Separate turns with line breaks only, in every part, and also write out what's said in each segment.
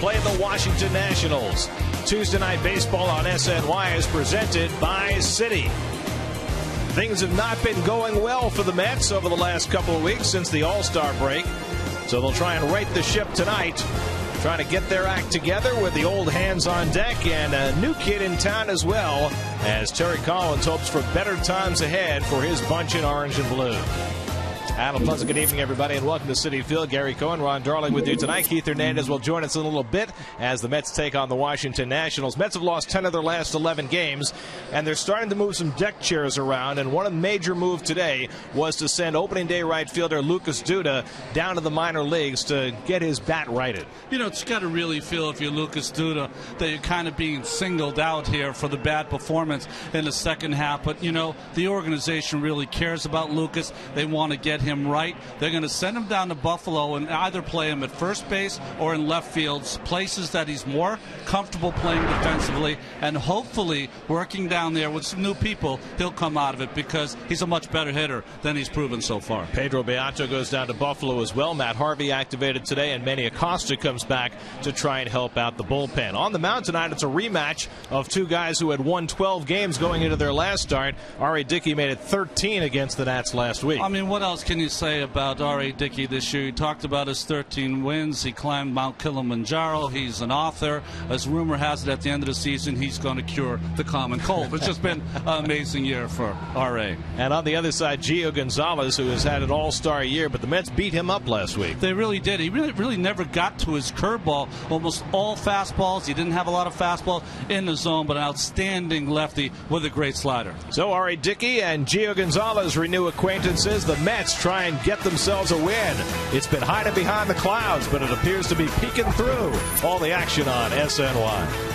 play the Washington Nationals. Tuesday Night Baseball on SNY is presented by Citi. Things have not been going well for the Mets over the last couple of weeks since the All-Star break. So they'll try and right the ship tonight, trying to get their act together with the old hands on deck and a new kid in town as well, as Terry Collins hopes for better times ahead for his bunch in orange and blue. And a pleasant good evening, everybody, and welcome to Citi Field. Gary Cohen, Ron Darling with you tonight. Keith Hernandez will join us in a little bit as the Mets take on the Washington Nationals. Mets have lost 10 of their last 11 games, and they're starting to move some deck chairs around. And one major move today was to send opening day right fielder Lucas Duda down to the minor leagues to get his bat righted.
You know, it's got to really feel, if you're Lucas Duda, that you're kind of being singled out here for the bad performance in the second half. But, you know, the organization really cares about Lucas. They want to get him right. They're going to send him down to Buffalo and either play him at first base or in left field, places that he's more comfortable playing defensively, and hopefully working down there with some new people, he'll come out of it because he's a much better hitter than he's proven so far.
Pedro Beato goes down to Buffalo as well. Matt Harvey activated today, and Manny Acosta comes back to try and help out the bullpen. On the mound tonight, it's a rematch of two guys who had won 12 games going into their last start. R.A. Dickey made it 13 against the Nats last week.
I mean, what else can you say about R.A. Dickey this year? He talked about his 13 wins. He climbed Mount Kilimanjaro. He's an author. As rumor has it, at the end of the season, he's going to cure the common cold. It's just been an amazing year for R.A.
And on the other side, Gio Gonzalez, who has had an all-star year, but the Mets beat him up last week.
They really did. He really never got to his curveball. Almost all fastballs. He didn't have a lot of fastball in the zone, but an outstanding lefty with a great slider.
So R.A. Dickey and Gio Gonzalez renew acquaintances. The Mets try and get themselves a win. It's been hiding behind the clouds, but it appears to be peeking through. All the action on SNY.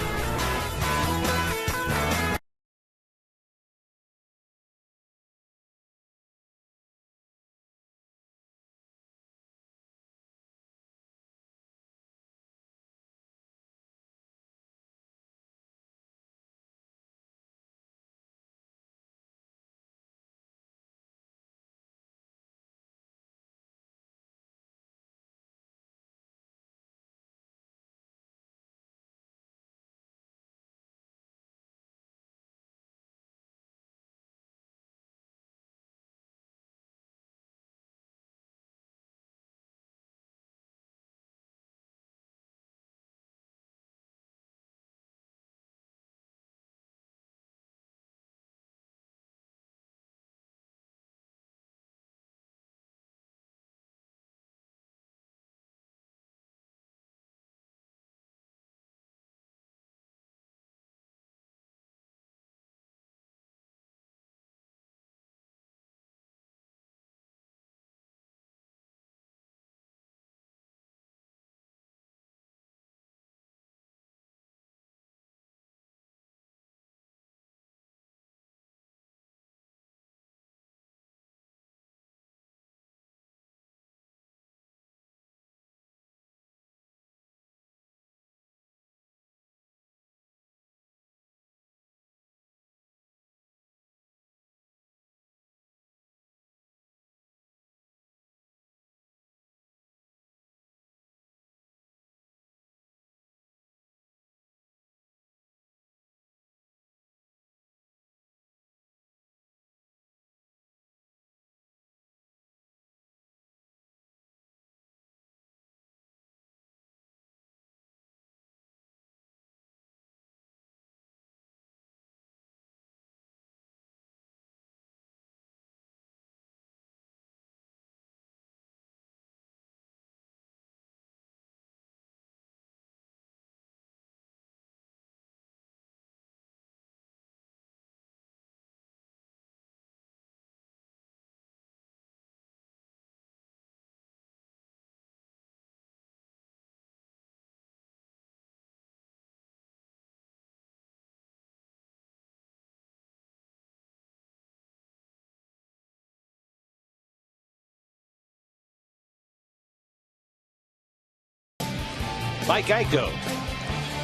By Geico.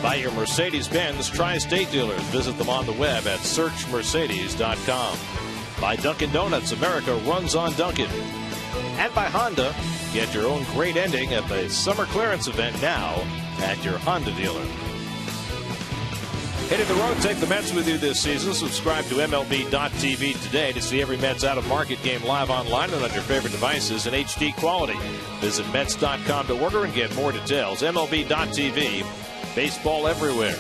By your Mercedes-Benz Tri-State dealers. Visit them on the web at searchmercedes.com. By Dunkin' Donuts. America runs on Dunkin'. And by Honda. Get your own great ending at the summer clearance event now at your Honda dealer. Hitting the road, take the Mets with you this season. Subscribe to MLB.tv today to see every Mets out-of-market game live online and on your favorite devices in HD quality. Visit Mets.com to order and get more details. MLB.tv, baseball everywhere.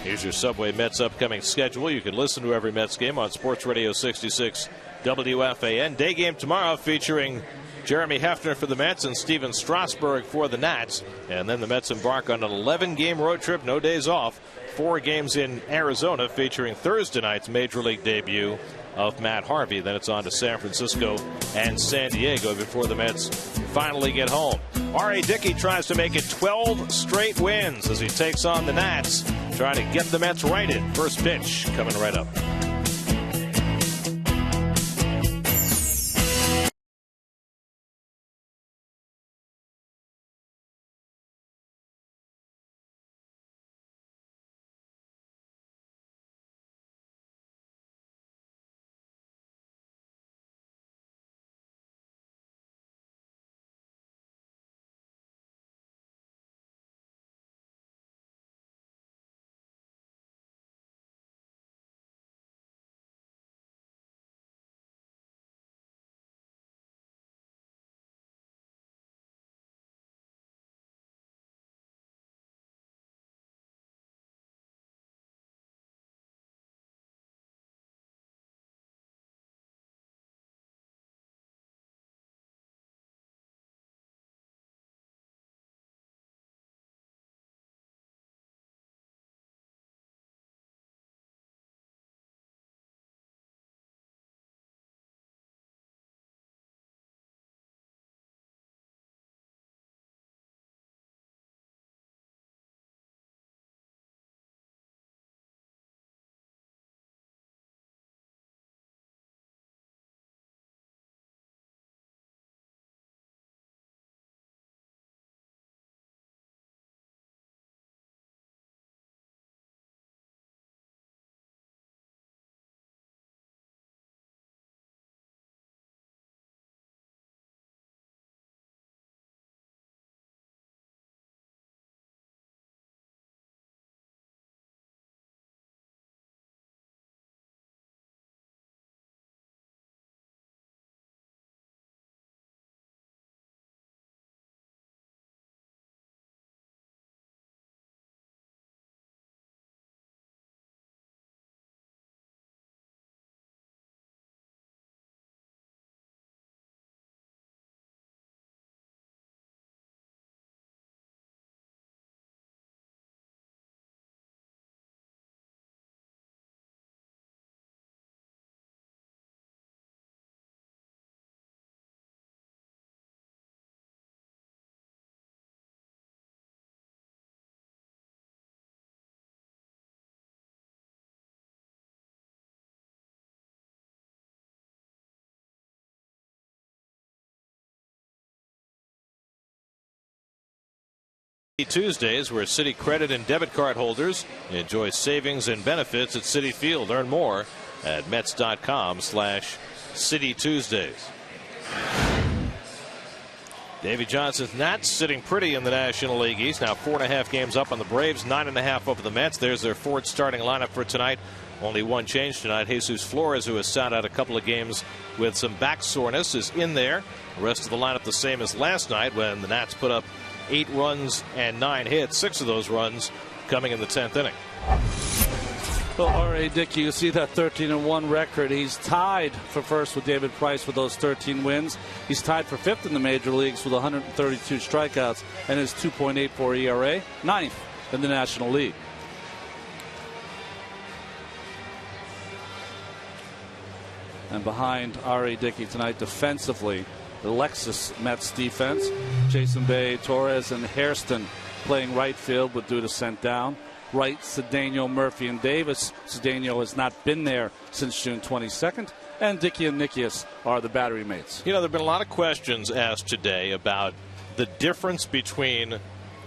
Here's your Subway Mets upcoming schedule. You can listen to every Mets game on Sports Radio 66 WFAN. Day game tomorrow featuring Jeremy Hefner for the Mets and Steven Strasburg for the Nats. And then the Mets embark on an 11-game road trip, no days off. 4 games in Arizona featuring Thursday night's Major League debut of Matt Harvey. Then it's on to San Francisco and San Diego before the Mets finally get home. R.A. Dickey tries to make it 12 straight wins as he takes on the Nats, trying to get the Mets righted. First pitch coming right up. Tuesdays, where Citi credit and debit card holders enjoy savings and benefits at Citi Field. Learn more at Mets.com/Citi Tuesdays. Davy Johnson's Nats sitting pretty in the National League East. Now 4.5 games up on the Braves, 9.5 over the Mets. There's their fourth starting lineup for tonight. Only one change tonight. Jesus Flores, who has sat out a couple of games with some back soreness, is in there. The rest of the lineup the same as last night when the Nats put up 8 runs and 9 hits, 6 of those runs coming in the 10th inning.
Well, R.A. Dickey, you see that 13-1 record. He's tied for first with David Price with those 13 wins. He's tied for 5th in the major leagues with 132 strikeouts and his 2.84 ERA, 9th in the National League. And behind R.A. Dickey tonight defensively, the Lexus Mets defense. Jason Bay, Torres, and Hairston playing right field with Duda sent down. Right, Cedeno, Murphy, and Davis. Cedeno has not been there since June 22nd. And Dickey and Nikias are the battery mates.
You know, there have been a lot of questions asked today about the difference between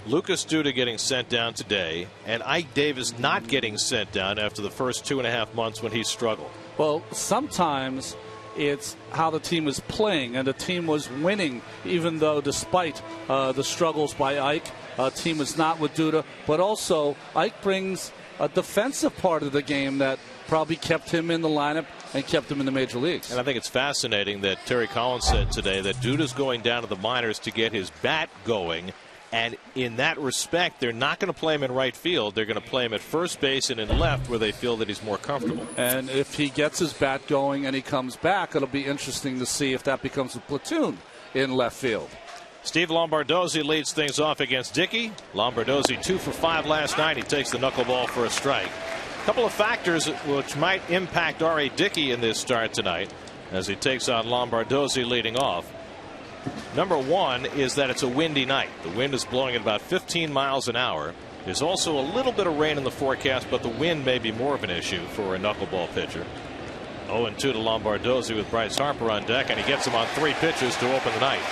Lucas Duda getting sent down today and Ike Davis not getting sent down after the first 2.5 months when he struggled.
Well, sometimes It's how the team is playing, and the team was winning, even though despite the struggles by Ike. Team is not with Duda, but also Ike brings a defensive part of the game that probably kept him in the lineup and kept him in the major leagues.
And I think it's fascinating that Terry Collins said today that Duda's going down to the minors to get his bat going. And in that respect, they're not going to play him in right field. They're going to play him at first base and in left where they feel that he's more comfortable.
And if he gets his bat going and he comes back, it'll be interesting to see if that becomes a platoon in left field.
Steve Lombardozzi leads things off against Dickey. Lombardozzi 2 for 5 last night. He takes the knuckleball for a strike. A couple of factors which might impact R.A. Dickey in this start tonight as he takes on Lombardozzi leading off. Number one is that it's a windy night. The wind is blowing at about 15 miles an hour. There's also a little bit of rain in the forecast, but the wind may be more of an issue for a knuckleball pitcher. 0-2 to Lombardozzi with Bryce Harper on deck, and he gets him on 3 pitches to open the night.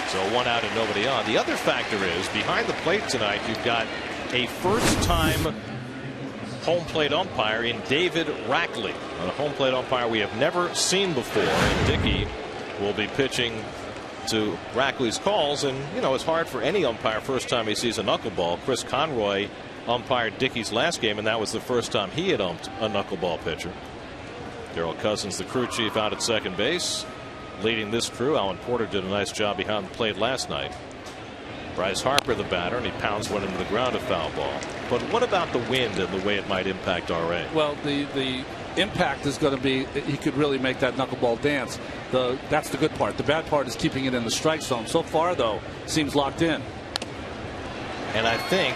So 1 out and nobody on. The other factor is behind the plate tonight you've got a first-time home plate umpire in David Rackley, a home plate umpire we have never seen before. And Dickey will be pitching to Rackley's calls, and you know it's hard for any umpire first time he sees a knuckleball. Chris Conroy umpired Dickey's last game, and that was the first time he had umped a knuckleball pitcher. Darrell Cousins, the crew chief, out at second base, leading this crew. Alan Porter did a nice job behind the plate last night. Bryce Harper, the batter, and he pounds one into the ground, a foul ball. But what about the wind and the way it might impact R.A.?
Well, the impact is going to be he could really make that knuckleball dance. That's the good part. The bad part is keeping it in the strike zone. So far, though, seems locked in.
And I think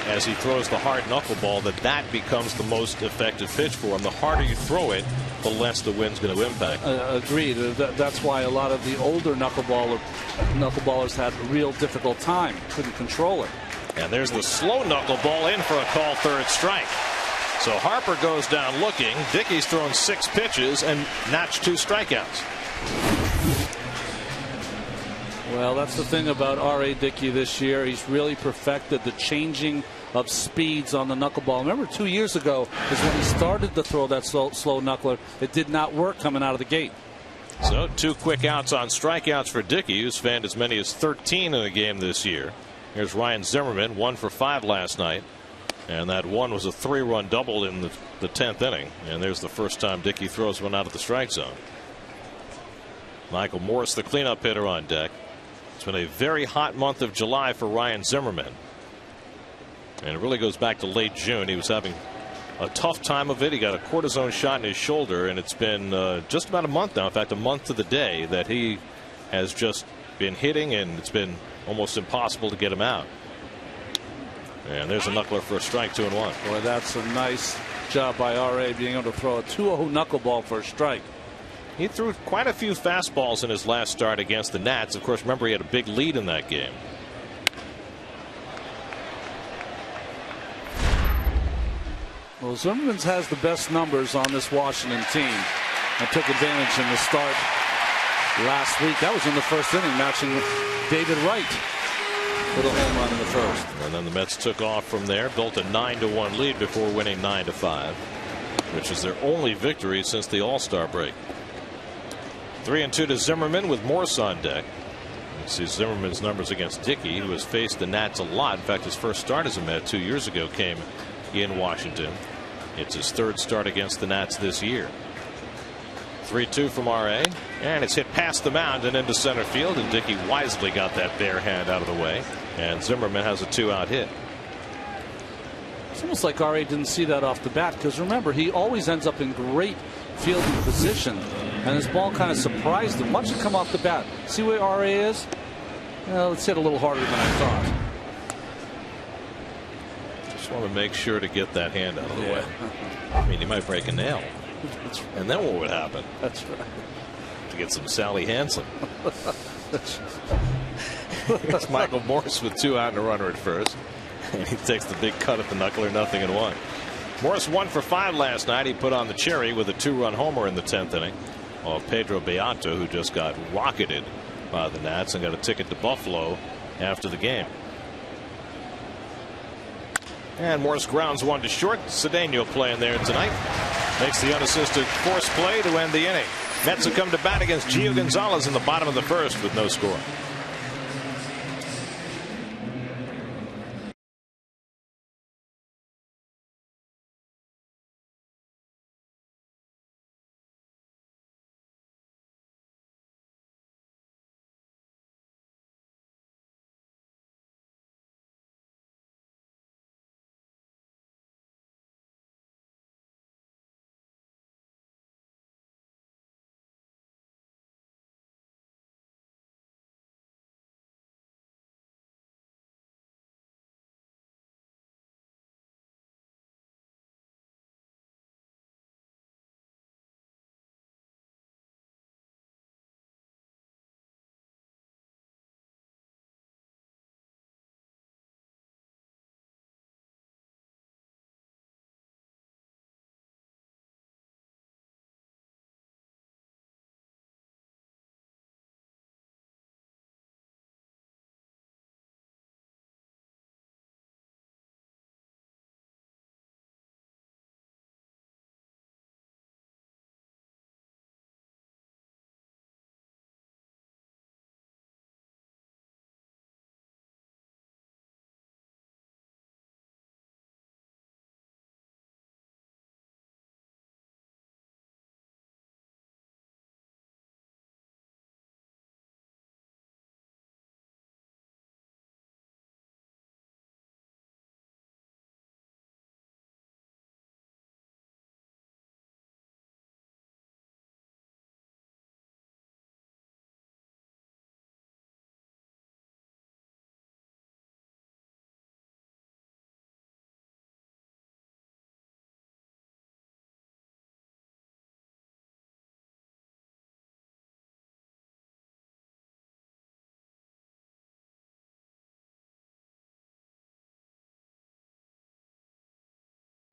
as he throws the hard knuckleball that becomes the most effective pitch for him. The harder you throw it, the less the wind's going to impact.
Agreed. That's why a lot of the older knuckleballers had a real difficult time. Couldn't control it.
And there's the slow knuckleball in for a call third strike. So Harper goes down looking. Dickey's thrown 6 pitches and notched 2 strikeouts.
Well, that's the thing about R.A. Dickey this year. He's really perfected the changing of speeds on the knuckleball. Remember 2 years ago is when he started to throw that slow knuckler. It did not work coming out of the gate.
So 2 quick outs on strikeouts for Dickey, who's fanned as many as 13 in a game this year. Here's Ryan Zimmerman, 1 for 5 last night. And that one was a 3-run double in the 10th inning. And there's the first time Dickey throws one out of the strike zone. Michael Morris, the cleanup hitter, on deck. It's been a very hot month of July for Ryan Zimmerman. And it really goes back to late June. He was having a tough time of it. He got a cortisone shot in his shoulder, and it's been just about a month now. In fact, a month to the day that he has just been hitting, and it's been almost impossible to get him out. And there's a knuckler for a strike, 2-1.
Boy, that's a nice job by R.A. being able to throw a 2-0 knuckleball for a strike.
He threw quite a few fastballs in his last start against the Nats. Of course, remember he had a big lead in that game.
Well, Zimmerman has the best numbers on this Washington team and took advantage in the start last week. That was in the first inning, matching David Wright with a home run in the first.
And then the Mets took off from there, built a 9-1 lead before winning 9-5, which is their only victory since the All-Star break. 3-2 to Zimmerman with Morse on deck. You see Zimmerman's numbers against Dickey, who has faced the Nats a lot. In fact, his first start as a Met 2 years ago came in Washington. It's his 3rd start against the Nats this year. 3-2 from R.A. and it's hit past the mound and into center field, and Dickey wisely got that bare hand out of the way, and Zimmerman has a 2-out hit.
It's almost like R.A. didn't see that off the bat, because remember, he always ends up in great fielding position, and his ball kind of surprised him. Watch it come off the bat. See where R.A. is? Let's hit a little harder than I thought.
Just want to make sure to get that hand out of the way. I mean, he might break a nail. And then what would happen?
That's right.
To get some Sally Hansen. It's Michael Morse with 2 out and a runner at first. And he takes the big cut at the knuckler, 0-1. Morris 1 for 5 last night. He put on the cherry with a 2-run homer in the 10th inning. Pedro Beato, who just got rocketed by the Nats and got a ticket to Buffalo after the game. And Morris grounds one to short. Cedeno playing there tonight. Makes the unassisted force play to end the inning. Mets have come to bat against Gio Gonzalez in the bottom of the first with no score.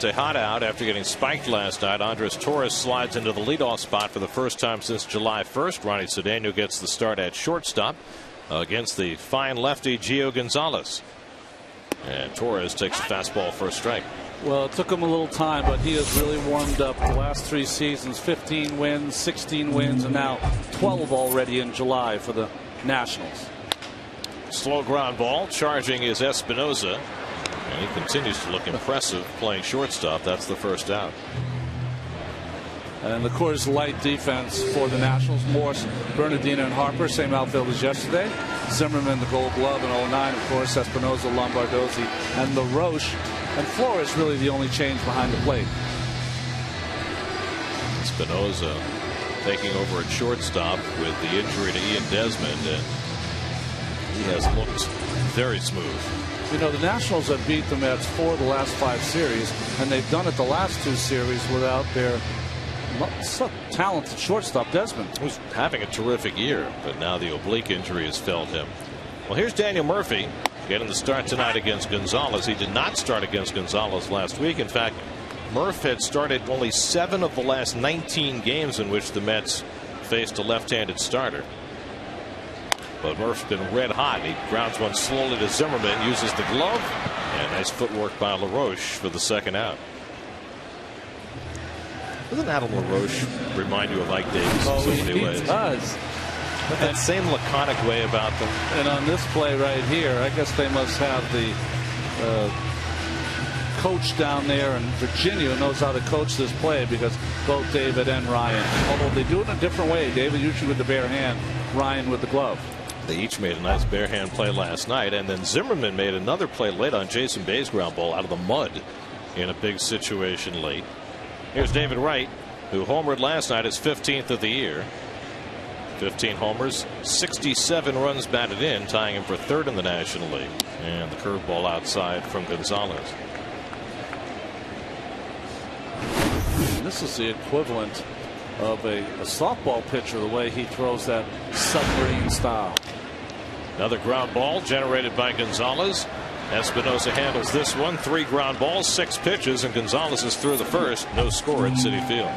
A hot out after getting spiked last night. Andres Torres slides into the leadoff spot for the first time since July 1st. Ronnie Cedeno gets the start at shortstop against the fine lefty Gio Gonzalez. And Torres takes a fastball for a strike.
Well, it took him a little time, but he has really warmed up the last 3 seasons. 15 wins, 16 wins, and now 12 already in July for the Nationals.
Slow ground ball. Charging is Espinosa. And he continues to look impressive playing shortstop. That's the first out.
And the Coors Light defense for the Nationals. Morse, Bernardino, and Harper, same outfield as yesterday. Zimmerman, the Gold Glove in 09. Of course, Espinosa, Lombardozzi, and LaRoche. And Flores really the only change behind the plate.
Espinosa taking over at shortstop with the injury to Ian Desmond, and he has looked very smooth.
You know, the Nationals have beat the Mets 4 of the last 5 series, and they've done it the last 2 series without their talented shortstop Desmond,
who's having a terrific year, but now the oblique injury has failed him. Well, here's Daniel Murphy getting the start tonight against Gonzalez. He did not start against Gonzalez last week. In fact, Murph had started only 7 of the last 19 games in which the Mets faced a left-handed starter. But Murph's been red hot. He grounds one slowly to Zimmerman, uses the glove, and nice footwork by LaRoche for the second out. Doesn't Adam LaRoche remind you of Ike Davis in so many ways?
He does.
But that same laconic way about them.
And on this play right here, I guess they must have the coach down there in Virginia who knows how to coach this play, because both David and Ryan, although they do it in a different way. David usually with the bare hand, Ryan with the glove.
They each made a nice bare hand play last night, and then Zimmerman made another play late on Jason Bay's ground ball out of the mud in a big situation late. Here's David Wright, who homered last night, his 15th of the year. 15 homers, 67 runs batted in, tying him for 3rd in the National League. And the curveball outside from Gonzalez.
This is the equivalent of a softball pitcher, the way he throws that submarine style.
Another ground ball generated by Gonzalez. Espinosa handles this one. 3 ground balls, 6 pitches, and Gonzalez is through the first. No score at Citi Field.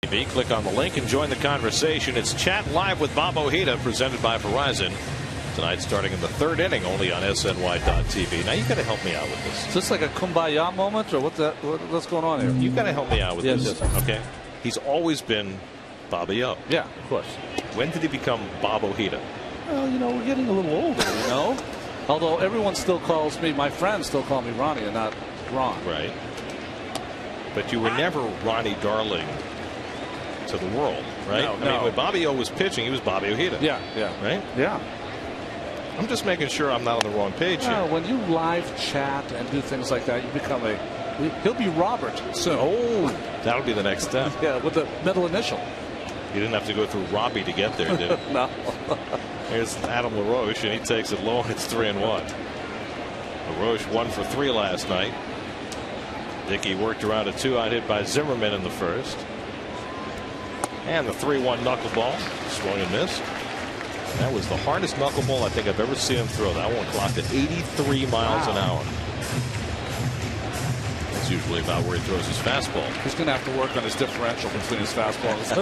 Click on the link and join the conversation. It's Chat Live with Bob Ojeda, presented by Verizon. Tonight, starting in the third inning, only on SNY.TV. Now, you got to help me out with this.
Is this like a kumbaya moment, or what's going on here?
You got to help me out with this.
Yes.
Okay. He's always been Bobby O.
Yeah, of course.
When did he become Bob Ojeda?
Well, we're getting a little older, Although everyone still calls me, my friends still call me Ronnie and not Ron.
Right. But you were never Ronnie Darling to the world, right?
No,
I mean, when Bobby O was pitching, he was Bobby Ojeda.
Yeah.
Right?
Yeah.
I'm just making sure I'm not on the wrong page here.
When you live chat and do things like that, you become he'll be Robert soon.
Oh, that'll be the next step.
Yeah, with the middle initial.
You didn't have to go through Robbie to get there, did you?
No.
Here's Adam LaRoche, and he takes it low, and it's 3-1. LaRoche 1 for 3 last night. Dickey worked around a 2-out hit by Zimmerman in the first. And the 3-1 knuckleball. Swung and missed. That was the hardest knuckleball I think I've ever seen him throw. That one clocked at 83 miles an hour. That's usually about where he throws his fastball.
He's going to have to work on his differential between his fastballs.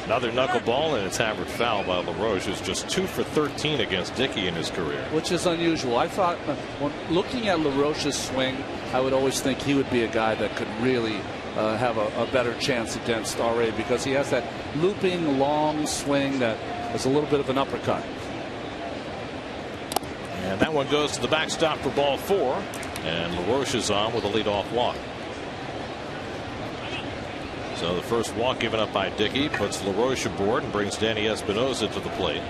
Another knuckleball, and it's hammered foul by LaRoche, who's just 2 for 13 against Dickey in his career.
Which is unusual. I thought, when looking at LaRoche's swing, I would always think he would be a guy that could really have a better chance against RA, because he has that looping long swing that is a little bit of an uppercut.
And that one goes to the backstop for ball 4, and LaRoche is on with a leadoff walk. So the first walk given up by Dickey puts LaRoche aboard and brings Danny Espinosa to the plate.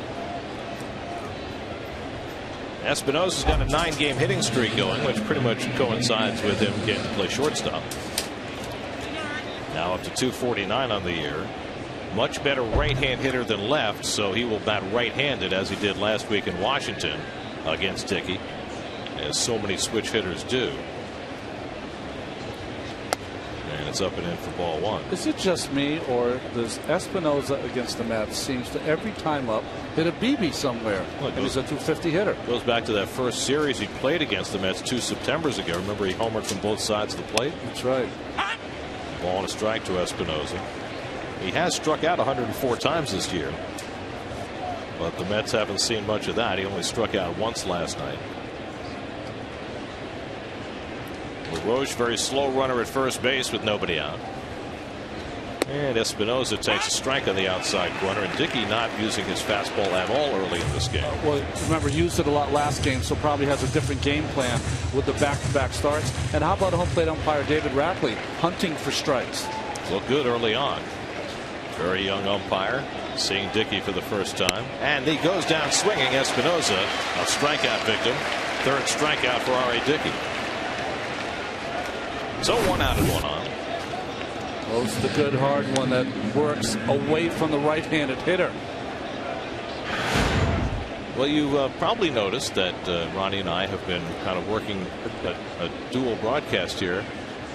Espinosa's got a 9-game hitting streak going, which pretty much coincides with him getting to play shortstop. Now up to 249 on the year. Much better right-hand hitter than left, so he will bat right-handed as he did last week in Washington against Dickey, as so many switch hitters do. And it's up and in for ball 1.
Is it just me, or does Espinosa against the Mets seems to every time up hit a BB somewhere?
Well,
and he's a 250 hitter.
Goes back to that first series he played against the Mets 2 Septembers ago. Remember, he homered from both sides of the plate?
That's right.
Ball and a strike to Espinosa. He has struck out 104 times this year, but the Mets haven't seen much of that. He only struck out once last night. LaRoche, very slow runner at first base with nobody out. And Espinosa takes a strike on the outside corner, and Dickey not using his fastball at all early in this game.
Well, remember, used it a lot last game, so probably has a different game plan with the back-to-back starts. And how about home plate umpire David Rackley hunting for strikes?
Looked good early on. Very young umpire, seeing Dickey for the first time. And he goes down swinging. Espinosa, a strikeout victim. Third strikeout for R.A. Dickey. So 1 out and 1 on.
Close the good hard one that works away from the right-handed hitter.
Well, you probably noticed that Ronnie and I have been kind of working a dual broadcast here.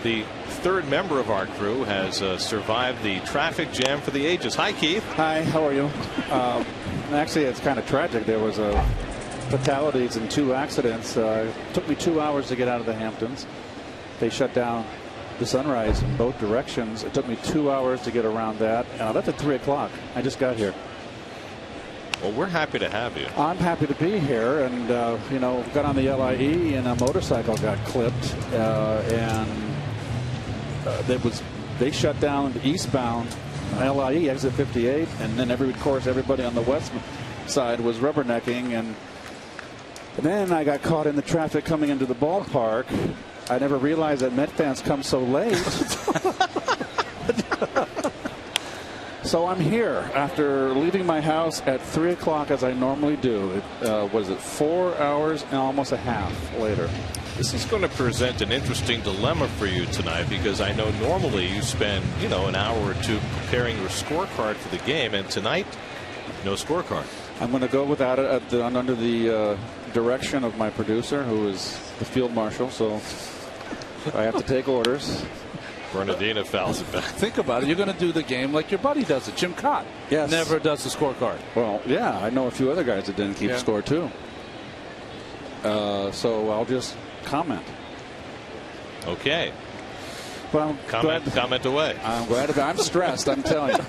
The third member of our crew has survived the traffic jam for the ages. Hi, Keith.
Hi, how are you? Actually, it's kind of tragic. There was fatalities in 2 accidents. It took me 2 hours to get out of the Hamptons. They shut down the Sunrise in both directions. It took me 2 hours to get around that, and I left at 3 o'clock. I just got here.
Well, we're happy to have you.
I'm happy to be here, and got on the LIE, and a motorcycle got clipped, and they shut down the eastbound LIE exit 58, and then everybody on the west side was rubbernecking, and then I got caught in the traffic coming into the ballpark. I never realized that Met fans come so late. So I'm here after leaving my house at 3 o'clock as I normally do. Was it 4 hours and almost a half later?
This is going to present an interesting dilemma for you tonight, because I know normally you spend, an hour or 2 preparing your scorecard for the game, and tonight, no scorecard.
I'm going to go without it under the direction of my producer, who is the field marshal, so I have to take orders.
Bernardina fouls it back.
Think about it. You're going to do the game like your buddy does it. Jim Cott.
Yes.
Never does the scorecard.
Well, yeah, I know a few other guys that didn't keep score too. So I'll just comment.
Okay.
Well,
comment away.
I'm glad. I'm stressed, I'm telling you.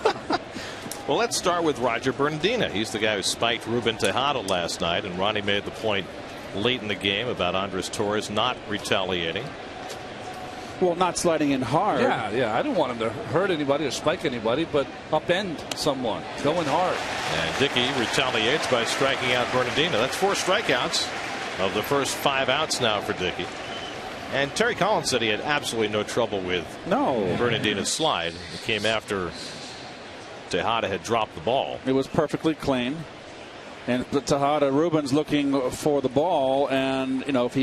Well, let's start with Roger Bernardina. He's the guy who spiked Ruben Tejada last night, and Ronnie made the point late in the game about Andres Torres not retaliating.
Well, not sliding in hard.
Yeah. I didn't want him to hurt anybody or spike anybody, but upend someone, going hard.
And Dickey retaliates by striking out Bernardina. That's 4 strikeouts of the first 5 outs now for Dickey. And Terry Collins said he had absolutely no trouble with Bernardina's slide. It came after Tejada had dropped the ball.
It was perfectly clean. And Tejada, Ruben's looking for the ball, and if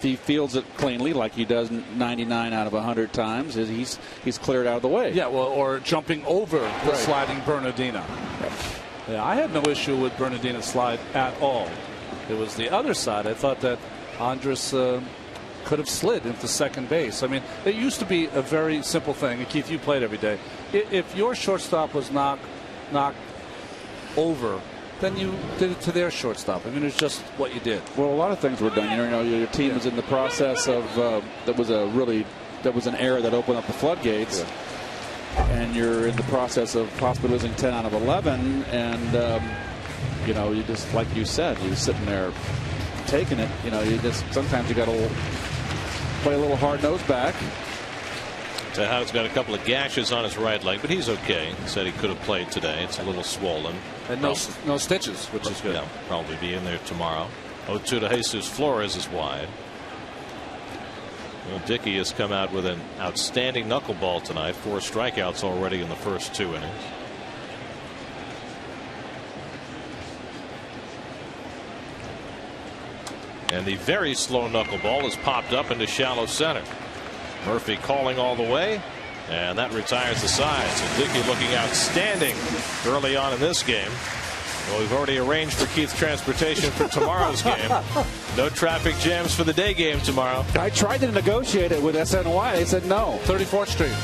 he fields it cleanly like he does 99 out of 100 times, he's cleared out of the way.
Yeah, well, or jumping over the sliding Bernardina. Yeah, I had no issue with Bernardina's slide at all. It was the other side. I thought that Andres could have slid into second base. I mean, it used to be a very simple thing. And Keith, you played every day. If your shortstop was knocked over, then you did it to their shortstop. I mean, it's just what you did.
Well, a lot of things were done. Your team was in the process of that was an error that opened up the floodgates, and you're in the process of possibly losing 10 out of 11, and you just, like you said, you're sitting there taking it. Sometimes you got to play a little hard nose back.
Tejada's got a couple of gashes on his right leg, but he's okay. He said he could have played today. It's a little swollen.
And no stitches, which is good.
Yeah, probably be in there tomorrow. 0-2 to Jesus Flores is wide. Well, Dickey has come out with an outstanding knuckleball tonight. 4 strikeouts already in the first 2 innings. And the very slow knuckleball has popped up into shallow center. Murphy calling all the way, and that retires the side. So Dickey looking outstanding early on in this game. Well, we've already arranged for Keith's transportation for tomorrow's game. No traffic jams for the day game tomorrow.
I tried to negotiate it with SNY. They said no.
34th Street.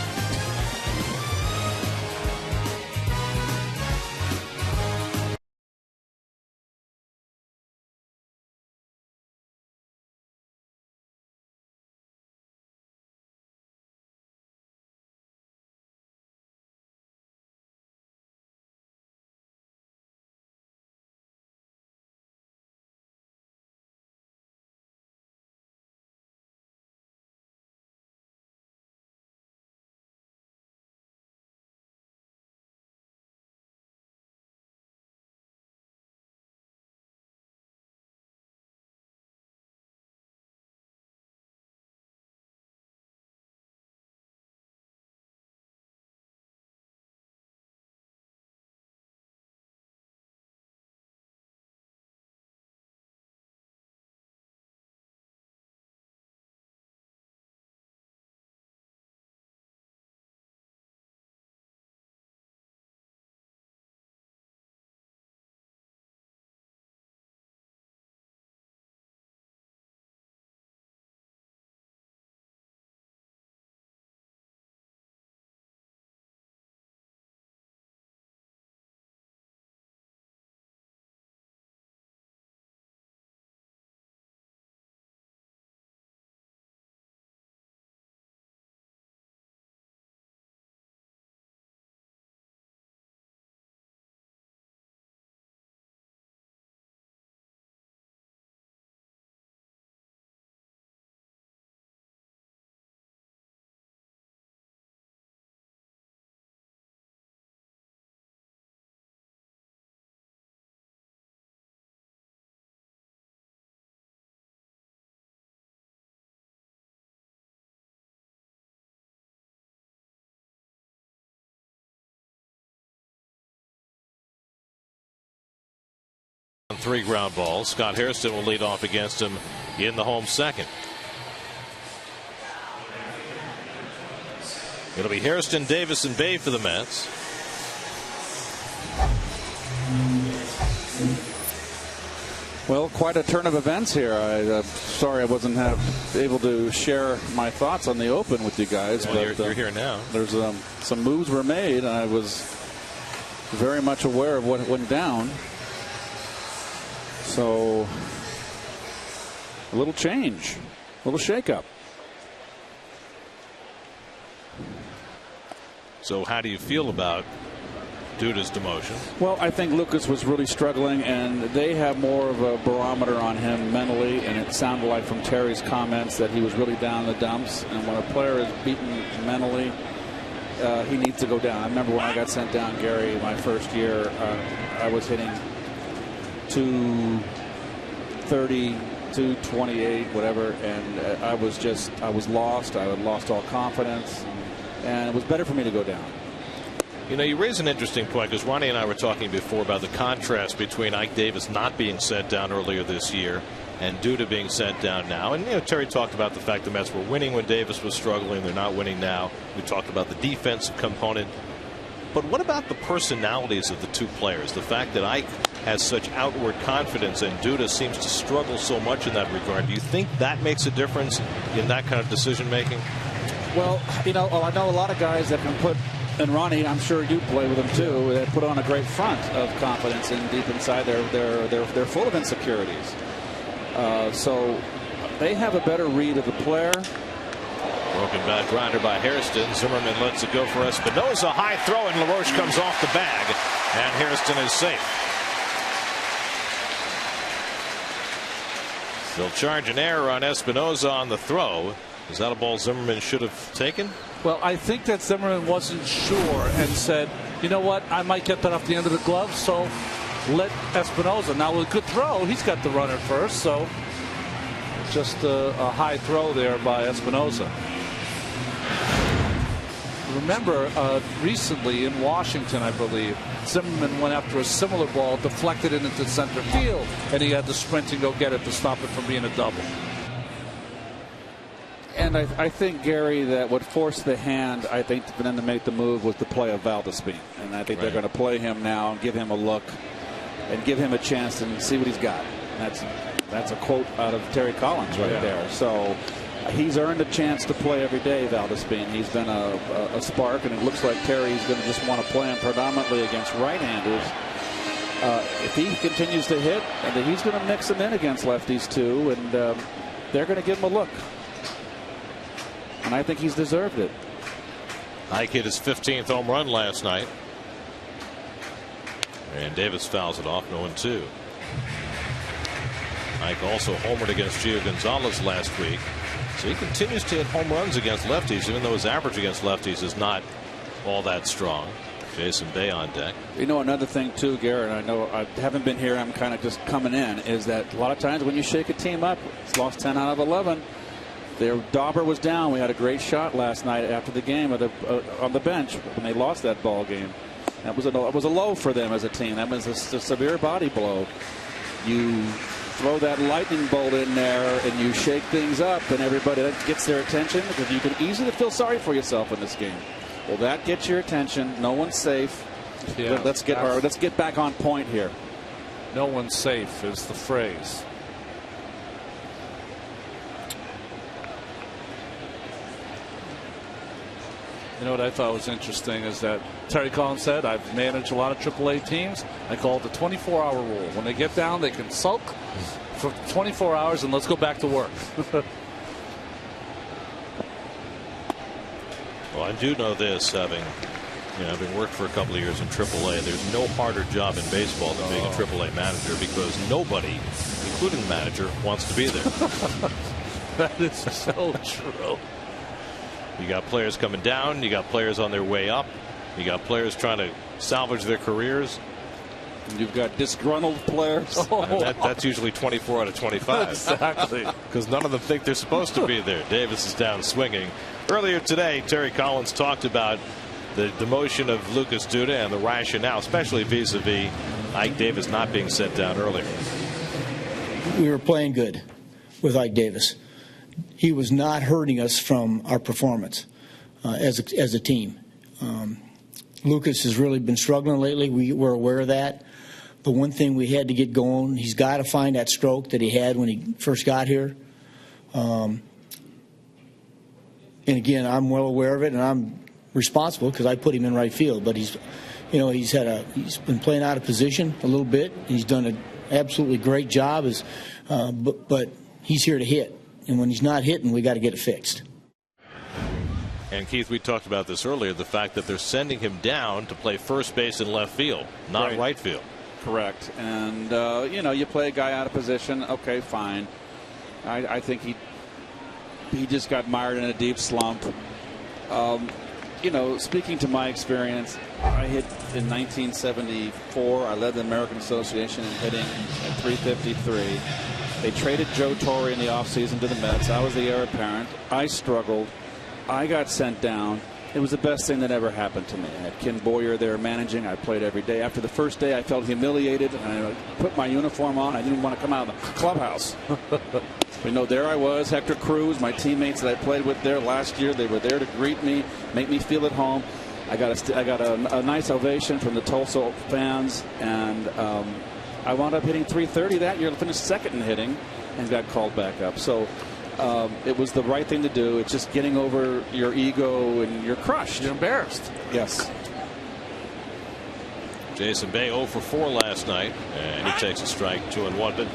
On 3 ground balls. Scott Hairston will lead off against him in the home second. It'll be Hairston, Davis, and Bay for the Mets.
Well, quite a turn of events here. I'm sorry I wasn't able to share my thoughts on the open with you guys.
Well,
but
you're here now.
There's some moves were made, and I was very much aware of what went down. So, a little change, a little shakeup.
So how do you feel about Duda's demotion?
Well, I think Lucas was really struggling, and they have more of a barometer on him mentally, and it sounded like from Terry's comments that he was really down in the dumps. And when a player is beaten mentally, he needs to go down. I remember when I got sent down, Gary, my first year, I was hitting 230, 228, whatever, and I was lost. I had lost all confidence, and it was better for me to go down.
You know, you raise an interesting point, because Ronnie and I were talking before about the contrast between Ike Davis not being sent down earlier this year and Duda being sent down now. And, you know, Terry talked about the fact the Mets were winning when Davis was struggling. They're not winning now. We talked about the defensive component. But what about the personalities of the two players? The fact that Ike has such outward confidence and Duda seems to struggle so much in that regard. Do you think that makes a difference in that kind of decision making?
Well, you know, I know a lot of guys that can put, and Ronnie, I'm sure you play with them too, that put on a great front of confidence, and deep inside they're full of insecurities. So they have a better read of the player.
Broken back grounder by Hairston. Zimmerman lets it go for Espinosa. High throw, and LaRoche comes off the bag, and Hairston is safe. They'll charge an error on Espinosa on the throw. Is that a ball Zimmerman should have taken?
Well, I think that Zimmerman wasn't sure and said, you know what, I might get that off the end of the glove, so let Espinosa. Now, with a good throw, he's got the runner first, so just a high throw there by Espinosa. Remember, recently in Washington, I believe, Zimmerman went after a similar ball, deflected it into center field, and he had to sprint and go get it to stop it from being a double.
And I think, Gary, that what forced the hand, I think, for them to make the move was the play of Valdespin. And I think they're going to play him now and give him a look and give him a chance and see what he's got. And that's a quote out of Terry Collins right there. So he's earned a chance to play every day, Valdespin. He's been a spark, and it looks like Terry's going to just want to play him predominantly against right-handers. If he continues to hit, he's going to mix him in against lefties too, and they're going to give him a look. And I think he's deserved it.
Ike hit his 15th home run last night. And Davis fouls it off, 0-2. Ike also homered against Gio Gonzalez last week. So he continues to hit home runs against lefties, even though his average against lefties is not all that strong. Jason Bay on deck.
You know, another thing too, Garrett, I know I haven't been here, I'm kind of just coming in, is that a lot of times when you shake a team up, it's lost 10 out of 11. Their Dauber was down. We had a great shot last night after the game on the bench when they lost that ball game. That was a low for them as a team. That was a severe body blow. You throw that lightning bolt in there and you shake things up, and everybody, that gets their attention, because you can easily feel sorry for yourself in this game. Well, that gets your attention. No one's safe.
Yeah,
let's get back on point here.
No one's safe is the phrase. You know what I thought was interesting is that Terry Collins said, I've managed a lot of AAA teams. I call it the 24-hour rule. When they get down, they can sulk for 24 hours and let's go back to work.
Well, I do know this, having worked for a couple of years in AAA, there's no harder job in baseball than being a AAA manager, because nobody, including the manager, wants to be there.
That is so true.
You got players coming down. You got players on their way up. You got players trying to salvage their careers.
And you've got disgruntled players.
That's usually 24 out of 25.
Exactly.
Because none of them think they're supposed to be there. Davis is down swinging. Earlier today, Terry Collins talked about the demotion of Lucas Duda and the rationale, especially vis-a-vis Ike Davis not being sent down earlier.
We were playing good with Ike Davis. He was not hurting us from our performance as a team. Lucas has really been struggling lately. We're aware of that. The one thing we had to get going, he's got to find that stroke that he had when he first got here. And again, I'm well aware of it, and I'm responsible because I put him in right field. But he's been playing out of position a little bit. He's done an absolutely great job, but he's here to hit. And when he's not hitting, we got to get it fixed.
And Keith, we talked about this earlier, the fact that they're sending him down to play first base in left field, not right field.
Correct. And, you know, you play a guy out of position. OK, fine. I think he just got mired in a deep slump. You know, speaking to my experience, I hit in 1974. I led the American Association in hitting at 353. They traded Joe Torre in the offseason to the Mets. I was the heir apparent. I struggled. I got sent down. It was the best thing that ever happened to me. I had Ken Boyer there managing. I played every day. After the first day, I felt humiliated, and I put my uniform on. I didn't want to come out of the clubhouse. You know, there I was, Hector Cruz, my teammates that I played with there last year. They were there to greet me, make me feel at home. I got a nice ovation from the Tulsa fans, and I wound up hitting 330 that year. I finished second in hitting and got called back up. So it was the right thing to do. It's just getting over your ego, and you're crushed.
You're embarrassed.
Yes.
Jason Bay 0 for 4 last night, and he takes a strike, 2-1. But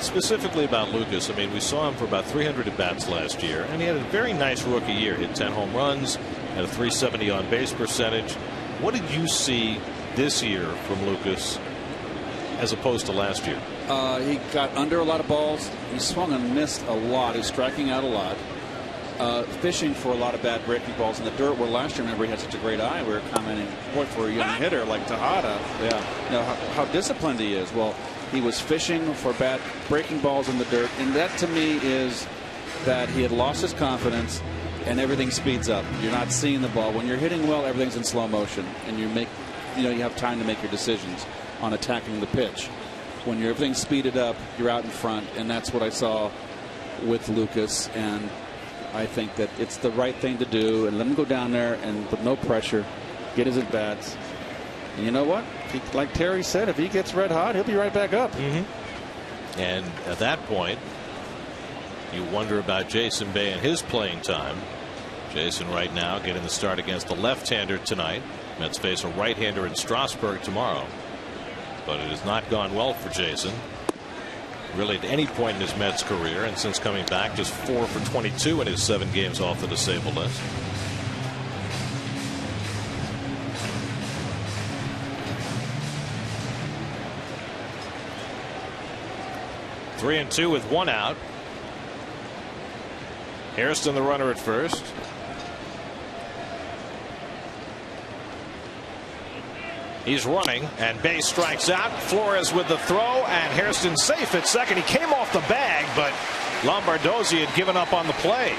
specifically about Lucas, I mean, we saw him for about 300 at-bats last year, and he had a very nice rookie year. Hit 10 home runs, had a 370 on-base percentage. What did you see this year from Lucas as opposed to last year?
He got under a lot of balls. He swung and missed a lot. He's striking out a lot. Fishing for a lot of bad breaking balls in the dirt, where last year, remember, he had such a great eye. We were commenting, boy, for a young hitter like Tejada, you know, how disciplined he is. Well, he was fishing for bad breaking balls in the dirt, and that to me is that he had lost his confidence, and everything speeds up. You're not seeing the ball. When you're hitting well, everything's in slow motion, and you have time to make your decisions on attacking the pitch. When everything's speeded up, you're out in front, and that's what I saw with Lucas. And I think that it's the right thing to do, and let him go down there and with no pressure, get his at-bats. And you know what? Like Terry said, if he gets red hot, he'll be right back up.
And at that point, you wonder about Jason Bay and his playing time. Jason right now getting the start against the left-hander tonight. Mets face a right-hander in Strasburg tomorrow. But it has not gone well for Jason, really at any point in his Mets career, and since coming back, just 4 for 22 in his 7 games off the disabled list. Three and 2 with 1 out. Hairston the runner at first. He's running, and Bay strikes out. Flores with the throw, and Hairston safe at second. He came off the bag, but Lombardozzi had given up on the play.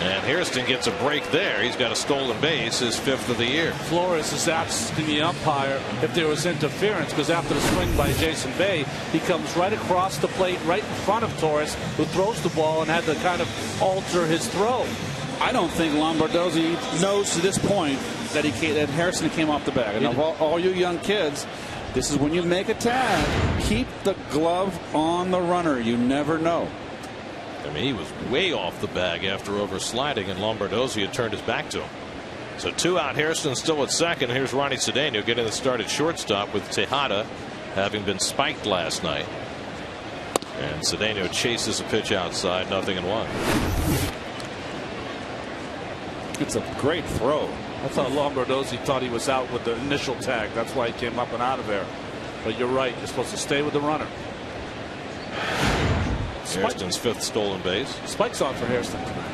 And Hairston gets a break there. He's got a stolen base, his 5th of the year.
Flores is asking the umpire if there was interference, because after the swing by Jason Bay, he comes right across the plate, right in front of Torres, who throws the ball and had to kind of alter his throw.
I don't think Lombardozzi knows to this point that Hairston came off the bag. And all you young kids, this is when you make a tag, keep the glove on the runner. You never know.
I mean, he was way off the bag after oversliding, and Lombardozzi had turned his back to him. So 2 out. Hairston still at second. Here's Ronnie Cedeno getting the start at shortstop with Tejada having been spiked last night. And Cedeno chases a pitch outside, 0-1.
It's a great throw.
I thought Lombardozzi thought he was out with the initial tag. That's why he came up and out of there. But you're right. You're supposed to stay with the runner.
Hairston's 5th stolen base.
Spike's on for Hairston tonight.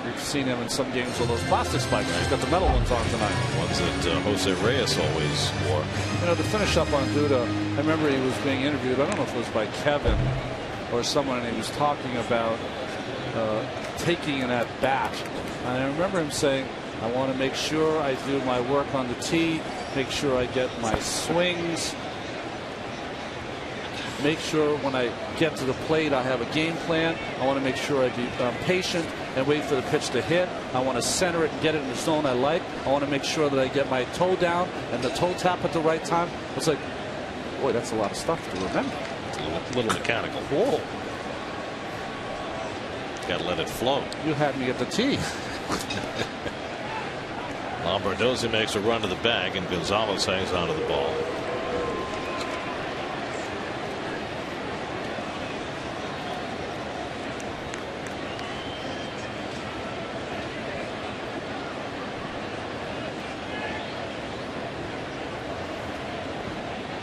We've seen him in some games with those plastic spikes. He's got the metal ones on tonight.
Ones that Jose Reyes always wore.
You know, to finish up on Duda, I remember he was being interviewed. I don't know if it was by Kevin or someone, and he was talking about taking an at bat. And I remember him saying, I want to make sure I do my work on the tee, make sure I get my swings, make sure when I get to the plate I have a game plan. I want to make sure I be patient and wait for the pitch to hit. I want to center it and get it in the zone I like. I want to make sure that I get my toe down and the toe tap at the right time. It's like, boy, that's a lot of stuff to remember.
It's a little mechanical.
Whoa.
Got to let it flow.
You had me at the tee.
Lombardozzi makes a run to the bag, and Gonzalez hangs onto the ball.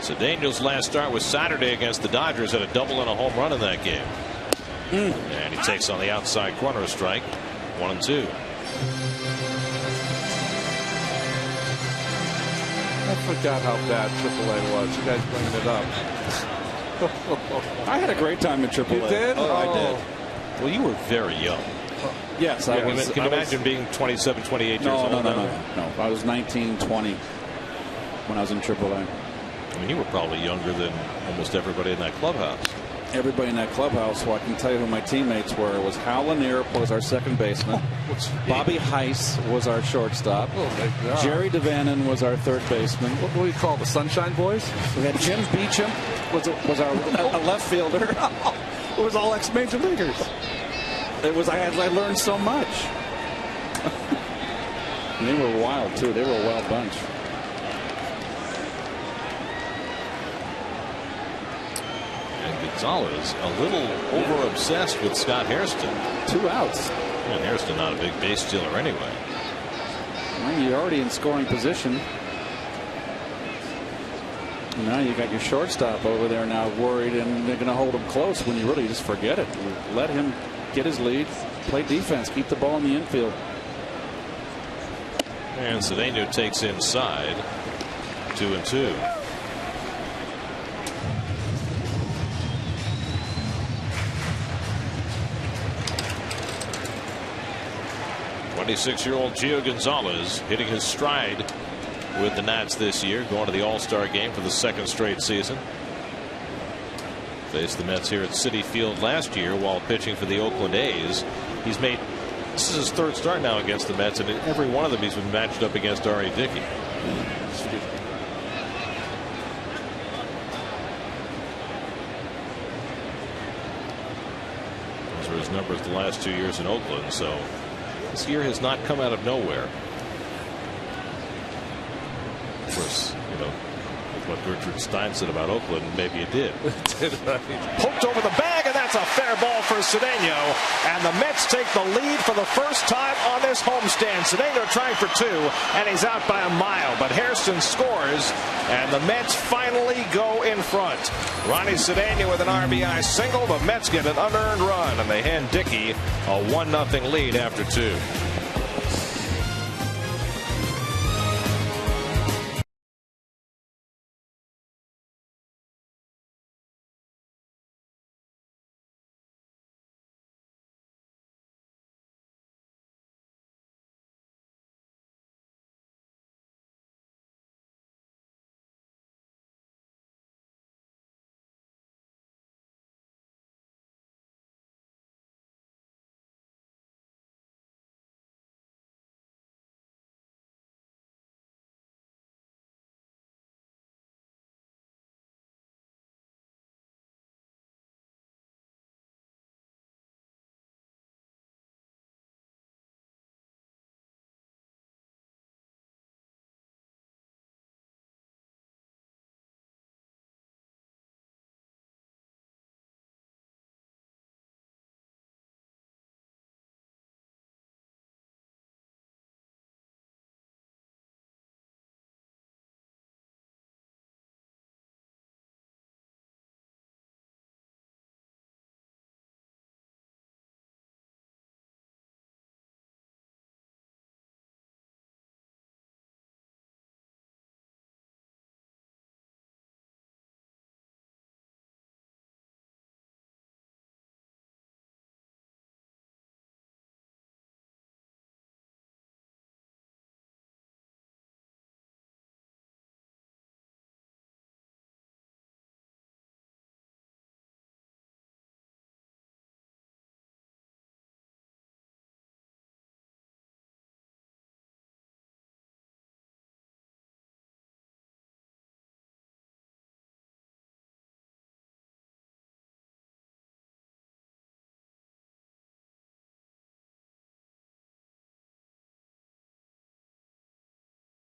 Cedeno's last start was Saturday against the Dodgers, had a double and a home run in that game. And he takes on the outside corner a strike. 1-2.
I forgot how bad AAA was. You guys bringing it up. I had a great time in AAA.
You did?
Oh, I did.
Well, you were very young.
Yes,
Can you imagine being 27, 28 years old?
No. I was 19, 20 when I was in AAA.
I mean, you were probably younger than almost everybody in that clubhouse.
Everybody in that clubhouse, well, I can tell you who my teammates were. It was Hal Lanier was our second baseman. Bobby Heiss was our shortstop.
Oh,
Jerry Devannon was our third baseman.
What do we call the Sunshine Boys?
We had Jim Beecham was our a left fielder. It was all ex-major leaguers. I learned so much. And they were wild too. They were a wild bunch.
And Gonzalez a little over obsessed with Scott Hairston.
2 outs.
And Hairston not a big base stealer anyway.
Well, you're already in scoring position. Now you got your shortstop over there now worried, and they're going to hold him close when you really just forget it. You let him get his lead, play defense, keep the ball in the infield.
And Cedeno takes inside. 2-2. '26-year-old Gio Gonzalez hitting his stride with the Nats this year, going to the All-Star game for the second straight season. Faced the Mets here at Citi Field last year while pitching for the Oakland A's. This is his third start now against the Mets, and in every one of them he's been matched up against R.A. Dickey. Those were his numbers the last 2 years in Oakland, so this year has not come out of nowhere. Of course, you know, with what Gertrude Stein said about Oakland, maybe it did. Poked over the bag, and that's a fair ball for Cedeno. And the Mets take the lead for the first time on this homestand. Cedeno trying for 2, and he's out by a mile. But Hairston scores, and the Mets finally go in front. Ronnie Cedeno with an RBI single. The Mets get an unearned run, and they hand Dickey a 1-0 lead after 2.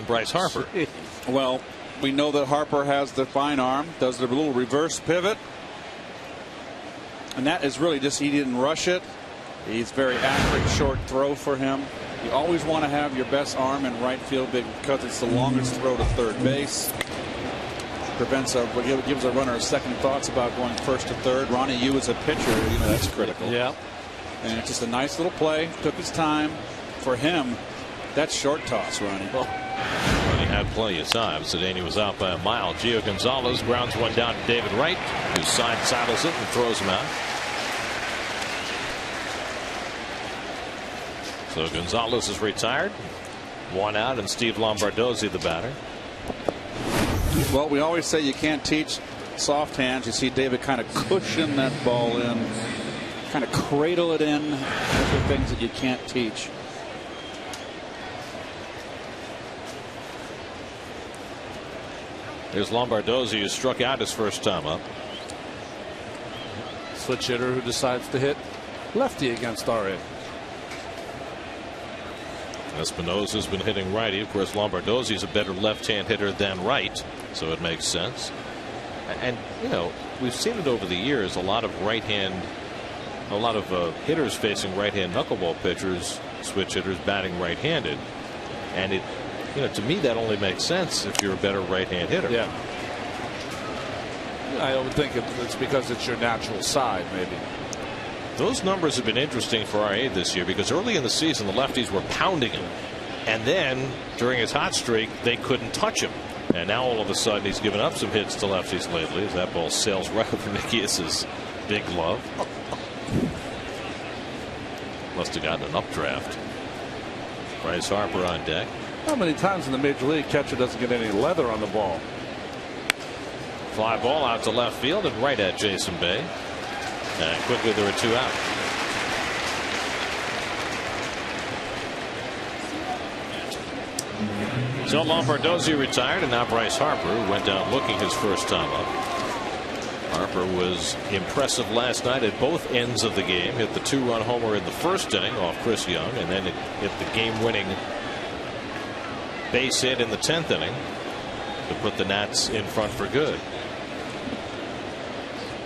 Bryce Harper.
Well, we know that Harper has the fine arm, does the little reverse pivot. And that is really just, he didn't rush it. He's very accurate short throw for him. You always want to have your best arm in right field because it's the longest throw to third base. prevents gives a runner second thoughts about going first to third. Ronnie, you as a pitcher, that's critical.
Yeah.
And it's just a nice little play. Took his time. For him, that's short toss, Ronnie.
Well, he had plenty of time. Cedeno was out by a mile. Gio Gonzalez grounds one down to David Wright, who side saddles it and throws him out. So Gonzalez is retired. One out, and Steve Lombardozzi the batter.
Well, we always say you can't teach soft hands. You see David kind of cushion that ball in, kind of cradle it in. Those are things that you can't teach.
There's Lombardozzi, who struck out his first time up.
Switch hitter who decides to hit lefty against RA.
Espinosa's been hitting righty. Of course, Lombardozzi's a better left-hand hitter than right, so it makes sense. And we've seen it over the years. A lot of hitters facing right-hand knuckleball pitchers, switch hitters batting right-handed, and it. To me, that only makes sense if you're a better right-hand hitter.
Yeah. I would think it's because it's your natural side, maybe.
Those numbers have been interesting for RA this year because early in the season, the lefties were pounding him. And then, during his hot streak, they couldn't touch him. And now, all of a sudden, he's given up some hits to lefties lately as that ball sails right over Nikias's big glove. Must have gotten an updraft. Bryce Harper on deck.
How many times in the major league catcher doesn't get any leather on the ball?
Fly ball out to left field and right at Jason Bay. And quickly there are two out. So Lombardozzi retired, and now Bryce Harper went down looking his first time up. Harper was impressive last night at both ends of the game. Hit the 2-run homer in the first inning off Chris Young, and then it hit the game-winning base hit in the 10th inning to put the Nats in front for good.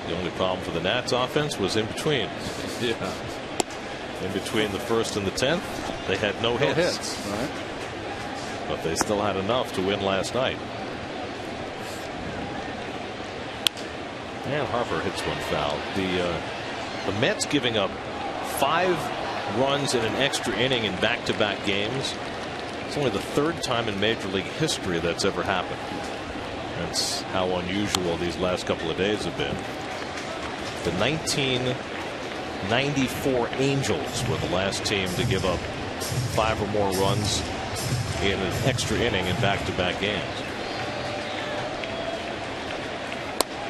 The only problem for the Nats offense was in between.
Yeah.
In between the first and the 10th, they had no hits.
Right.
But they still had enough to win last night. And Harper hits one foul. The Mets giving up 5 runs in an extra inning in back-to-back games. It's only the 3rd time in Major League history that's ever happened. That's how unusual these last couple of days have been. The 1994 Angels were the last team to give up 5 or more runs in an extra inning in back-to-back games.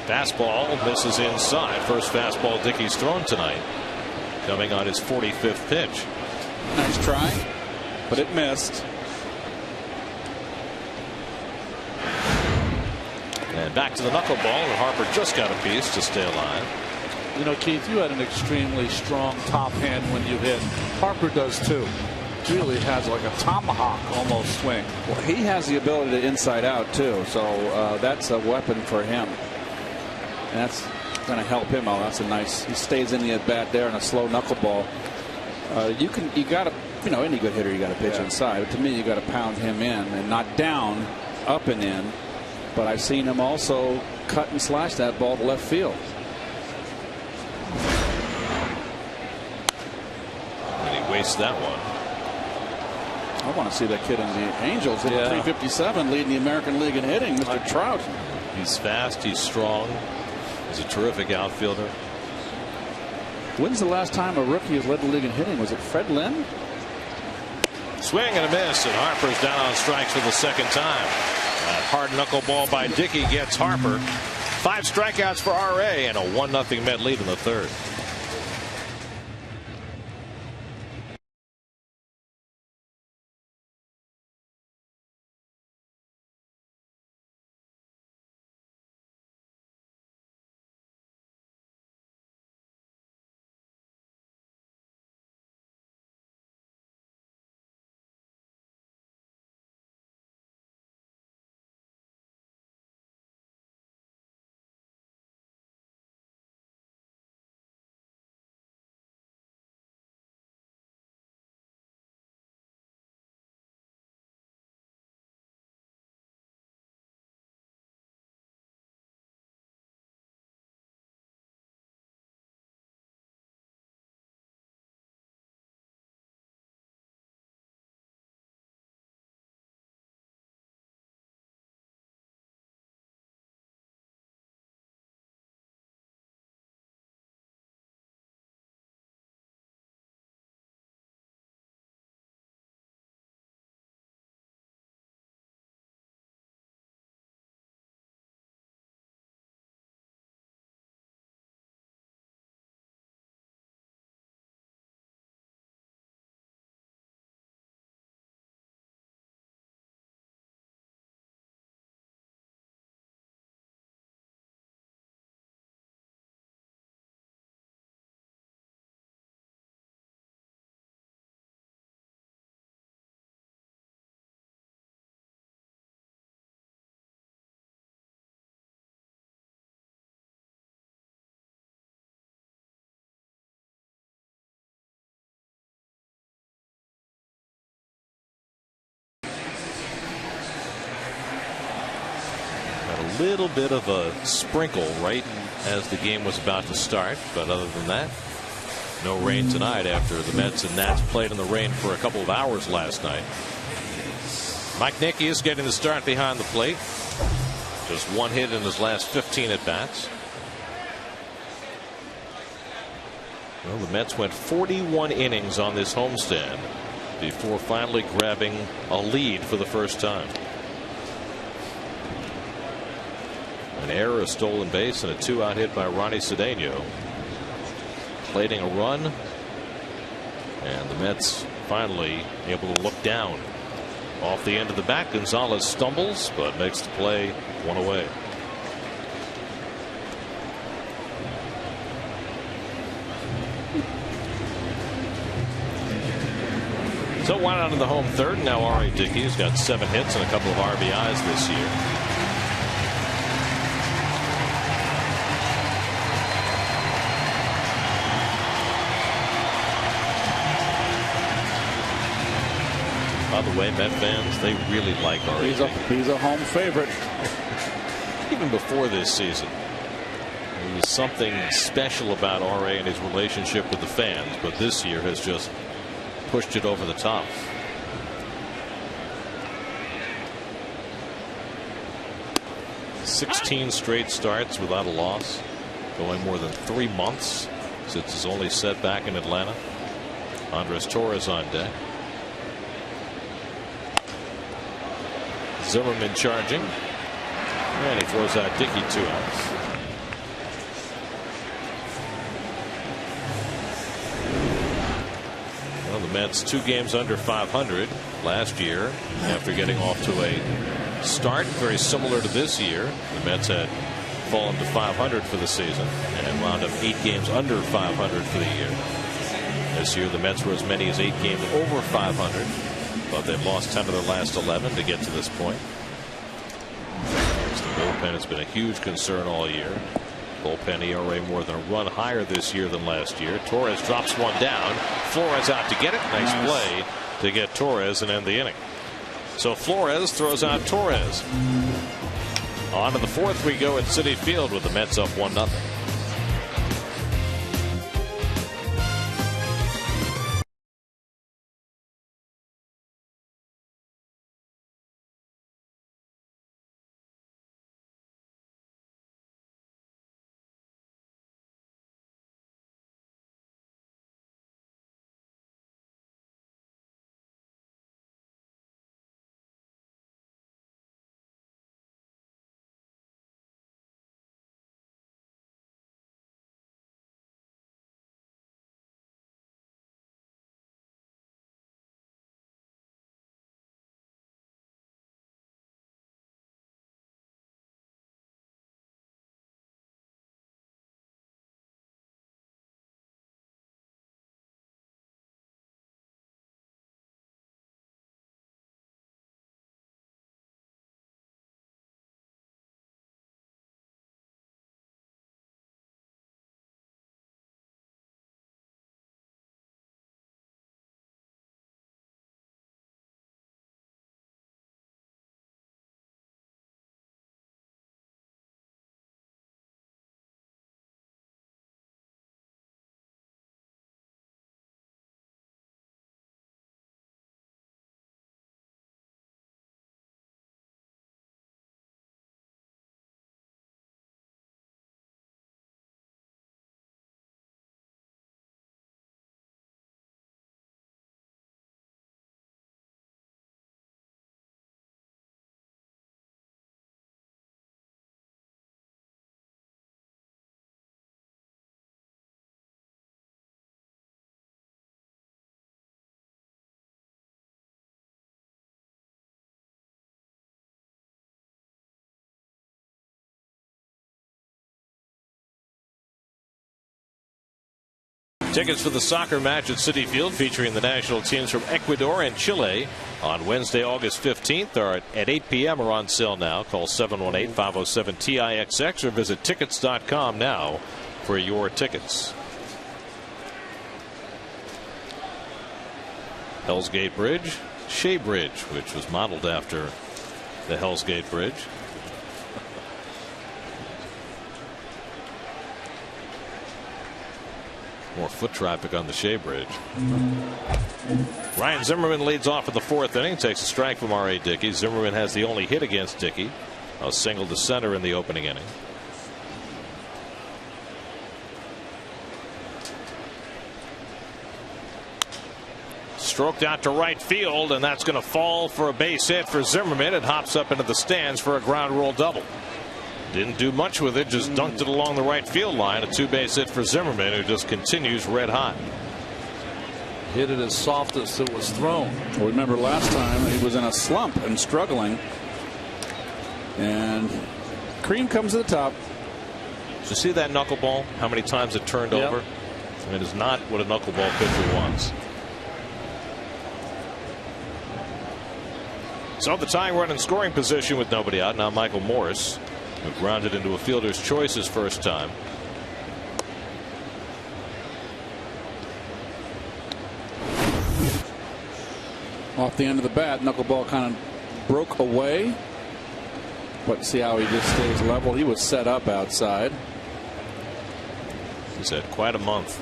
Fastball misses inside. First fastball Dickey's thrown tonight, coming on his 45th pitch.
Nice try, but it missed.
And back to the knuckleball, and Harper just got a piece to stay alive.
Keith, you had an extremely strong top hand when you hit. Harper does too. Really has like a tomahawk almost swing.
Well, he has the ability to inside out too, so that's a weapon for him. And that's going to help him out. That's a nice. He stays in the at bat there in a slow knuckleball. You got to, any good hitter you got to pitch inside. But to me, you got to pound him in and not down, up and in. But I've seen him also cut and slash that ball to left field.
And he wastes that one.
I want to see that kid in the Angels at 357 leading the American League in hitting, Mr. Trout.
He's fast. He's strong. He's a terrific outfielder.
When's the last time a rookie has led the league in hitting? Was it Fred Lynn?
Swing and a miss, and Harper's down on strikes for the second time. That hard knuckleball by Dickey gets Harper. 5 strikeouts for RA and a 1-0 Met lead in the 3rd. little bit of a sprinkle right as the game was about to start, but other than that, no rain tonight after the Mets and Nats played in the rain for a couple of hours last night. Mike Nicky is getting the start behind the plate. Just one hit in his last 15 at bats. Well, the Mets went 41 innings on this homestand before finally grabbing a lead for the first time. An error, a stolen base, and a 2-out hit by Ronnie Cedeno. Plating a run, and the Mets finally able to look down. Off the end of the bat, Gonzalez stumbles, but makes the play, one away. So one out in the home third. Now R.A. Dickey's got 7 hits and a couple of RBIs this year. By the way, Met fans, they really like R.A.
He's a home favorite.
Even before this season, there was something special about R.A. and his relationship with the fans, but this year has just pushed it over the top. "16 straight starts without a loss, going more than 3 months since his only setback in Atlanta." Andres Torres on deck. Zimmerman charging, and he throws out Dickey, 2 outs. Well, the Mets 2 games under 500 last year after getting off to a start very similar to this year. The Mets had fallen to 500 for the season and wound up 8 games under 500 for the year. This year the Mets were as many as 8 games over 500. But they've lost 10 of their last 11 to get to this point. The bullpen has been a huge concern all year. Bullpen ERA more than a run higher this year than last year. Torres drops one down. Flores out to get it. Nice play to get Torres and end the inning. So Flores throws out Torres. On to the 4th we go at Citi Field with the Mets up 1-0. Tickets for the soccer match at Citi Field featuring the national teams from Ecuador and Chile on Wednesday, August 15th are at 8 p.m. are on sale now. Call 718-507-TIXX or visit tickets.com now for your tickets. Hell's Gate Bridge, Shea Bridge, which was modeled after the Hell's Gate Bridge. More foot traffic on the Shea Bridge. Ryan Zimmerman leads off in the 4th inning. Takes a strike from R.A. Dickey. Zimmerman has the only hit against Dickey. A single to center in the opening inning. Stroked out to right field, and that's going to fall for a base hit for Zimmerman. It hops up into the stands for a ground rule double. Didn't do much with it, just dunked it along the right field line. A 2-base hit for Zimmerman, who just continues red hot.
Hit it as soft as it was thrown. Well, remember last time he was in a slump and struggling. And cream comes to the top.
Did you see that knuckleball? How many times it turned over? It is not what a knuckleball pitcher wants. So the tying run in scoring position with nobody out. Now Michael Morris, who grounded into a fielder's choice his first time.
Off the end of the bat, knuckleball kind of broke away. But see how he just stays level. He was set up outside.
He's had quite a month.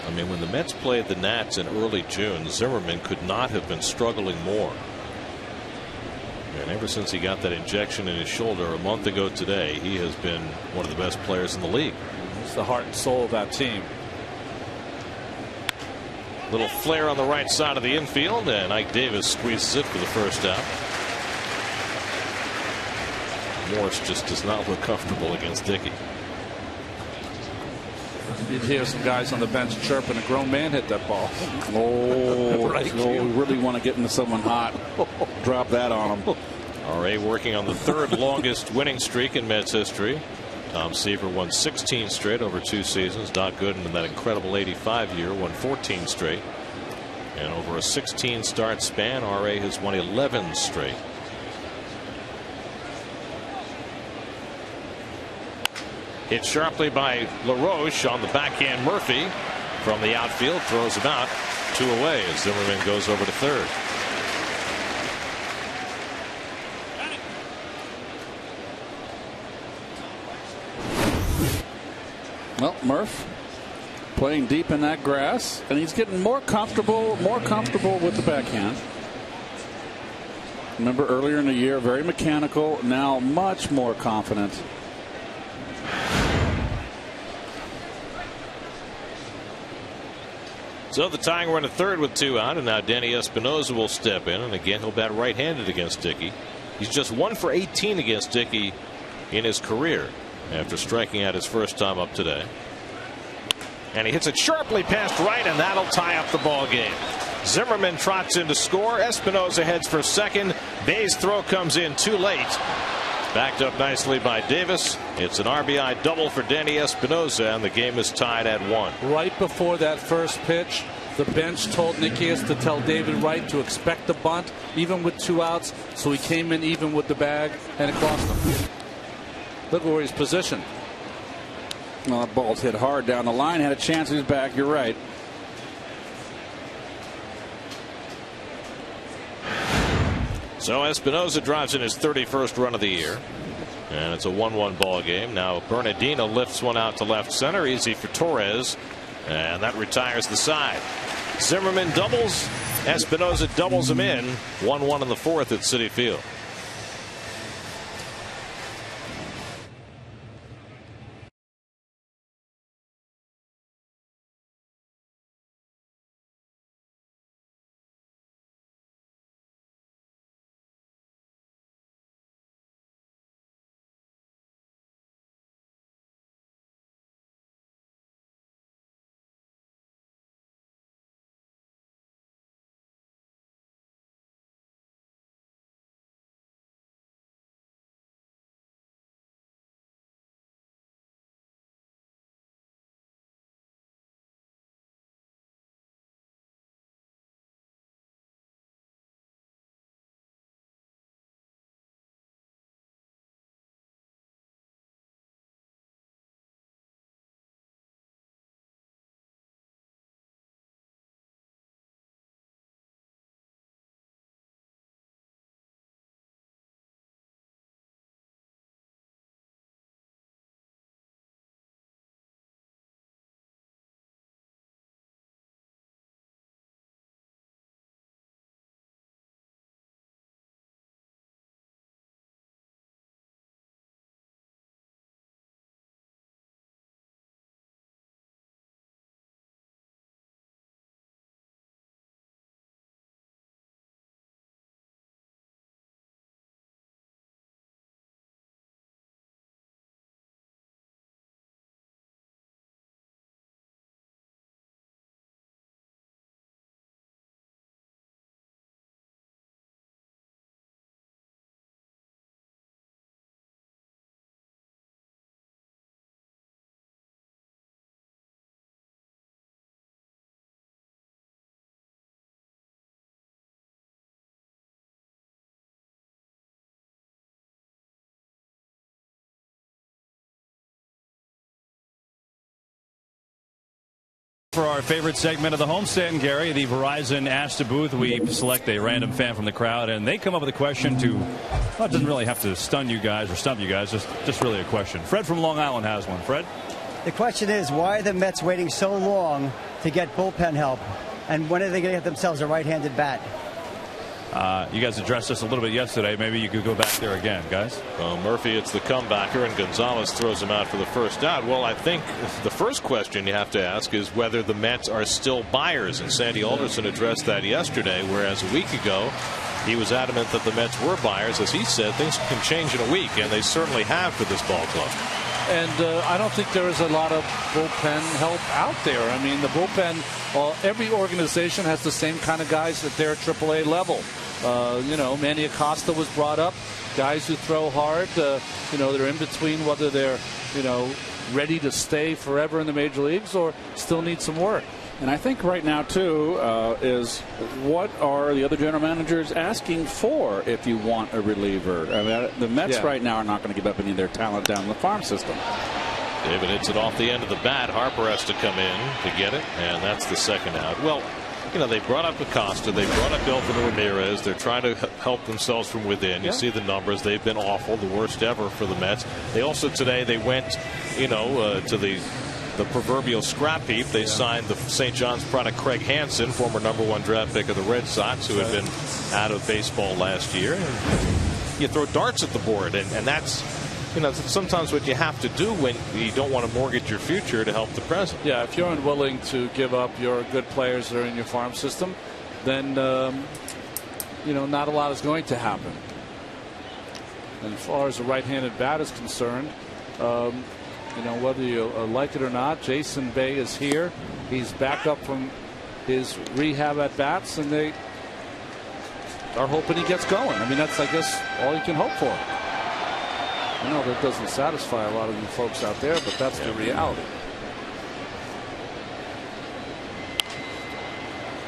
I mean, when the Mets played the Nats in early June, Zimmerman could not have been struggling more. And ever since he got that injection in his shoulder a month ago today, he has been one of the best players in the league.
He's the heart and soul of that team.
Little flare on the right side of the infield, and Ike Davis squeezes it for the first out. Morris just does not look comfortable against Dickey.
You'd hear some guys on the bench chirping. A grown man hit that ball. Oh, right. We really want to get into someone hot. Drop that on him.
R.A. working on the 3rd longest winning streak in Mets history. Tom Seaver won 16 straight over 2 seasons. Doc Gooden in that incredible 85 year won 14 straight. And over a 16 start span, R.A. has won 11 straight. Hit sharply by LaRoche on the backhand. Murphy from the outfield throws him out. 2 away as Zimmerman goes over to 3rd.
Well, Murph playing deep in that grass, and he's getting more comfortable with the backhand. Remember earlier in the year, very mechanical. Now much more confident.
So the tying run at 3rd with 2 out, and now Danny Espinosa will step in, and again he'll bat right-handed against Dickey. He's just 1 for 18 against Dickey in his career after striking out his first time up today. And he hits it sharply past right, and that'll tie up the ball game. Zimmerman trots in to score. Espinosa heads for 2nd. Bay's throw comes in too late. Backed up nicely by Davis. It's an RBI double for Danny Espinosa, and the game is tied at 1.
Right before that first pitch, the bench told Nikias to tell David Wright to expect the bunt, even with 2 outs. So he came in even with the bag, and it cost him. Look where he's positioned.
Well, that ball's hit hard down the line. Had a chance. He's back. You're right.
So Espinosa drives in his 31st run of the year. And it's a 1-1 ball game. Now Bernardino lifts one out to left center. Easy for Torres. And that retires the side. Zimmerman doubles. Espinosa doubles him in. 1-1 in the 4th at Citi Field.
for our favorite segment of the homestand, Gary, the Verizon Ask the Booth. We select a random fan from the crowd, and they come up with a question to, well, it doesn't really have to stun you guys or stump you guys, just really a question. Fred from Long Island has one. Fred?
The question is, why are the Mets waiting so long to get bullpen help? And when are they going to get themselves a right-handed bat?
You guys addressed this a little bit yesterday. Maybe you could go back there again, guys.
Well, Murphy, it's the comebacker, and Gonzalez throws him out for the first out. Well, I think the first question you have to ask is whether the Mets are still buyers. And Sandy Alderson addressed that yesterday, whereas a week ago he was adamant that the Mets were buyers. As he said, things can change in a week, and they certainly have for this ball club.
And I don't think there is a lot of bullpen help out there. I mean, the bullpen, every organization has the same kind of guys at their AAA level. Manny Acosta was brought up. Guys who throw hard, they're in between whether they're, ready to stay forever in the major leagues or still need some work.
And I think right now, too, is what are the other general managers asking for if you want a reliever? I mean, the Mets right now are not going to give up any of their talent down the farm system.
David hits it off the end of the bat. Harper has to come in to get it, and that's the second out. Well, they brought up Acosta. They brought up Elvin Ramirez. They're trying to help themselves from within. You see the numbers. They've been awful, the worst ever for the Mets. They also today they went, to the proverbial scrap heap. They signed the St. John's product Craig Hansen, former #1 draft pick of the Red Sox, who had been out of baseball last year. And you throw darts at the board, and that's sometimes what you have to do when you don't want to mortgage your future to help the present.
Yeah, if you're unwilling to give up your good players that are in your farm system, then not a lot is going to happen. And as far as the right-handed bat is concerned, whether you like it or not, Jason Bay is here. He's back up from his rehab at bats, and they are hoping he gets going. I mean, that's, I guess, all you can hope for. I know that doesn't satisfy a lot of you folks out there, but that's the reality.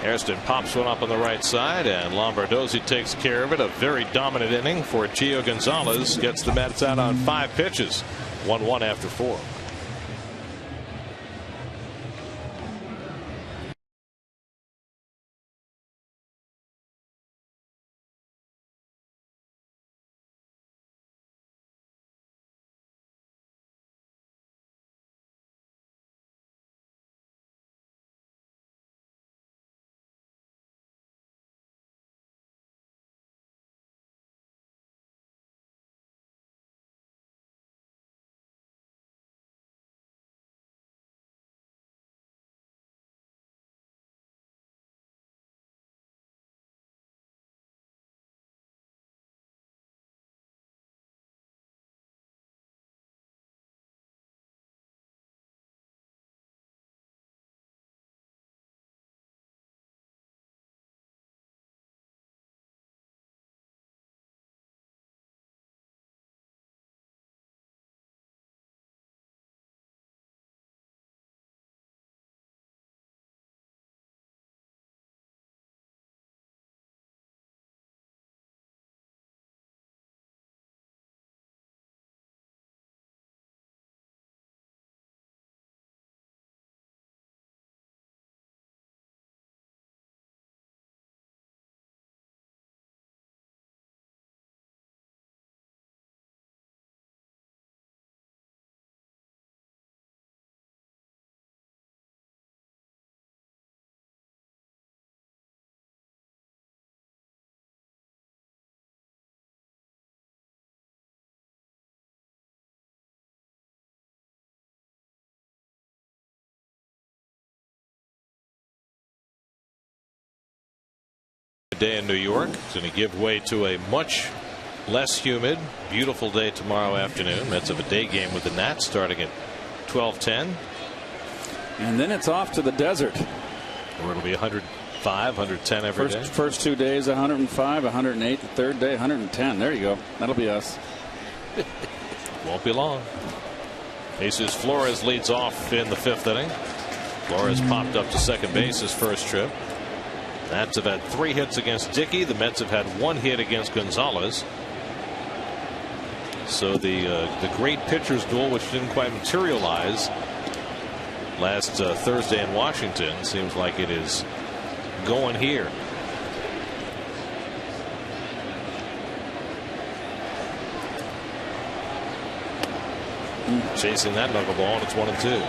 Hairston pops one up on the right side, and Lombardozzi takes care of it. A very dominant inning for Gio Gonzalez. Gets the Mets out on 5 pitches. 1-1 after 4. Day in New York. It's going to give way to a much less humid, beautiful day tomorrow afternoon. Mets have a day game with the Nats starting at 12:10.
And then it's off to the desert,
where it'll be 105, 110 every day.
First 2 days 105, 108. The third day 110. There you go. That'll be us.
Won't be long. Jesus Flores leads off in the 5th inning. Flores popped up to second base his first trip. Nats have had 3 hits against Dickey. The Mets have had 1 hit against Gonzalez. So the great pitchers duel, which didn't quite materialize last Thursday in Washington. Seems like it is going here. Chasing that knuckleball, and it's 1-2.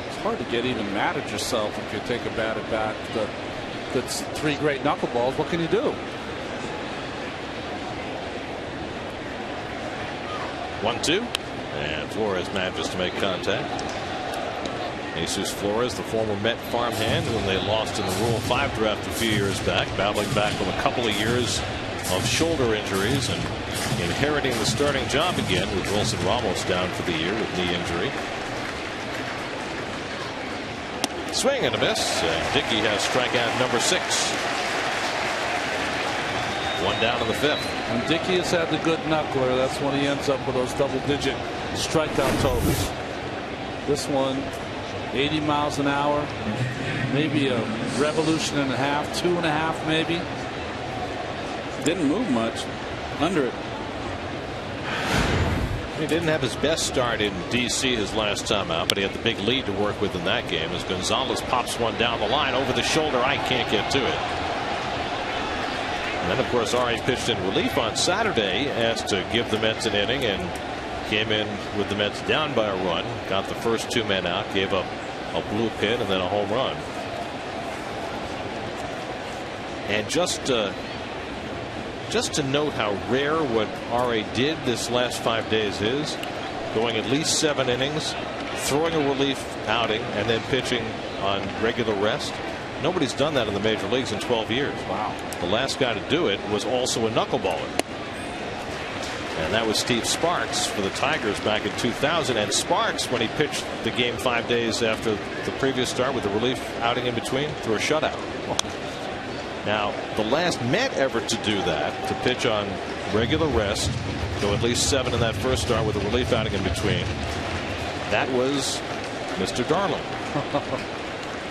It's hard to get even mad at yourself if you take a bat at bat that's 3 great knuckleballs. What can you do?
1-2, and Flores manages to make contact. Jesus Flores, the former Met farmhand whom they lost in the Rule 5 draft a few years back, battling back from a couple of years of shoulder injuries and inheriting the starting job again with Wilson Ramos down for the year with knee injury. Swing and a miss. Dickey has strikeout number 6. 1 down in the 5th.
When Dickey has had the good knuckler, that's when he ends up with those double-digit strikeout totals. This one, 80 miles an hour, maybe a revolution and a half, 2.5 maybe.
Didn't move much under it.
He didn't have his best start in D.C. his last time out, but he had the big lead to work with in that game as Gonzalez pops one down the line over the shoulder. I can't get to it. And then, of course, Ari pitched in relief on Saturday, asked to give the Mets an inning, and came in with the Mets down by a run, got the first 2 men out, gave up a blue pin and then a home run. And just to note how rare what Ari did this last 5 days is, going at least 7 innings, throwing a relief outing, and then pitching on regular rest. Nobody's done that in the major leagues in 12 years.
Wow.
The last guy to do it was also a knuckleballer. And that was Steve Sparks for the Tigers back in 2000. And Sparks, when he pitched the game 5 days after the previous start with the relief outing in between, threw a shutout. Now, the last Met ever to do that, to pitch on regular rest, go at least 7 in that first start with a relief outing in between, that was Mr. Darling.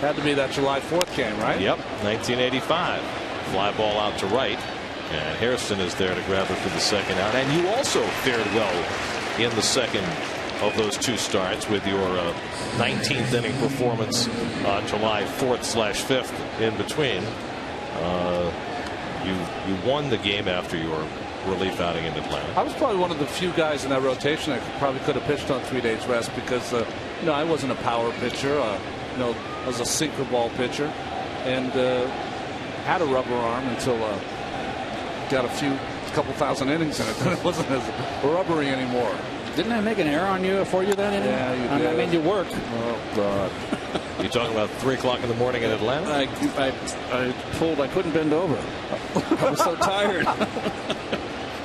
Had to be that July 4th game, right?
Yep, 1985. Fly ball out to right, and Hairston is there to grab it for the second out. And you also fared well in the second of those 2 starts with your 19th inning performance on July 4th/5th in between. You won the game after your relief outing in Atlanta.
I was probably one of the few guys in that rotation that probably could have pitched on 3 days rest because I wasn't a power pitcher. I was a sinker ball pitcher, and had a rubber arm until got a couple thousand innings in it. Then it wasn't as rubbery anymore.
Didn't I make an error on you for you then?
Yeah, you did.
I made you work.
Oh God.
You talking about 3 o'clock in the morning in Atlanta?
I pulled. I couldn't bend over. I was so tired.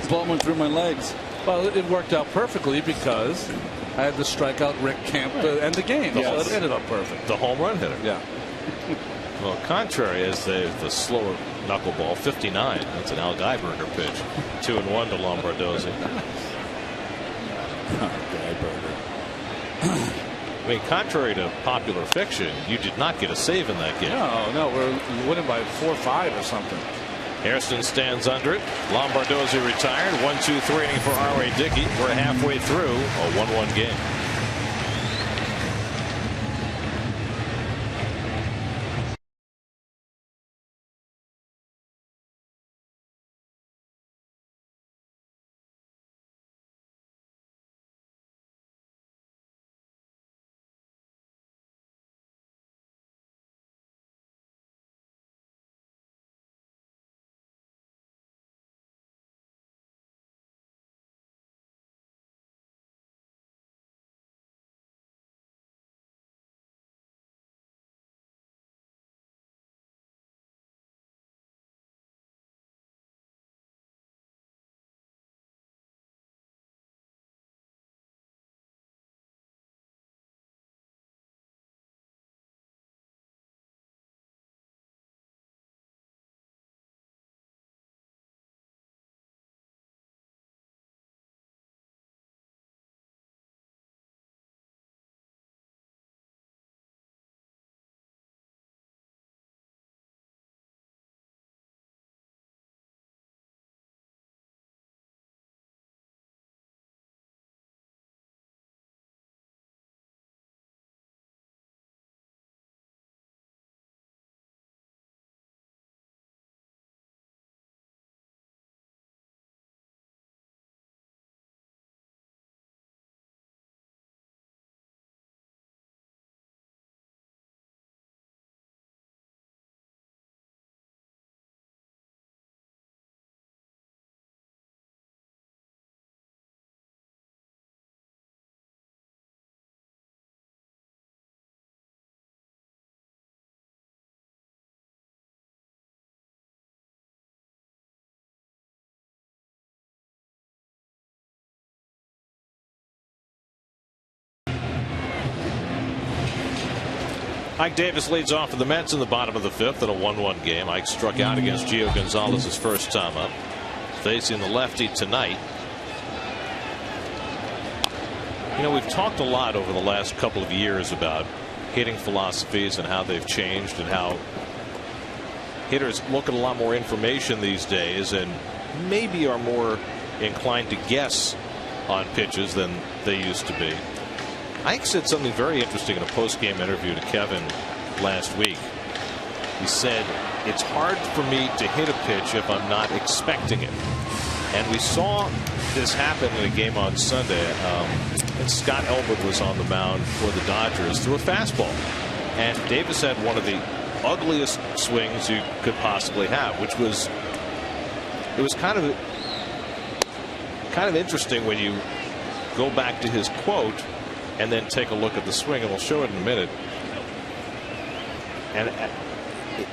Ball went through my legs.
Well, it worked out perfectly because I had to strike out Rick Camp to end the game.
Yes.
So it ended up perfect.
The home run hitter.
Yeah.
Well, contrary as the slower knuckleball, 59. That's an Al Geiberger pitch. 2-1 to Lombardozzi. I mean, contrary to popular fiction, you did not get a save in that game.
No, we're winning by 4 or 5 or something.
Hairston stands under it. Lombardozzi retired. 1-2-3 inning for R.A. Dickey. We're halfway through a 1-1 game. Ike Davis leads off for the Mets in the bottom of the 5th in a 1-1 game. Ike struck out against Gio Gonzalez his first time up. Facing the lefty tonight. You know, we've talked a lot over the last couple of years about hitting philosophies and how they've changed and how hitters look at a lot more information these days and maybe are more inclined to guess on pitches than they used to be. Ike said something very interesting in a post-game interview to Kevin last week. He said, it's hard for me to hit a pitch if I'm not expecting it. And we saw this happen in a game on Sunday. And Scott Elwood was on the mound for the Dodgers through a fastball. And Davis had one of the ugliest swings you could possibly have, which was, it was kind of interesting when you go back to his quote and then take a look at the swing, and we'll show it in a minute. And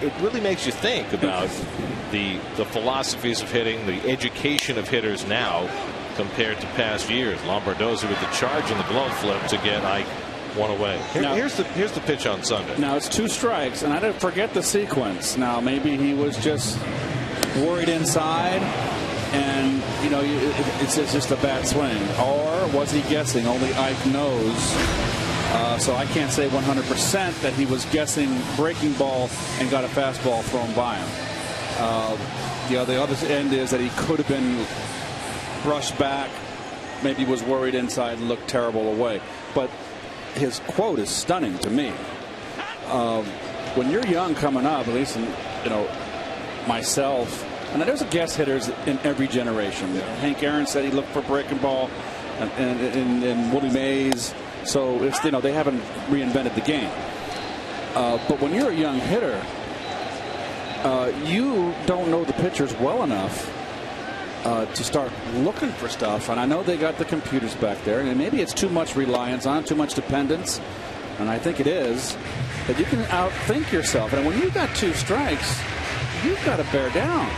it really makes you think about the philosophies of hitting, the education of hitters now compared to past years. Lombardozzi with the charge and the glove flip to get Ike one away. Here's the pitch on Sunday.
Now it's 2 strikes, and I didn't forget the sequence. Now maybe he was just worried inside, and you know it's just a bad swing, or was he guessing? Only Ike knows. So I can't say 100% that he was guessing breaking ball and got a fastball thrown by him. The other end is that he could have been brushed back, maybe was worried inside and looked terrible away. But his quote is stunning to me. When you're young coming up, at least myself, and there's guest hitters in every generation. Hank Aaron said he looked for breaking ball, and Willie Mays. So it's, they haven't reinvented the game. But when you're a young hitter, you don't know the pitchers well enough to start looking for stuff. And I know they got the computers back there, and maybe it's too much reliance on, too much dependence, and I think it is, that you can outthink yourself. And when you've got 2 strikes, you've got to bear down.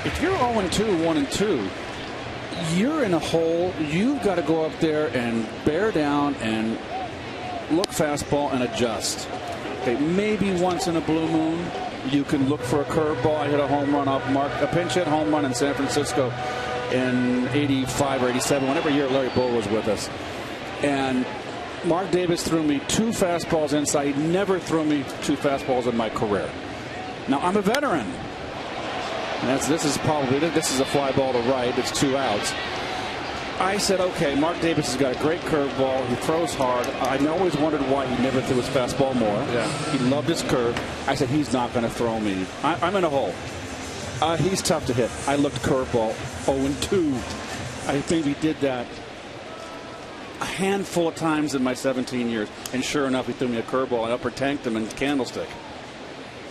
If you're 0-2, 1-2, you're in a hole. You've got to go up there and bear down and look fastball and adjust. Okay, maybe once in a blue moon you can look for a curveball. I hit a home run off a pinch hit home run in San Francisco in '85 or '87, whatever year Larry Bull was with us. And Mark Davis threw me 2 fastballs inside. He never threw me 2 fastballs in my career. Now I'm a veteran. And this is a fly ball to right. It's 2 outs. I said, okay, Mark Davis has got a great curveball. He throws hard. I always wondered why he never threw his fastball more. Yeah. He loved his curve. I said, he's not going to throw me. I'm in a hole. He's tough to hit. I looked curveball 0-2. I think we did that a handful of times in my 17 years. And sure enough, he threw me a curveball. I upper tanked him in candlestick.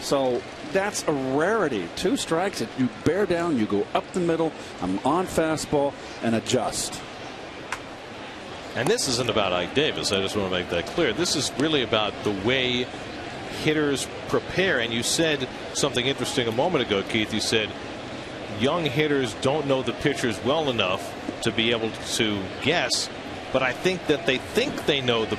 So that's a rarity. 2 strikes, you bear down, you go up the middle, I'm on fastball, and adjust.
And this isn't about Ike Davis. I just want to make that clear. This is really about the way hitters prepare. And you said something interesting a moment ago, Keith. You said young hitters don't know the pitchers well enough to be able to guess. But I think that they know the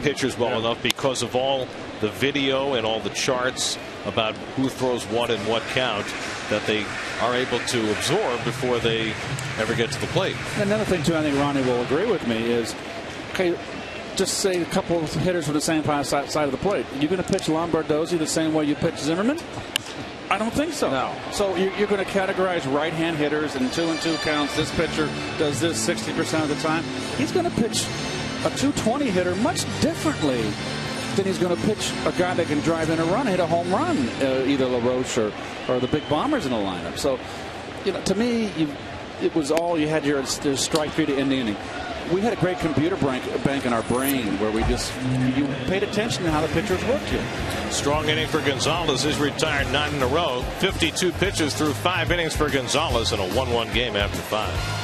pitchers well enough because of all the video and all the charts about who throws what and what count that they are able to absorb before they ever get to the plate.
Another thing, too, I think Ronnie will agree with me is, okay, just say a couple of hitters from the same side of the plate. Are you going to pitch Lombardozzi the same way you pitch Zimmerman? I don't think so.
No.
So you're going to categorize right-hand hitters in 2-2 counts. This pitcher does this 60% of the time. He's going to pitch a 220 hitter much differently than he's going to pitch a guy that can drive in a run, hit a home run, either LaRoche or the big bombers in the lineup. So, to me, it was all you had your strike 3 to end the inning. We had a great computer bank in our brain where you paid attention to how the pitchers worked here.
Strong inning for Gonzalez. He's retired 9 in a row. 52 pitches through 5 innings for Gonzalez in a 1-1 game after 5.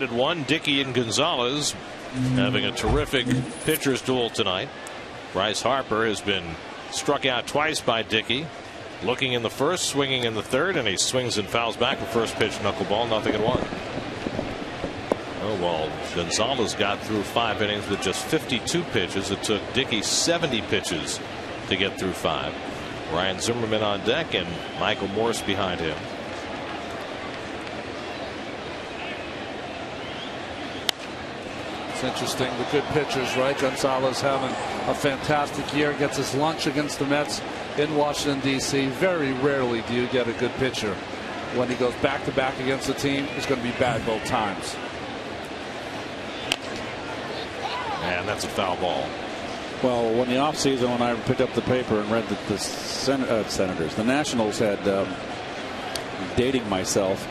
One, Dickey and Gonzalez having a terrific pitcher's duel tonight. Bryce Harper has been struck out twice by Dickey. Looking in the first, swinging in the third, and he swings and fouls back a first pitch knuckleball, 0-1. Oh, well, Gonzalez got through 5 innings with just 52 pitches. It took Dickey 70 pitches to get through 5. Ryan Zimmerman on deck and Michael Morse behind him.
It's interesting, the good pitchers, right? Gonzalez having a fantastic year, gets his lunch against the Mets in Washington, D.C. Very rarely do you get a good pitcher. When he goes back-to-back against a team, it's going to be bad both times.
And that's a foul ball.
Well, when the offseason, when I picked up the paper and read that the Senators, the Nationals had, dating myself,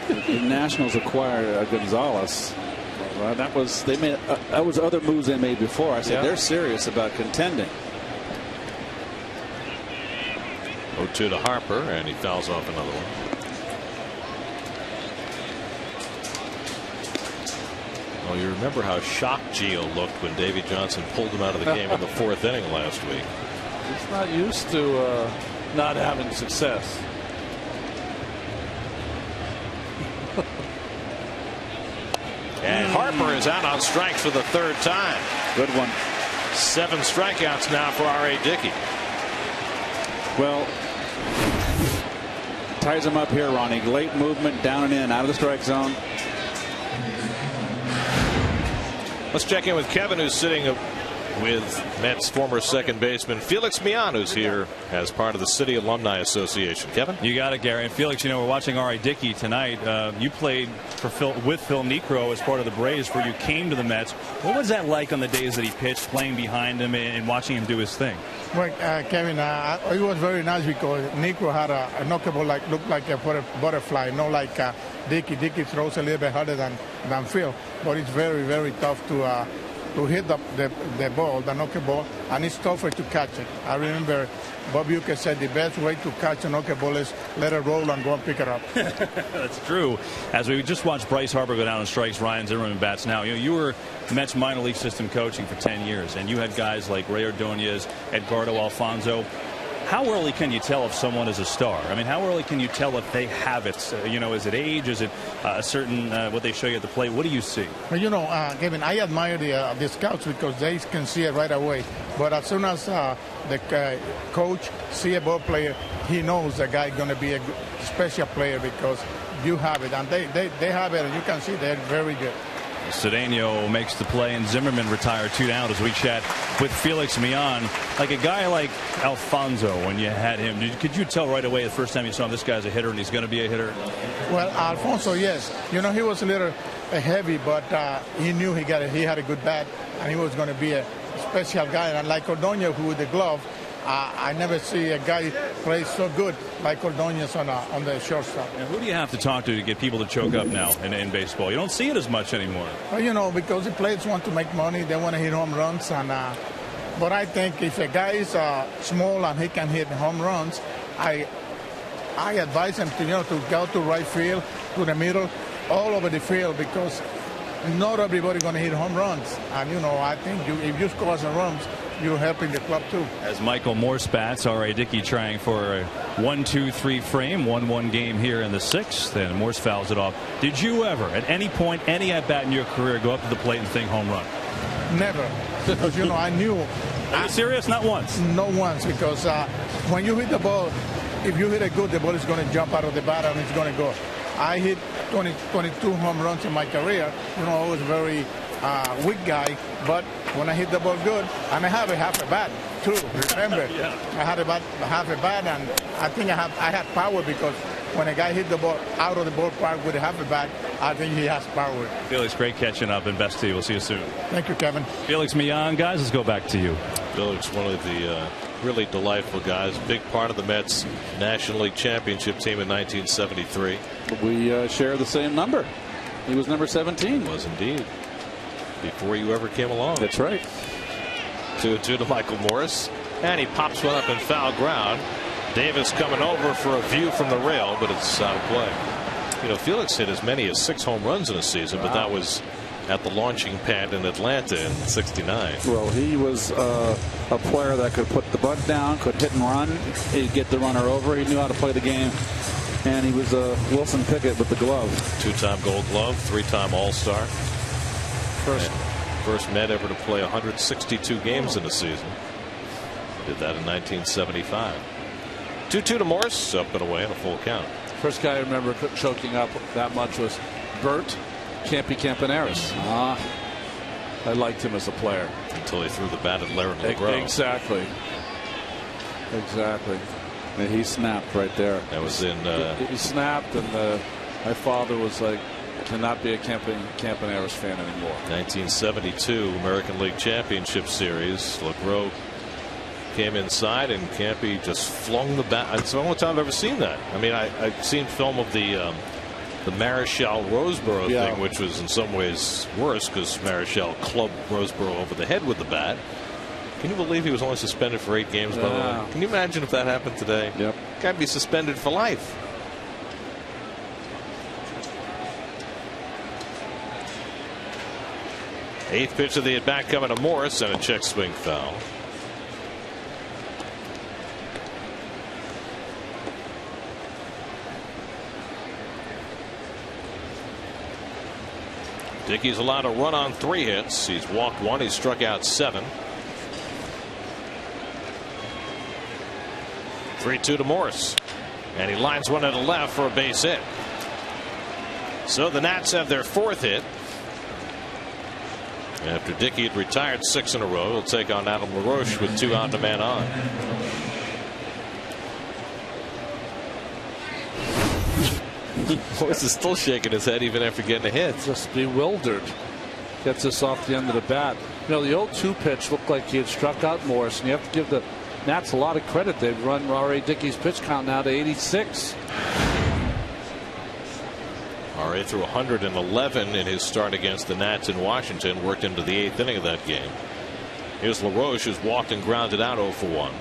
the Nationals acquired Gonzalez. That was other moves they made before. I said they're serious about contending.
0-2 to Harper, and he fouls off another one. Well, you remember how shocked Gio looked when Davey Johnson pulled him out of the game in the 4th inning last week.
He's not used to not having success.
And Harper is out on strikes for the 3rd time.
Good one.
7 strikeouts now for R.A. Dickey.
Well, ties him up here, Ronnie. Late movement, down and in, out of the strike zone.
Let's check in with Kevin, who's sitting with Mets former second baseman Felix Millan, who's here as part of the City Alumni Association. Kevin?
You got it, Gary. And Felix, we're watching R.A. Dickey tonight. You played with Phil Niekro as part of the Braves before you came to the Mets. What was that like on the days that he pitched, playing behind him and watching him do his thing?
Well, Kevin, it was very nice because Niekro had a knuckleball looked like a butterfly, not like Dickey. Dickey throws a little bit harder than Phil, but it's very, very tough to hit the ball, the knuckleball, and it's tougher to catch it. I remember Bob Uecker said the best way to catch a knuckleball is let it roll and go and pick it up.
That's true. As we just watched Bryce Harper go down on strikes, Ryan Zimmerman bats now. You were Mets minor league system coaching for 10 years, and you had guys like Ray Ordonez, Edgardo Alfonso. How early can you tell if someone is a star? I mean, how early can you tell if they have it? Is it age? Is it a certain what they show you at the plate? What do you see?
Well, Kevin, I admire the scouts because they can see it right away. But as soon as the coach see a ball player, he knows the guy going to be a special player because you have it. And they have it, and you can see they're very good.
Cedeno makes the play, and Zimmerman retired 2 down as we chat with Felix Millan. Like a guy like Alfonso, when you had him, could you tell right away the first time you saw him, this guy's a hitter and he's going to be a hitter?
Well, Alfonso, yes. He was a little heavy, but he knew he had a good bat, and he was going to be a special guy. And like Ordonez, who with the glove, I never see a guy play so good like Ordonez on the shortstop.
And who do you have to talk to get people to choke up now in baseball? You don't see it as much anymore.
Well, because the players want to make money, they want to hit home runs, and but I think if a guy is small and he can hit home runs, I advise him to go to right field, to the middle, all over the field, because not everybody going to hit home runs. And I think if you score some runs, you're helping the club too. As
Michael Morse bats, R.A. Dickey trying for a 1-2-3 frame, 1-1 game here in the 6th, and Morse fouls it off. Did you ever, at any point, any at bat in your career, go up to the plate and think home run?
Never, because I knew.
Are you serious? Not once.
Not once, because when you hit the ball, if you hit it good, the ball is going to jump out of the bat and it's going to go. I hit 22 home runs in my career. I was a very weak guy, but when I hit the ball good, and I have a half a bat too. Remember, I had about half a bat, and I think I had power because when a guy hit the ball out of the ballpark with a half a bat, I think he has power.
Felix, great catching up, and best to you. We'll see you soon.
Thank you, Kevin.
Felix Millan, guys, let's go back to you.
Felix, one of the really delightful guys, big part of the Mets National League Championship team in 1973.
We share the same number. He was number 17.
Was indeed. Before you ever came along.
That's right.
2-2 to Michael Morse, and he pops one up in foul ground. Davis coming over for a view from the rail, but it's out of play. Felix hit as many as 6 home runs in a season, but that was at the launching pad in Atlanta in '69.
Well, he was a player that could put the bunt down, could hit and run. He'd get the runner over. He knew how to play the game. And he was a Wilson Pickett with the glove.
2-time Gold Glove, 3-time All-Star. First Met ever to play 162 games in a season. Did that in 1975. 2-2 to Morse, up and away on a full count.
First guy I remember choking up that much was Bert Campanaris. I liked him as a player.
Until he threw the bat at Larry LeGros.
Exactly.
And he snapped right there.
That was in.
He snapped, and my father was like, cannot be a Campanaris fan anymore.
1972 American League Championship Series. LeGros came inside, and Campy just flung the bat. It's the only time I've ever seen that. I mean, I've seen film of the Marichal Roseboro thing, which was in some ways worse because Marichal clubbed Roseboro over the head with the bat. Can you believe he was only suspended for 8 games, by the way? Can you imagine if that happened today?
Yep.
Guy'd be suspended for life. Eighth pitch of the at bat coming to Morris, and a check swing foul. Dickey's allowed to run on 3 hits. He's walked 1. He's struck out 7. 3-2 to Morse, and he lines one to the left for a base hit. So the Nats have their 4th hit. After Dickey had retired 6 in a row, he'll take on Adam LaRoche with 2 out and a man on. Morse is still shaking his head even after getting a hit.
Just bewildered. Gets this off the end of the bat. The 0-2 pitch looked like he had struck out Morris, and you have to give the Nats a lot of credit. They've run R.A. Dickey's pitch count now to 86.
R.A. threw 111 in his start against the Nats in Washington. Worked into the 8th inning of that game. Here's LaRoche, who's walked and grounded out 0 for 1.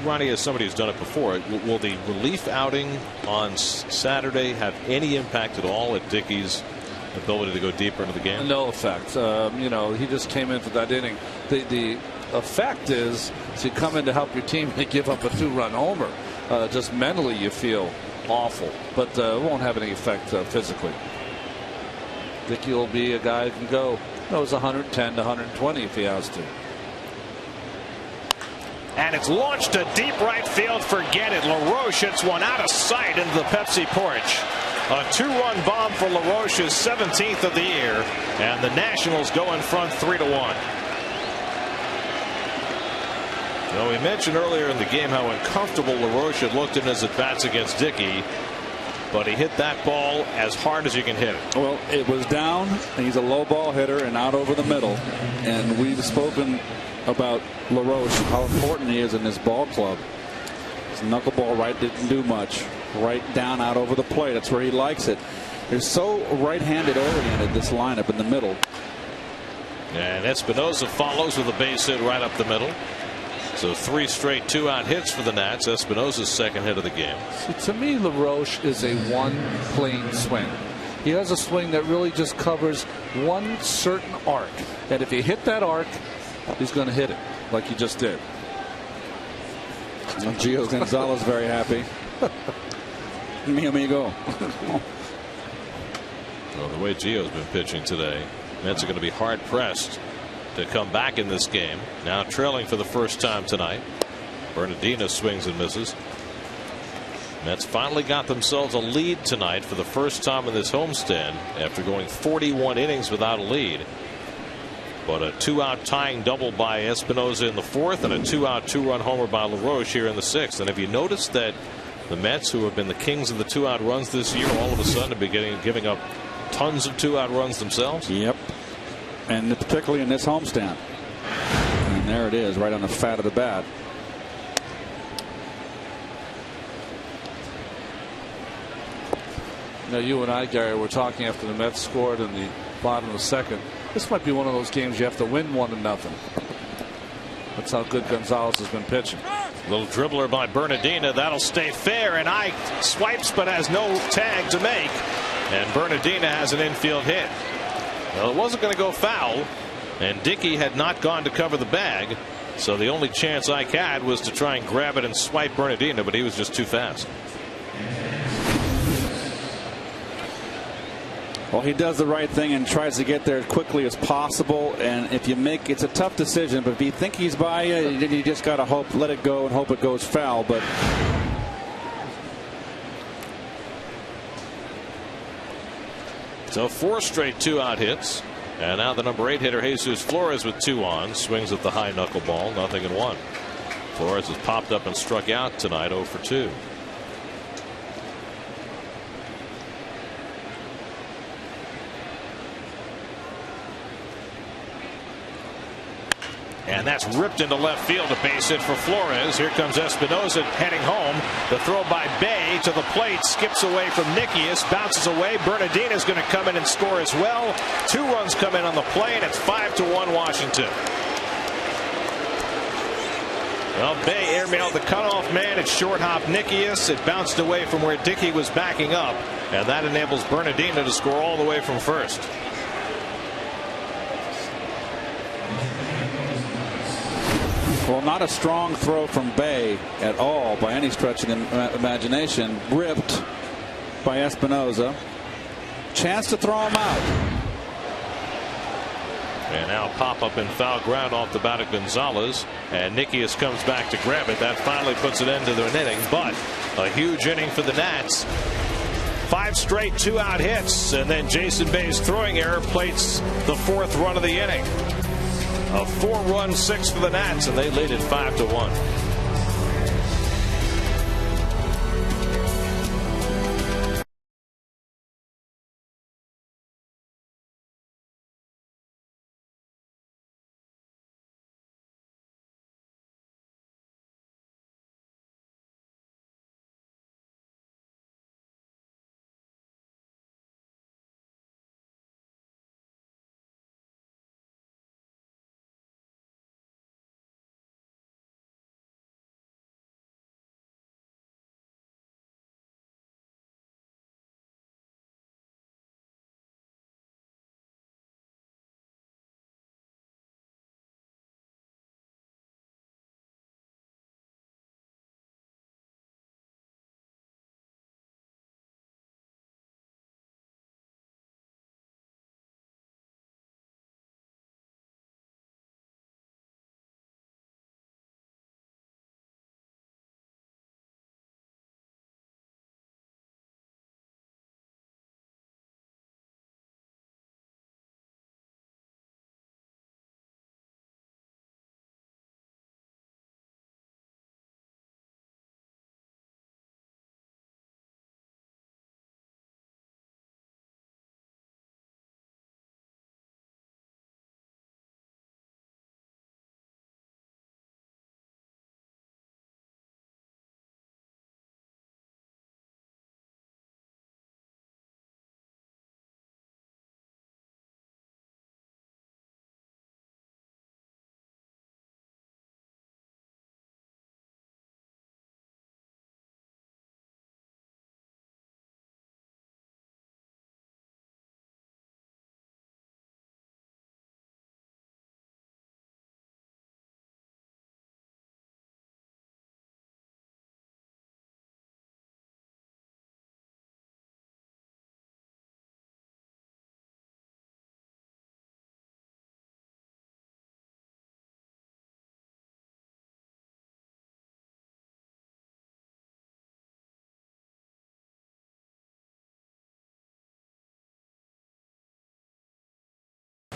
Ronnie, as somebody who's done it before, will the relief outing on Saturday have any impact at all at Dickey's ability to go deeper into the game?
No effect. He just came in for that inning. The effect is you come in to help your team, they give up a 2-run homer. Just mentally you feel awful, but it won't have any effect physically. Dickey will be a guy who can go knows 110 to 120 if he has to.
And it's launched to deep right field. Forget it. LaRoche hits one out of sight into the Pepsi porch. A 2-run bomb for LaRoche's 17th of the year, and the Nationals go in front 3-1. Well, we mentioned earlier in the game how uncomfortable LaRoche had looked in his at-bats against Dickey, but he hit that ball as hard as you can hit it.
Well, it was down. He's a low ball hitter and out over the middle, and we've spoken about LaRoche, how important he is in this ball club. His knuckleball right didn't do much. Right down out over the plate. That's where he likes it. They're so right-handed oriented, this lineup in the middle.
And Espinosa follows with a base hit right up the middle. So 3 straight 2-out hits for the Nats. Espinosa's 2nd hit of the game.
See, to me, LaRoche is a one clean swing. He has a swing that really just covers one certain arc. And if you hit that arc, he's going to hit it like he just did.
And Gio Gonzalez very happy. Mi amigo.
Well, the way Gio's been pitching today, Mets are going to be hard pressed to come back in this game. Now trailing for the first time tonight. Bernardino swings and misses. Mets finally got themselves a lead tonight for the first time in this homestand after going 41 innings without a lead. But a 2-out tying double by Espinosa in the 4th and a 2-out 2-run homer by LaRoche here in the 6th. And have you noticed that the Mets, who have been the kings of the 2-out runs this year, all of a sudden are giving up tons of 2-out runs themselves?
Yep. And particularly in this homestand. And there it is, right on the fat of the bat.
Now, you and I, Gary, were talking after the Mets scored in the bottom of the 2nd. This might be one of those games you have to win 1-0. That's how good Gonzalez has been pitching.
Little dribbler by Bernardina. That'll stay fair, and Ike swipes but has no tag to make. And Bernardina has an infield hit. Well, it wasn't going to go foul, and Dickey had not gone to cover the bag. So the only chance Ike had was to try and grab it and swipe Bernardina, but he was just too fast.
Well, he does the right thing and tries to get there as quickly as possible. And if you make, it's a tough decision, but if you think he's by you, then you just got to hope, let it go and hope it goes foul. But
so 4 straight 2-out hits. And now the number 8 hitter, Jesus Flores, with 2 on, swings at the high knuckleball, 0-1. Flores has popped up and struck out tonight, 0 for 2. And that's ripped into left field, a base hit for Flores. Here comes Espinosa heading home. The throw by Bay to the plate, skips away from Nikias, bounces away. Bernardina is going to come in and score as well. 2 runs come in on the play, and it's 5-1 Washington. Well, Bay airmailed the cutoff man. It short hopped Nikias. It bounced away from where Dickey was backing up, and that enables Bernardina to score all the way from first.
well, not a strong throw from Bay at all by any stretch of the imagination. Ripped by Espinosa. Chance to throw him out.
And now pop up in foul ground off the bat of Gonzalez, and Nikias comes back to grab it. That finally puts an end to the inning, but a huge inning for the Nats. 5 straight 2-out hits, and then Jason Bay's throwing error plates the 4th run of the inning. A 4-run 6 for the Nats, and they lead it 5-1.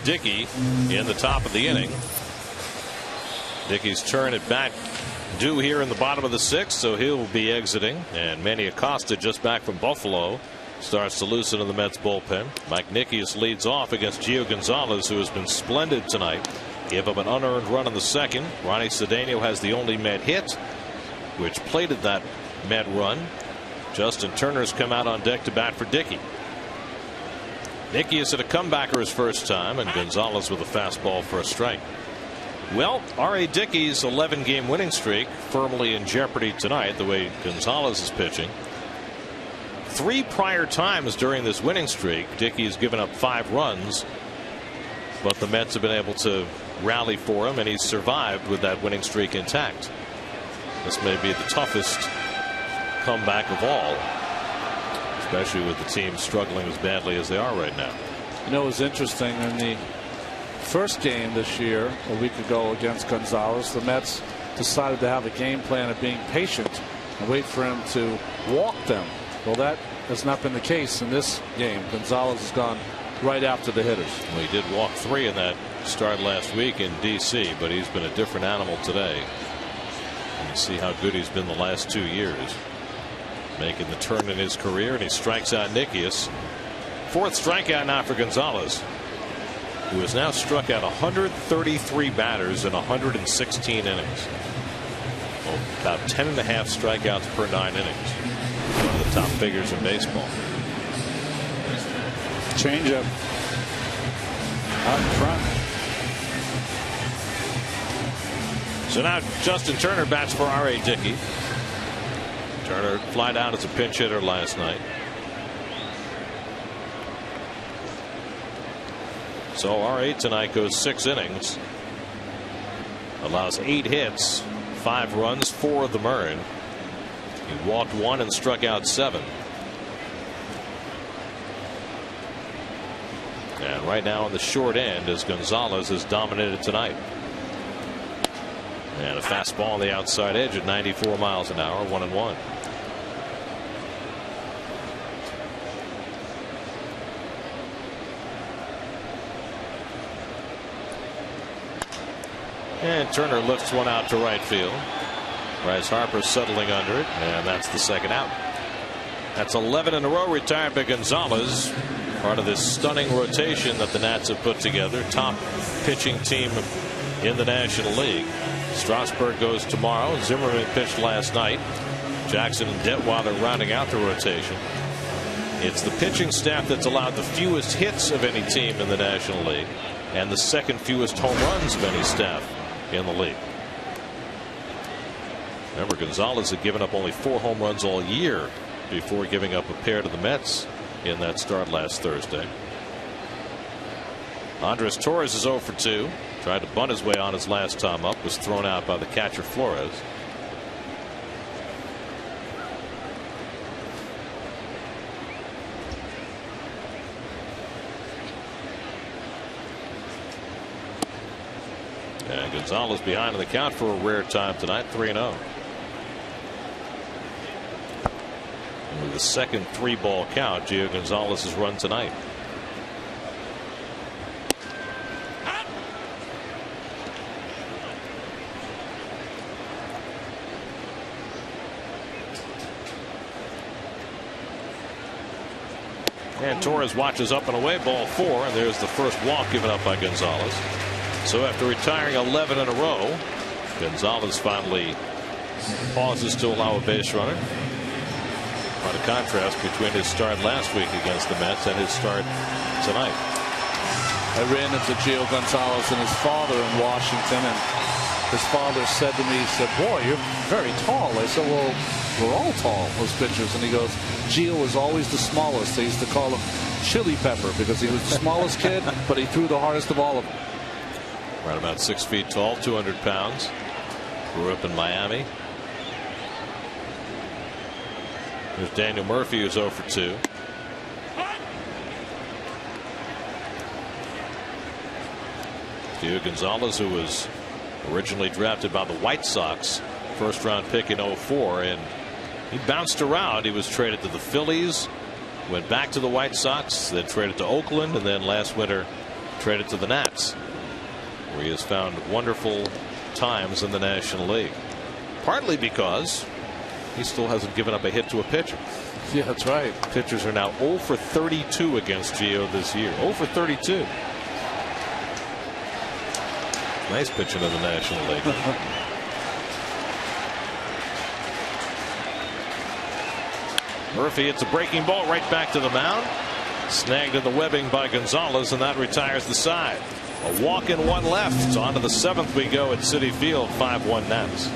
Dickey in the top of the inning. Dickey's turn at bat due here in the bottom of the 6th, so he'll be exiting. And Manny Acosta, just back from Buffalo, starts to loosen in the Mets bullpen. Mike Nikias leads off against Gio Gonzalez, who has been splendid tonight. Gave up an unearned run in the 2nd. Ronnie Cedeno has the only Met hit, which plated that Met run. Justin Turner's come out on deck to bat for Dickey. Nikias at a comebacker his first time, and Gonzalez with a fastball for a strike. Well, R.A. Dickey's 11-game winning streak firmly in jeopardy tonight, the way Gonzalez is pitching. 3 prior times during this winning streak, Dickey has given up 5 runs, but the Mets have been able to rally for him, and he's survived with that winning streak intact. This may be the toughest comeback of all, especially with the team struggling as badly as they are right now.
You know, it was interesting in the first game this year, a week ago against Gonzalez, the Mets decided to have a game plan of being patient and wait for him to walk them. Well, that has not been the case in this game. Gonzalez has gone right after the hitters.
Well, he did walk 3 in that start last week in D.C., but he's been a different animal today. And you see how good he's been the last 2 years, making the turn in his career, and he strikes out Nikias. 4th strikeout now for Gonzalez, who has now struck out 133 batters in 116 innings. Well, about 10.5 strikeouts per 9 innings. One of the top figures in baseball.
Changeup out in front.
So now Justin Turner bats for R.A. Dickey. Turner flied out as a pinch hitter last night. So R.A. tonight goes 6 innings, allows 8 hits, 5 runs, 4 of them earned. He walked 1 and struck out 7. And right now on the short end as Gonzalez has dominated tonight. And a fastball on the outside edge at 94 miles an hour, 1-1. And Turner lifts one out to right field. Bryce Harper settling under it, and that's the second out. That's 11 in a row retired by Gonzalez. Part of this stunning rotation that the Nats have put together. Top pitching team in the National League. Strasburg goes tomorrow. Zimmerman pitched last night. Jackson and Detweiler rounding out the rotation. It's the pitching staff that's allowed the fewest hits of any team in the National League, and the second fewest home runs of any staff in the league. Remember, Gonzalez had given up only 4 home runs all year before giving up a pair to the Mets in that start last Thursday. Andres Torres is 0 for 2. Tried to bunt his way on his last time up. Was thrown out by the catcher Flores. And Gonzalez behind in the count for a rare time tonight, 3-0. With the second 3-ball count Gio Gonzalez has run tonight. And Torres watches up and away, ball 4, and there's the first walk given up by Gonzalez. So after retiring 11 in a row, Gonzalez finally pauses to allow a base runner. Quite a contrast between his start last week against the Mets and his start tonight.
I ran into Gio Gonzalez and his father in Washington, and his father said to me, he said, "Boy, you're very tall." I said, "Well, we're all tall, those pitchers." And he goes, "Gio was always the smallest. They used to call him Chili Pepper because he was the smallest kid, but he threw the hardest of all of them."
Right about 6 feet tall, 200 pounds. Grew up in Miami. There's Daniel Murphy, who's 0 for 2. Gio Gonzalez, who was originally drafted by the White Sox, first round pick in 04, and he bounced around. He was traded to the Phillies, went back to the White Sox, then traded to Oakland, and then last winter traded to the Nats, where he has found wonderful times in the National League. Partly because he still hasn't given up a hit to a pitcher.
Yeah, that's right.
Pitchers are now 0 for 32 against Gio this year. 0 for 32. Nice pitching in the National League. Murphy hits a breaking ball right back to the mound. Snagged in the webbing by Gonzalez, and that retires the side. A walk and one left. On to the 7th we go at Citi Field. 5-1 Nats.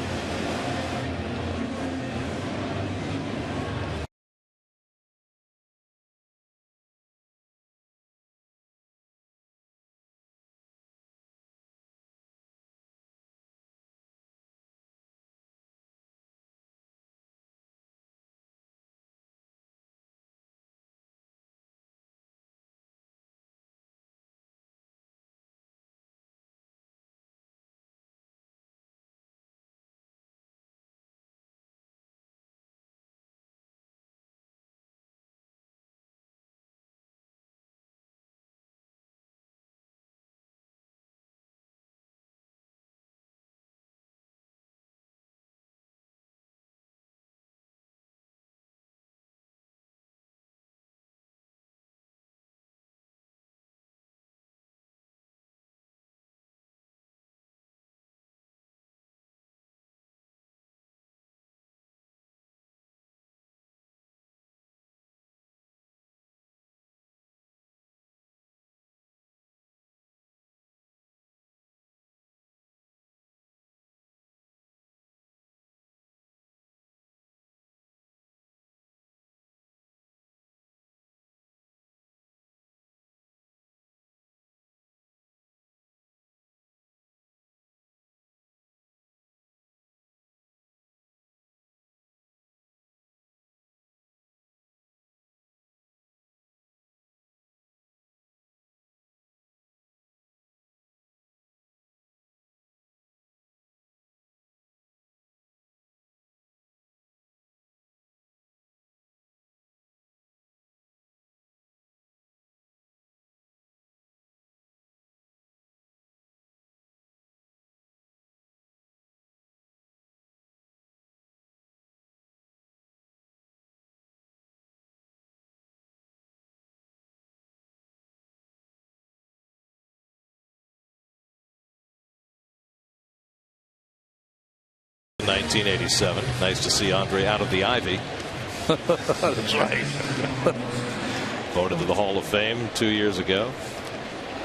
In 1987. Nice to see Andre out of the ivy.
That's right.
Voted to the Hall of Fame 2 years ago.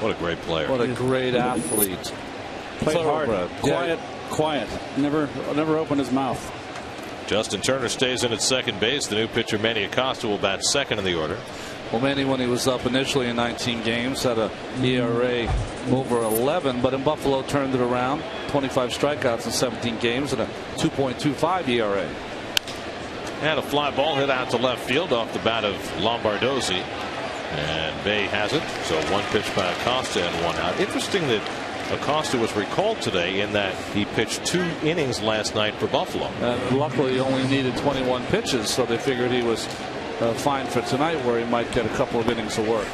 What a great player.
What a great athlete.
Played hard. Quiet. Never opened his mouth.
Justin Turner stays in at second base. The new pitcher Manny Acosta will bat second in the order.
Well, Manny, when he was up initially in 19 games, had a ERA over 11, but in Buffalo turned it around. 25 strikeouts in 17 games and a 2.25 ERA.
And a fly ball hit out to left field off the bat of Lombardozzi. And Bay has it. So one pitch by Acosta and one out. Interesting that Acosta was recalled today in that he pitched 2 innings last night for Buffalo.
And luckily he only needed 21 pitches, so they figured he was fine for tonight, where he might get a couple of innings of work.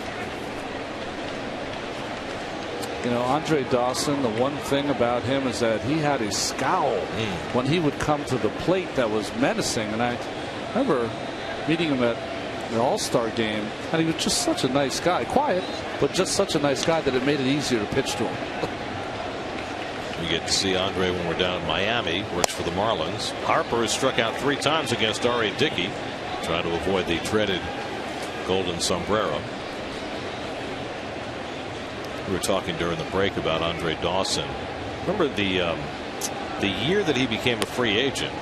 You know, Andre Dawson, the one thing about him is that he had a scowl when he would come to the plate that was menacing. And I remember meeting him at the All-Star game, and he was just such a nice guy. Quiet, but just such a nice guy that it made it easier to pitch to him.
We get to see Andre when we're down in Miami. Works for the Marlins. Harper has struck out 3 times against R.A. Dickey, trying to avoid the dreaded golden sombrero. We were talking during the break about Andre Dawson. Remember the year that he became a free agent?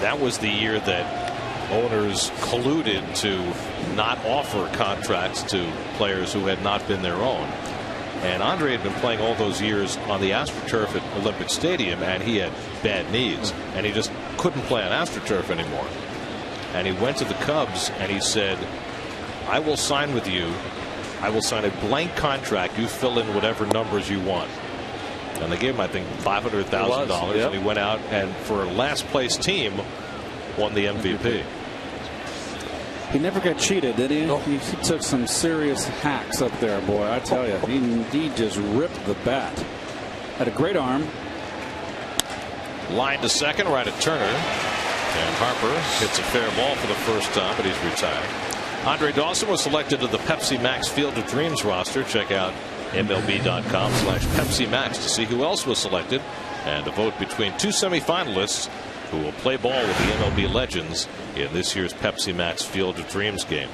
That was the year that owners colluded to not offer contracts to players who had not been their own. And Andre had been playing all those years on the AstroTurf at Olympic Stadium, and he had bad knees, and he just couldn't play on AstroTurf anymore. And he went to the Cubs and he said, I will sign with you. I will sign a blank contract. You fill in whatever numbers you want. And they gave him, I think, $500,000.
Yep.
And he went out and, for a last place team, won the MVP.
He never got cheated, did he? He took some serious hacks up there, boy. I tell you, he just ripped the bat. Had a great arm.
Line to second, right at Turner. And Harper hits a fair ball for the first time, but he's retired. Andre Dawson was selected to the Pepsi Max Field of Dreams roster. Check out MLB.com/Pepsi Max to see who else was selected and to vote between 2 semifinalists who will play ball with the MLB legends in this year's Pepsi Max Field of Dreams game.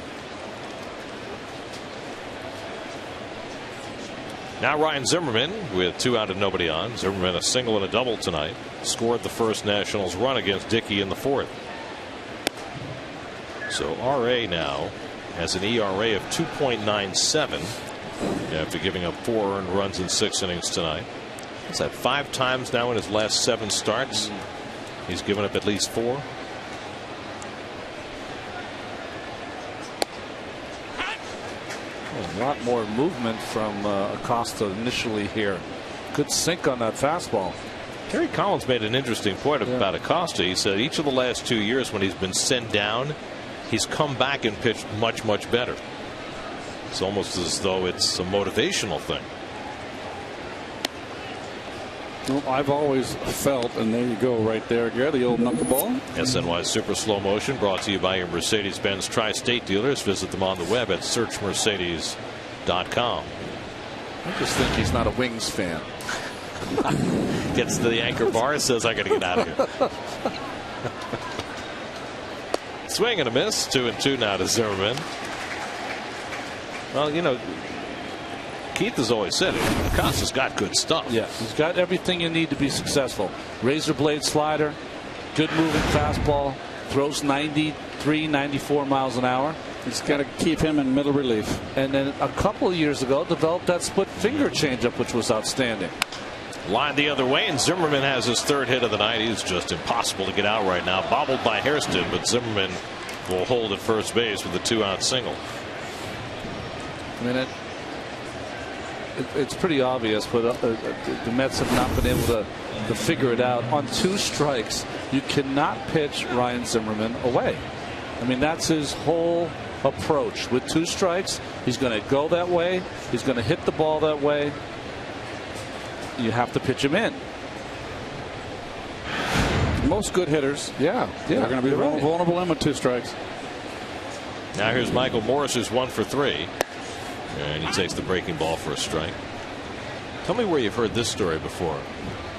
Now Ryan Zimmerman with 2 out and nobody on. Zimmerman a single and a double tonight. Scored the first Nationals run against Dickey in the 4th. So RA now has an ERA of 2.97 after giving up 4 earned runs in 6 innings tonight. Is that 5 times now in his last 7 starts? He's given up at least 4.
A lot more movement from Acosta initially here. Good sink on that fastball.
Terry Collins made an interesting point about Acosta. He said each of the last 2 years when he's been sent down, he's come back and pitched much, much better. It's almost as though it's a motivational thing.
Well, I've always felt, and there you go right there, Gary, the old knuckleball.
SNY Super Slow Motion brought to you by your Mercedes-Benz Tri-State dealers. Visit them on the web at searchmercedes.com.
I just think he's not a Wings fan.
Gets to the anchor bar and says, I got to get out of here. Swing and a miss. 2-2 now to Zimmerman. Well, you know, Keith has always said it. Acosta's got good stuff.
Yeah, he's got everything you need to be successful. Razor blade slider, good moving fastball, throws 93, 94 miles an hour.
It's got to keep him in middle relief.
And then a couple of years ago, developed that split finger changeup, which was outstanding.
Line the other way, and Zimmerman has his 3rd hit of the night. He's just impossible to get out right now. Bobbled by Hairston, but Zimmerman will hold at first base with a 2-out single.
I mean, it's pretty obvious, but the Mets have not been able to figure it out. On 2 strikes, you cannot pitch Ryan Zimmerman away. I mean, that's his whole approach. With 2 strikes, he's going to go that way. He's going to hit the ball that way. You have to pitch him in.
Most good hitters, they're going to be vulnerable in with 2 strikes.
Now here's Michael Morris, who's 1 for 3. And he takes the breaking ball for a strike. Tell me where you've heard this story before.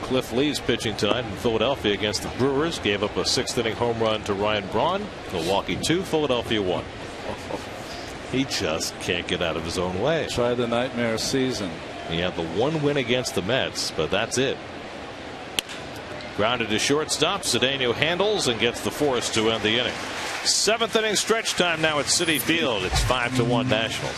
Cliff Lee's pitching tonight in Philadelphia against the Brewers. Gave up a 6th inning home run to Ryan Braun. Milwaukee 2, Philadelphia 1. He just can't get out of his own way.
Try the nightmare season.
He had the 1 win against the Mets, but that's it. Grounded to shortstop. Cedeno handles and gets the force to end the inning. 7th inning stretch time now at Citi Field. It's 5-1 Nationals.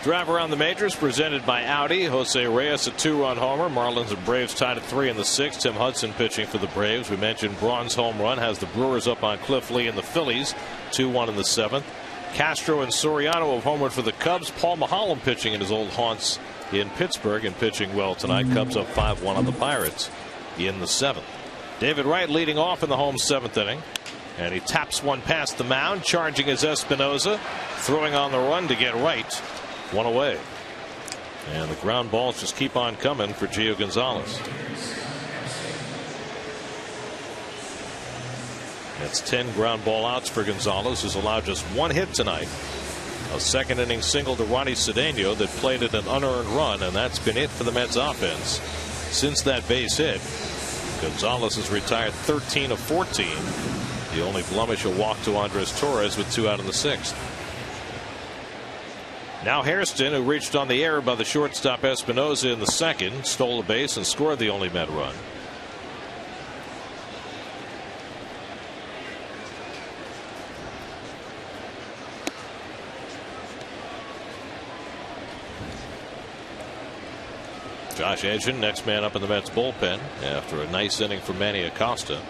Drive around the majors presented by Audi. Jose Reyes a 2-run homer. Marlins and Braves tied at 3 in the 6th. Tim Hudson pitching for the Braves. We mentioned Braun's home run has the Brewers up on Cliff Lee and the Phillies 2-1 in the 7th. Castro and Soriano have homered for the Cubs. Paul Maholm pitching in his old haunts in Pittsburgh and pitching well tonight. Cubs up 5-1 on the Pirates in the 7th. David Wright leading off in the home 7th inning. And he taps one past the mound. Charging is Espinosa. Throwing on the run to get Wright. 1 away. And the ground balls just keep on coming for Gio Gonzalez. That's 10 ground ball outs for Gonzalez, who's allowed just 1 hit tonight. A 2nd inning single to Ronnie Cedeno that played at an unearned run, and that's been it for the Mets offense since that base hit. Gonzalez has retired 13 of 14. The only blemish, a walk to Andres Torres with 2 out in the 6th. Now Hairston, who reached on the error by the shortstop Espinosa in the 2nd, stole a base and scored the only Met run. Josh Edgen, next man up in the Mets bullpen after a nice inning from Manny Acosta.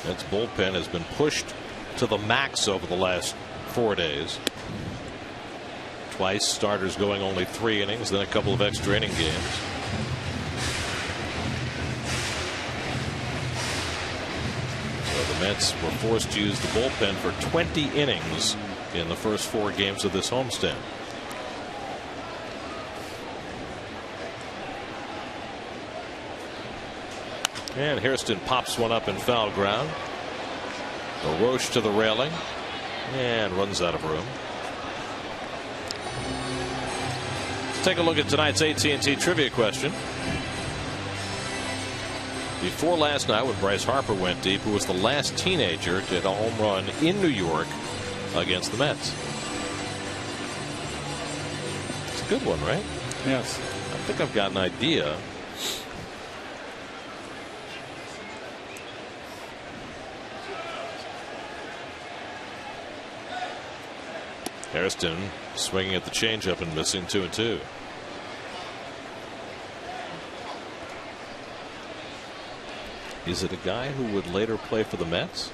Mets bullpen has been pushed to the max over the last 4 days. Twice starters going only 3 innings, then a couple of extra inning games. So the Mets were forced to use the bullpen for 20 innings in the first 4 games of this homestand. And Hairston pops one up in foul ground. LaRoche to the railing and runs out of room. Take a look at tonight's AT&T trivia question. Before last night, when Bryce Harper went deep, who was the last teenager to hit a home run in New York against the Mets? It's a good one, right?
Yes.
I think I've got an idea. Hairston swinging at the changeup and missing 2-2. Is it a guy who would later play for the Mets?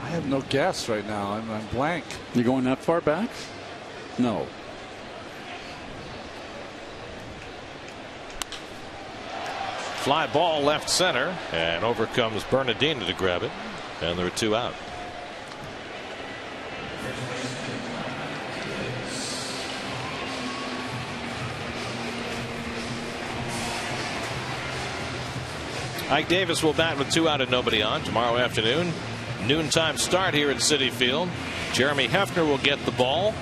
I have no guess right now. I'm blank.
You going that far back? No.
Fly ball left center, and over comes Bernardino to grab it, and there are 2 out. Ike Davis will bat with 2 out and nobody on tomorrow afternoon. Noontime start here at Citi Field. Jeremy Hefner will get the ball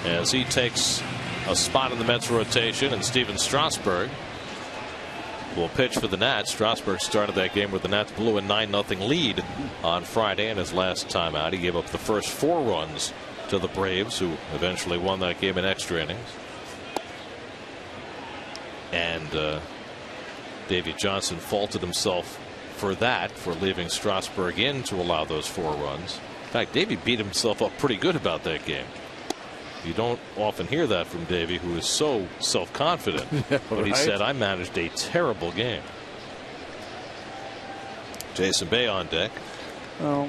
as he takes a spot in the Mets rotation, and Steven Strasburg will pitch for the Nats. Strasburg started that game where the Nats blew a 9-0 lead on Friday, and his last time out he gave up the first 4 runs to the Braves, who eventually won that game in extra innings. And Davey Johnson faulted himself for that, for leaving Strasburg in to allow those 4 runs. In fact, Davey beat himself up pretty good about that game. You don't often hear that from Davey, who is so self-confident.
Yeah,
but he said, I managed a terrible game. Jason Bay on deck.
Well,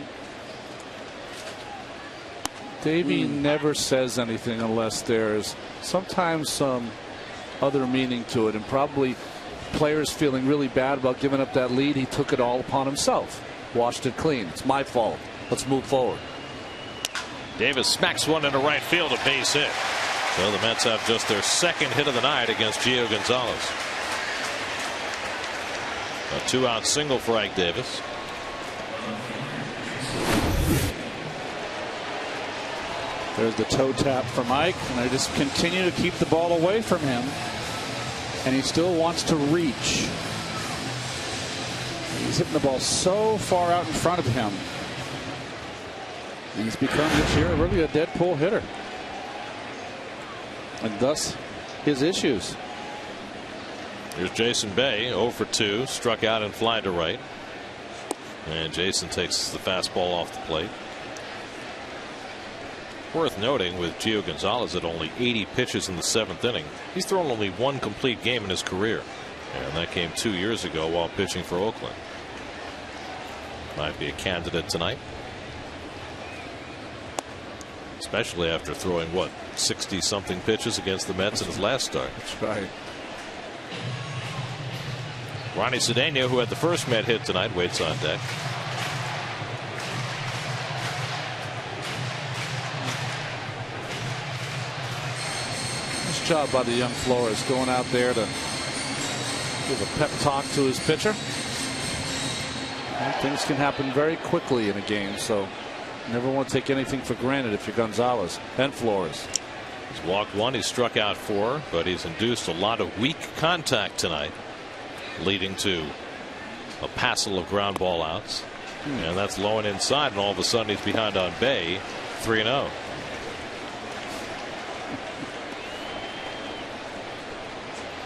Davey never says anything unless there's sometimes some other meaning to it, and probably players feeling really bad about giving up that lead. He took it all upon himself. Washed it clean. It's my fault. Let's move forward.
Davis smacks one into right field, a base hit. So the Mets have just their 2nd hit of the night against Gio Gonzalez. A 2-out single for Ike Davis.
There's the toe tap from Ike, and they just continue to keep the ball away from him. And he still wants to reach. He's hitting the ball so far out in front of him. And he's become this year really a dead pull hitter. And thus his issues.
Here's Jason Bay, 0 for 2, struck out and fly to right. And Jason takes the fastball off the plate. Worth noting with Gio Gonzalez at only 80 pitches in the 7th inning, he's thrown only one complete game in his career, and that came 2 years ago while pitching for Oakland. Might be a candidate tonight, especially after throwing what 60-something pitches against the Mets in his last start.
That's right.
Ronnie Cedeno, who had the first Met hit tonight, waits on deck.
Nice job by the young Flores going out there to give a pep talk to his pitcher. And things can happen very quickly in a game, so never want to take anything for granted if you're Gonzalez and Flores.
He's walked 1, he's struck out 4, but he's induced a lot of weak contact tonight, leading to a passel of ground ball outs. And that's low and inside, and all of a sudden he's behind on Bay, 3-0.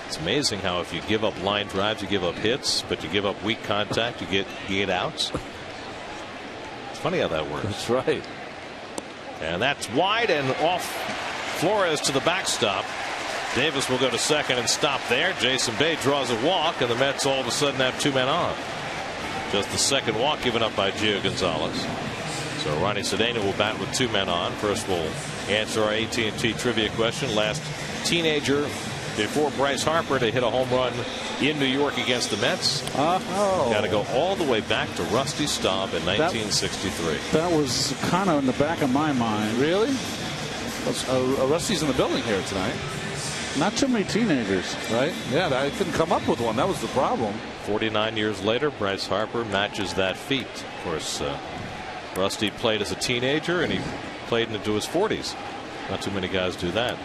It's amazing how if you give up line drives, you give up hits, but you give up weak contact, you get outs. It's funny how that works.
That's right.
And that's wide and off. Flores to the backstop. Davis will go to second and stop there. Jason Bay draws a walk, and the Mets all of a sudden have 2 men on. Just the second walk given up by Gio Gonzalez. So Ronnie Cedeno will bat with 2 men on. First, we'll answer our AT&T trivia question. Last teenager before Bryce Harper to hit a home run in New York against the Mets. Got to go all the way back to Rusty Staub in 1963.
That was kind of in the back of my mind.
Really? Rusty's in the building here tonight.
Not too many teenagers,
right? Yeah, I couldn't come up with one. That was the problem.
49 years later, Bryce Harper matches that feat. Of course, Rusty played as a teenager, and he played into his 40s. Not too many guys do that.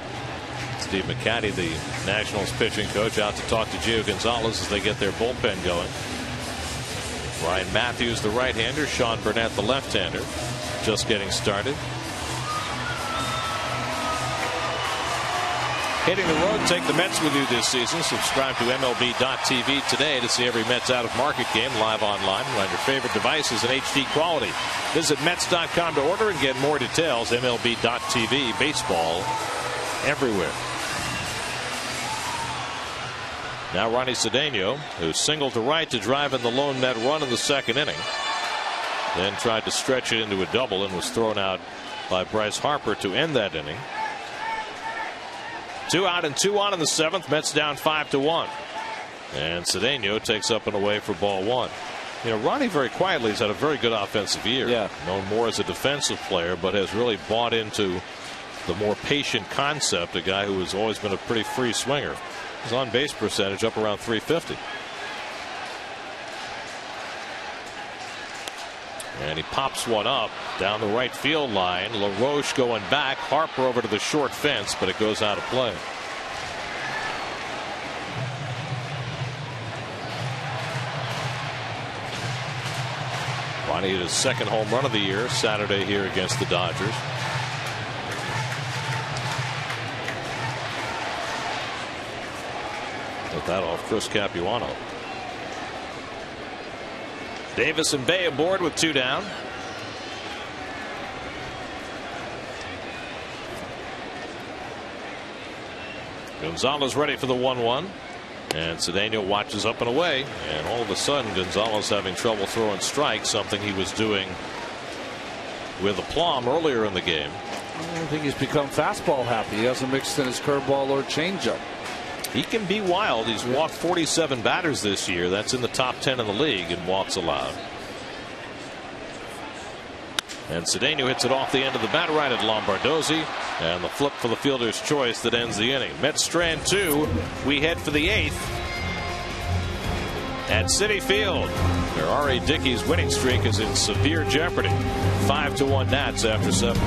Steve McCatty, the Nationals pitching coach, out to talk to Gio Gonzalez as they get their bullpen going. Ryan Matthews, the right-hander, Sean Burnett, the left-hander, just getting started. Hitting the road, take the Mets with you this season. Subscribe to MLB.tv today to see every Mets out of market game live online on your favorite devices in HD quality. Visit Mets.com to order and get more details. MLB.tv, baseball everywhere. Now Ronnie Cedeno, who singled to right to drive in the lone Met run in the 2nd inning. Then tried to stretch it into a double and was thrown out by Bryce Harper to end that inning. 2 out and 2 on in the 7th. Mets down 5-1. And Cedeno takes up and away for ball 1. You know, Ronnie very quietly has had a very good offensive year.
Yeah.
Known more as a defensive player, but has really bought into the more patient concept. A guy who has always been a pretty free swinger. His on base percentage up around 350. And he pops one up down the right field line. LaRoche going back. Harper over to the short fence, but it goes out of play. Ronnie hit his 2nd home run of the year Saturday here against the Dodgers. With that off Chris Capuano. Davis and Bay aboard with 2 down. Gonzalez ready for the 1-1. And Cedeno watches up and away. And all of a sudden, Gonzalez having trouble throwing strikes, something he was doing with aplomb earlier in the game.
I think he's become fastball happy. He hasn't mixed in his curveball or changeup.
He can be wild. He's walked 47 batters this year. That's in the top 10 in the league in walks allowed. And Cedeno hits it off the end of the bat right at Lombardozzi. And the flip for the fielder's choice that ends the inning. Mets strand 2. We head for the 8th at Citi Field, where R.A. Dickey's winning streak is in severe jeopardy. 5-1 Nats after 7.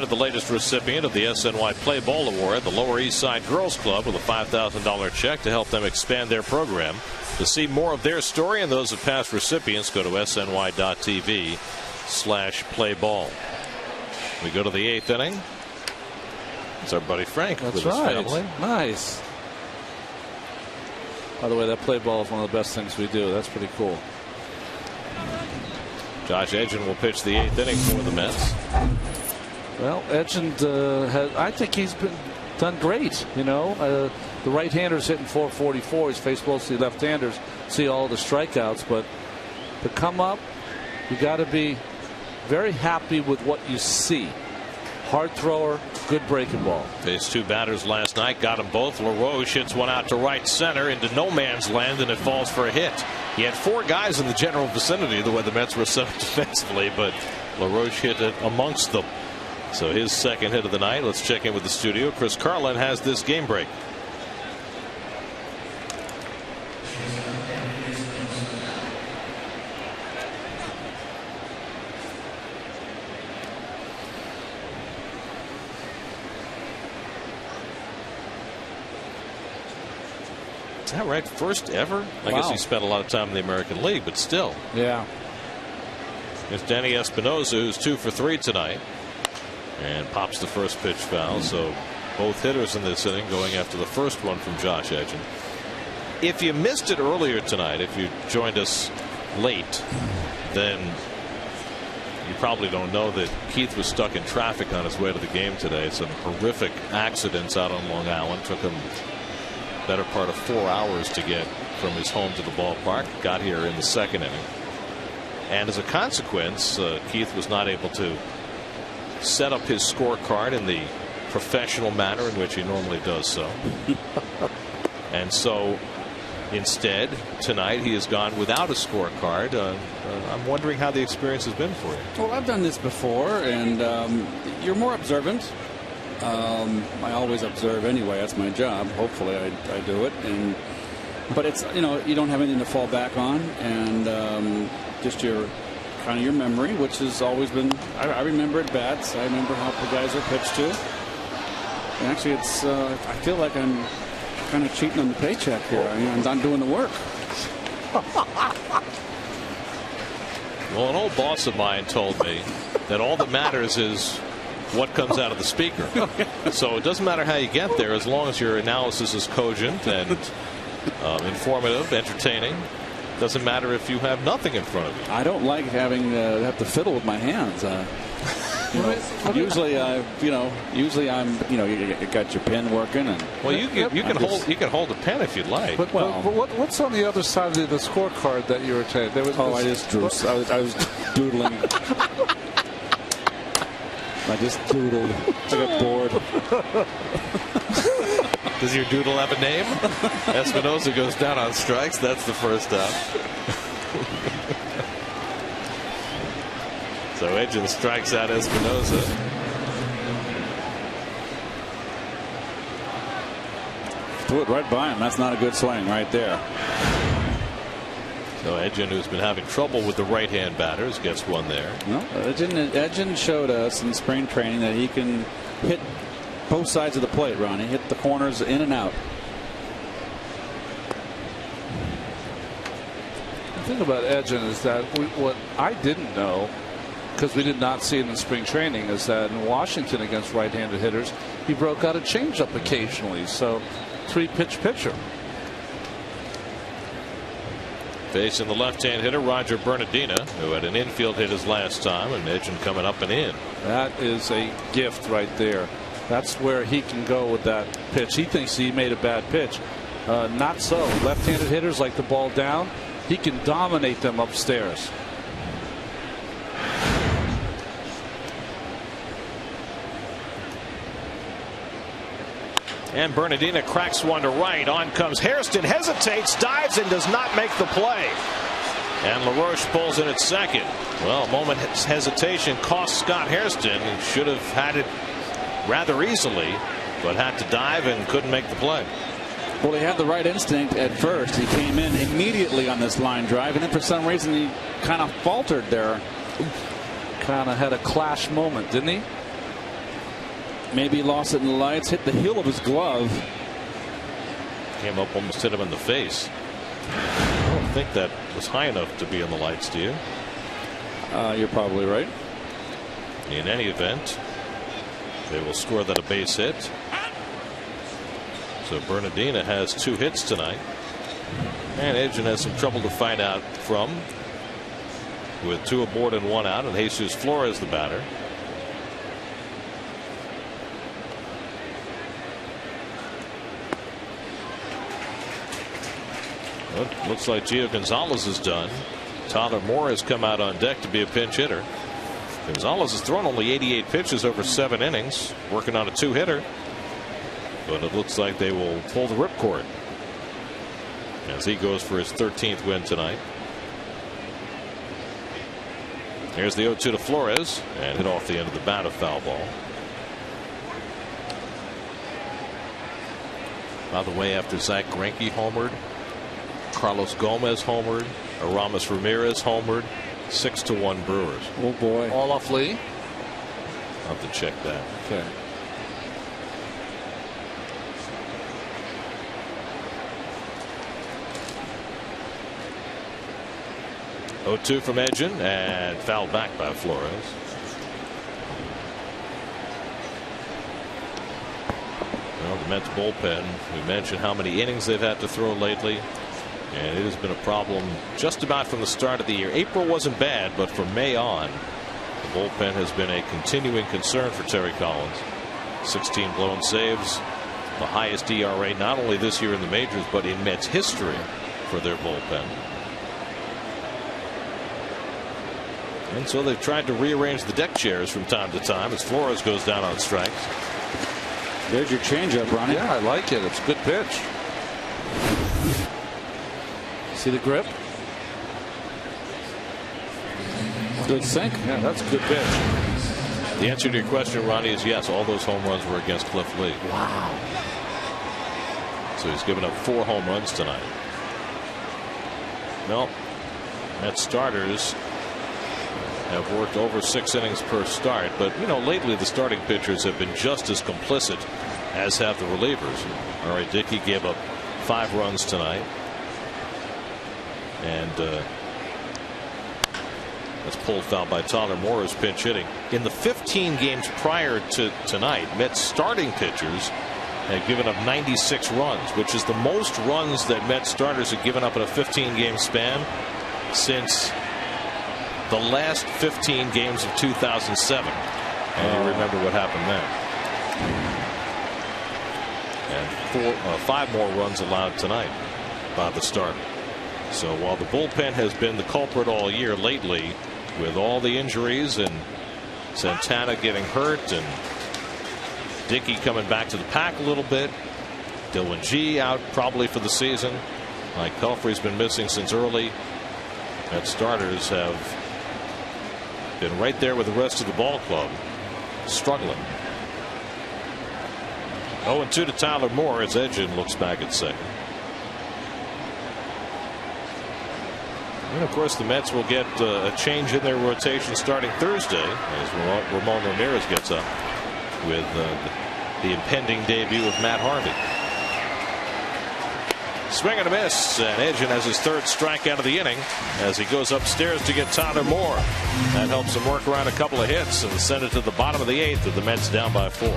The latest recipient of the SNY Play Ball Award, the Lower East Side Girls Club, with a $5,000 check to help them expand their program. To see more of their story and those of past recipients, go to sny.tv/playball. We go to the 8th inning. It's our buddy Frank with his family.
Nice. By the way, that play ball is one of the best things we do. That's pretty cool.
Josh Edgin will pitch the 8th inning for the Mets.
Well, Edgin, I think he's done great. You know, the right-hander's hitting .444. He's faced mostly left-handers. See all the strikeouts, but to come up, you got to be very happy with what you see. Hard thrower, good breaking ball.
Faced 2 batters last night, got them both. LaRoche hits one out to right center into no man's land, and it falls for a hit. He had 4 guys in the general vicinity the way the Mets were set up defensively, but LaRoche hit it amongst them. So his second hit of the night. Let's check in with the studio. Chris Carlin has this game break. Is that right? First ever? I guess he spent a lot of time in the American League, but still.
Yeah.
It's Danny Espinosa, who's 2 for 3 tonight, and pops the first pitch foul. So both hitters in this inning going after the first one from Josh Edgin. If you missed it earlier tonight, if you joined us late, then you probably don't know that Keith was stuck in traffic on his way to the game today. Some horrific accidents out on Long Island. Took him better part of 4 hours to get from his home to the ballpark. Got here in the second inning, and as a consequence, Keith was not able to set up his scorecard in the professional manner in which he normally does so. And so instead tonight he has gone without a scorecard. I'm wondering how the experience has been for you.
Well, I've done this before, and you're more observant. I always observe anyway. That's my job. Hopefully I do it. But it's, you know, you don't have anything to fall back on, and just your kind of your memory, which has always been. I remember at bats. I remember how the guys are pitched to. And actually, it's. I feel like I'm kind of cheating on the paycheck here. I'm not doing the work.
Well, an old boss of mine told me that all that matters is what comes out of the speaker. So it doesn't matter how you get there, as long as your analysis is cogent and informative, entertaining. Doesn't matter if you have nothing in front of you.
I don't like having have to fiddle with my hands. Usually I'm, you got your pen working, and
well, you can hold a pen if you'd like.
But what's on the other side of the scorecard that you were taking?
I just drew. I was doodling. I just doodled. I got bored.
Does your doodle have a name? Espinosa goes down on strikes. That's the first out. So Edgin strikes out Espinosa.
Threw it right by him. That's not a good swing right there.
So Edgin, who's been having trouble with the right-hand batters, gets one there.
No, Edgin showed us in spring training that he can hit both sides of the plate, Ron. He hit the corners in and out.
The thing about Edgin is that what I didn't know, because we did not see it in spring training, is that in Washington against right-handed hitters, he broke out a changeup occasionally. So 3-pitch pitcher.
Facing the left-hand hitter, Roger Bernardina, who had an infield hit his last time, and Edgin coming up and in.
That is a gift right there. That's where he can go with that pitch. He thinks he made a bad pitch. Not so. Left-handed hitters like the ball down. He can dominate them upstairs.
And Bernardina cracks one to right. On comes Hairston, hesitates, dives, and does not make the play. And LaRoche pulls in at second. Well, a moment's hesitation cost Scott Hairston, who should have had it rather easily, but had to dive and couldn't make the play.
Well, he had the right instinct at first. He came in immediately on this line drive, and then for some reason he kind of faltered there.
Kind of had a clash moment, didn't he?
Maybe he lost it in the lights, hit the heel of his glove.
Came up, almost hit him in the face. I don't think that was high enough to be in the lights, do you?
You're probably right.
In any event, they will score that a base hit. So Bernardina has 2 hits tonight. And Edgen has some trouble to find out from, with 2 aboard and 1 out, and Jesus Flores the batter. Well, looks like Gio Gonzalez is done. Tyler Moore has come out on deck to be a pinch hitter. Gonzalez has thrown only 88 pitches over 7 innings, working on a 2-hitter. But it looks like they will pull the ripcord as he goes for his 13th win tonight. Here's the 0-2 to Flores, and hit off the end of the bat, a foul ball. By the way, after Zach Greinke homered, Carlos Gomez homered, Aramis Ramirez homered, 6-1 Brewers.
Oh boy.
All off Lee.
I'll have to check that.
Okay.
Oh, 2 from Edgen, and fouled back by Flores. Well, the Mets bullpen, we mentioned how many innings they've had to throw lately, and it has been a problem just about from the start of the year. April wasn't bad, but from May on, the bullpen has been a continuing concern for Terry Collins. 16 blown saves, the highest ERA not only this year in the majors, but in Mets history for their bullpen. And so they've tried to rearrange the deck chairs from time to time as Flores goes down on strikes.
There's your changeup, Ronnie.
Yeah, I like it. It's a good pitch. See the grip?
Good sink.
Yeah, that's a good pitch.
The answer to your question, Ronnie, is yes. All those home runs were against Cliff Lee.
Wow.
So he's given up 4 home runs tonight. Well, Mets starters have worked over 6 innings per start, but you know, lately the starting pitchers have been just as complicit as have the relievers. All right, Dickey gave up 5 runs tonight, and that's pulled foul by Tyler Moore, who's pinch hitting. In the 15 games prior to tonight, Mets starting pitchers had given up 96 runs, which is the most runs that Mets starters have given up in a 15-game span since the last 15 games of 2007. And you remember what happened then. And 5 more runs allowed tonight by the starter. So while the bullpen has been the culprit all year lately, with all the injuries and Santana getting hurt and Dickey coming back to the pack a little bit, Dylan G out probably for the season, Mike Pelfrey's been missing since early, Mets starters have been right there with the rest of the ball club, struggling. 0-2 to Tyler Moore as Edgen looks back at second. And of course, the Mets will get a change in their rotation starting Thursday as Ramon Ramirez gets up with the impending debut of Matt Harvey. Swing and a miss, and Edgen has his 3rd strikeout of the inning as he goes upstairs to get Tyler Moore. That helps him work around a couple of hits and send it to the bottom of the 8th with the Mets down by 4.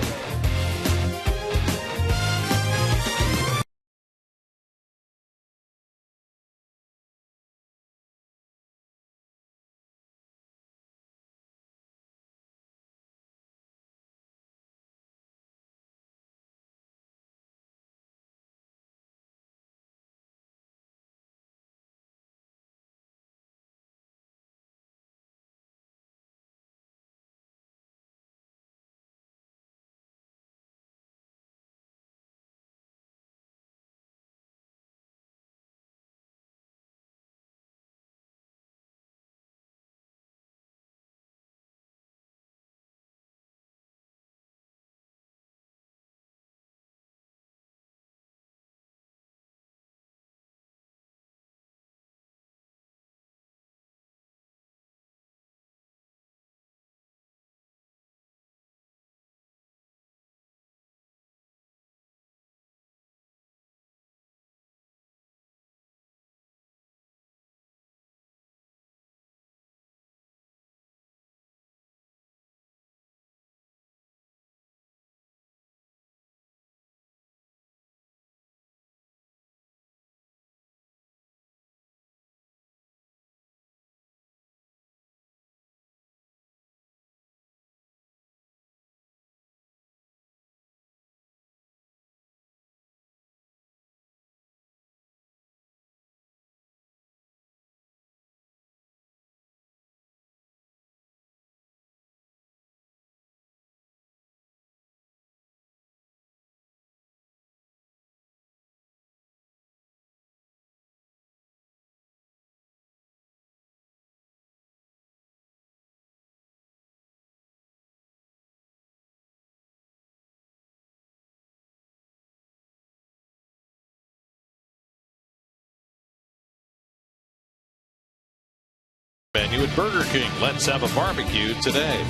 Menu at Burger King. Let's have a barbecue today.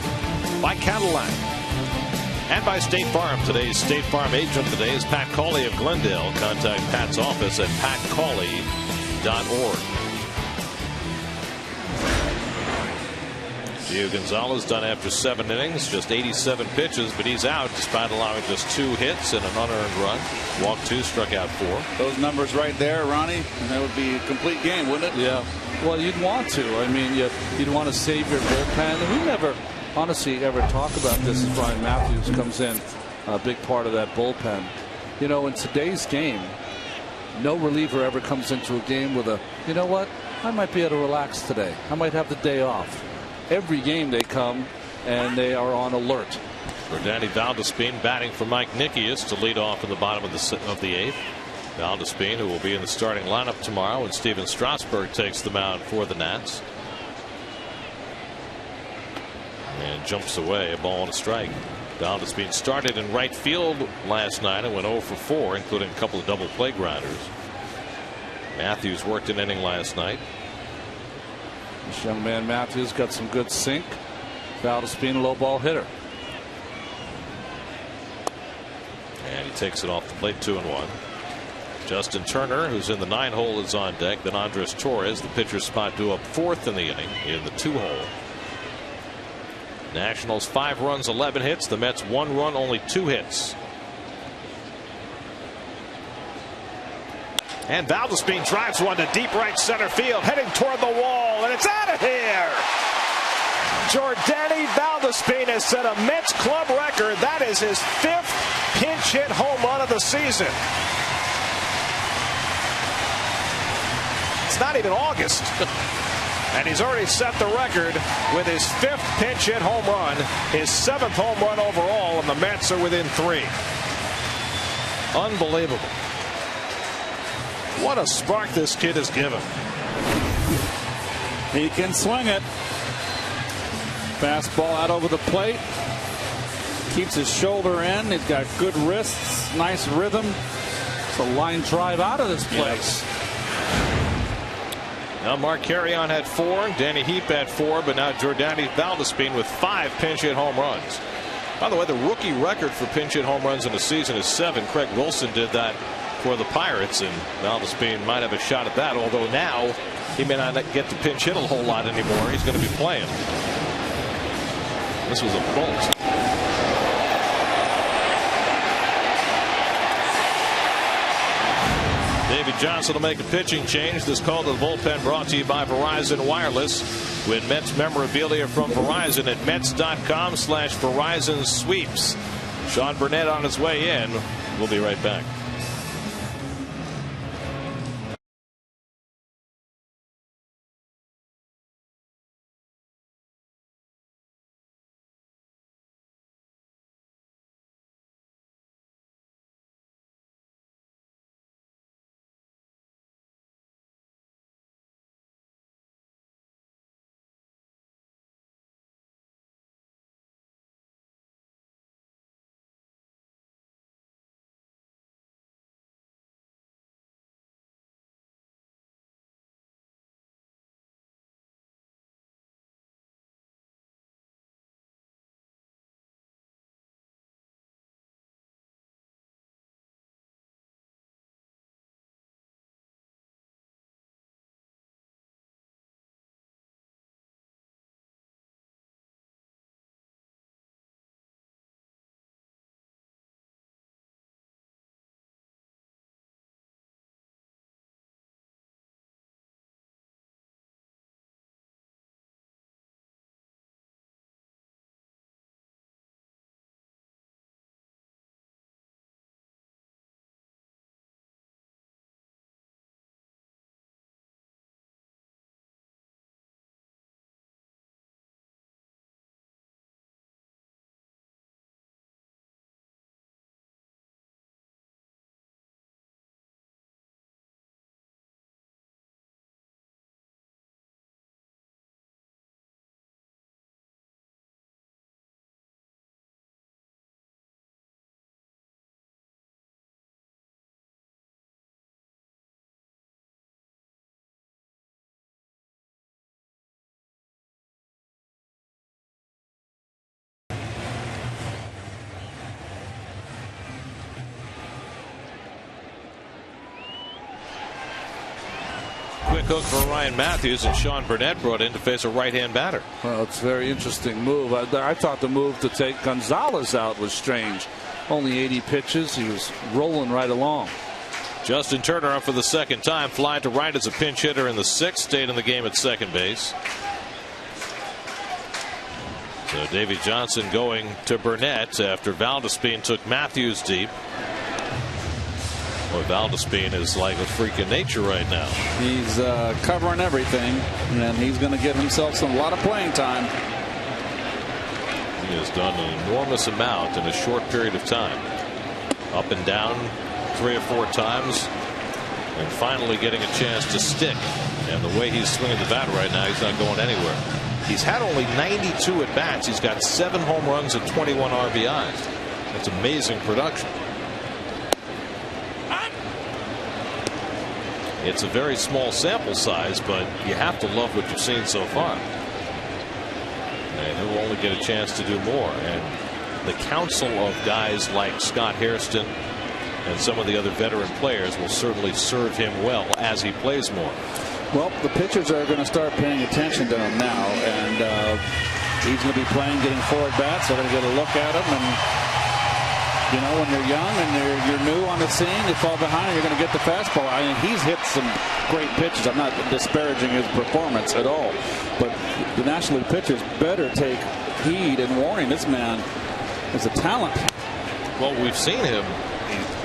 By Cadillac. And by State Farm. Today's State Farm agent today is Pat Cawley of Glendale. Contact Pat's office at patcawley.org. Gio Gonzalez done after 7 innings, just 87 pitches, but he's out despite allowing just 2 hits and an unearned run. Walked 2, struck out 4.
Those numbers right there, Ronnie, and that would be a complete game, wouldn't it? Yeah. Well, you'd want to. I mean, you'd want to save your bullpen. And we never, honestly, ever talk about this as Brian Matthews comes in, a big part of that bullpen. You know, in today's game, no reliever ever comes into a game with you know what, I might be able to relax today. I might have the day off. Every game they come and they are on alert.
Jordany Valdespin batting for Mike Nickius to lead off in the bottom of the 8th. Valdespin, who will be in the starting lineup tomorrow when Steven Strasburg takes the mound for the Nats. And jumps away, a ball and a strike. Valdespin started in right field last night and went 0 for 4, including a couple of double play grounders. Matthews worked an inning last night.
This young man Matthews got some good sink. Valdespin, a low ball hitter.
And he takes it off the plate, 2-1. Justin Turner, who's in the 9-hole, is on deck. Then Andres Torres, the pitcher's spot, due up 4th in the inning in the 2-hole. Nationals 5 runs, 11 hits. The Mets 1 run, only 2 hits. And Valdespin drives one to deep right center field, heading toward the wall, and it's out of here. Jordany Valdespin has set a Mets club record. That is his 5th pinch hit home run of the season. It's not even August. And he's already set the record with his 5th pinch hit home run, his 7th home run overall, and the Mets are within 3. Unbelievable. What a spark this kid has given.
He can swing it. Fastball out over the plate. Keeps his shoulder in. He's got good wrists. Nice rhythm. It's a line drive out of this place.
Now Mark Carrion had 4. Danny Heap had 4. But now Jordany Valdespin with 5 pinch hit home runs. By the way, the rookie record for pinch hit home runs in a season is 7. Craig Wilson did that for the Pirates, and Valdespin might have a shot at that, although now he may not get to pinch hit a whole lot anymore. He's going to be playing. This was a bolt. David Johnson will make a pitching change. This call to the bullpen brought to you by Verizon Wireless. Win Mets memorabilia from Verizon at Mets.com/Verizon Sweeps. Sean Burnett on his way in. We'll be right back. hook for Ryan Matthews, and Sean Burnett brought in to face a right-hand batter.
Well, it's a very interesting move. I thought the move to take Gonzalez out was strange. Only 80 pitches. He was rolling right along.
Justin Turner up for the second time. Fly to right as a pinch hitter in the 6th. Stayed in the game at second base. So Davey Johnson going to Burnett after Valdespin took Matthews deep. Boy, Valdespin is like a freak of nature right now.
He's covering everything, and he's going to give himself a lot of playing time.
He has done an enormous amount in a short period of time. Up and down 3 or 4 times, and finally getting a chance to stick. And the way he's swinging the bat right now, he's not going anywhere. He's had only 92 at bats. He's got 7 home runs and 21 RBIs. That's amazing production. It's a very small sample size, but you have to love what you've seen so far. And he'll only get a chance to do more. And the council of guys like Scott Hairston and some of the other veteran players will certainly serve him well as he plays more.
Well, the pitchers are going to start paying attention to him now, and he's going to be playing, getting 4 at bats. They're going to get a look at him, and you know, when you're young and you're new on the scene, you fall behind, you're going to get the fastball. I mean, he's hit some great pitches. I'm not disparaging his performance at all, but the National League pitchers better take heed and warning. This man is a talent.
Well, we've seen him.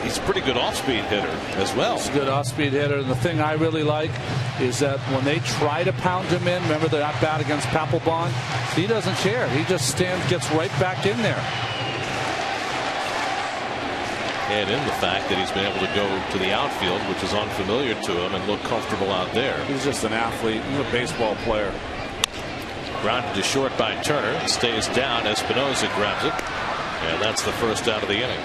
He's a pretty good off-speed hitter as well.
He's a good off-speed hitter, and the thing I really like is that when they try to pound him in, remember that bat against Papelbon, he doesn't care. He just gets right back in there.
And in the fact that he's been able to go to the outfield, which is unfamiliar to him, and look comfortable out there.
He's just an athlete. He's a baseball player.
Grounded to short by Turner. It stays down. Espinosa grabs it. And that's the first out of the inning.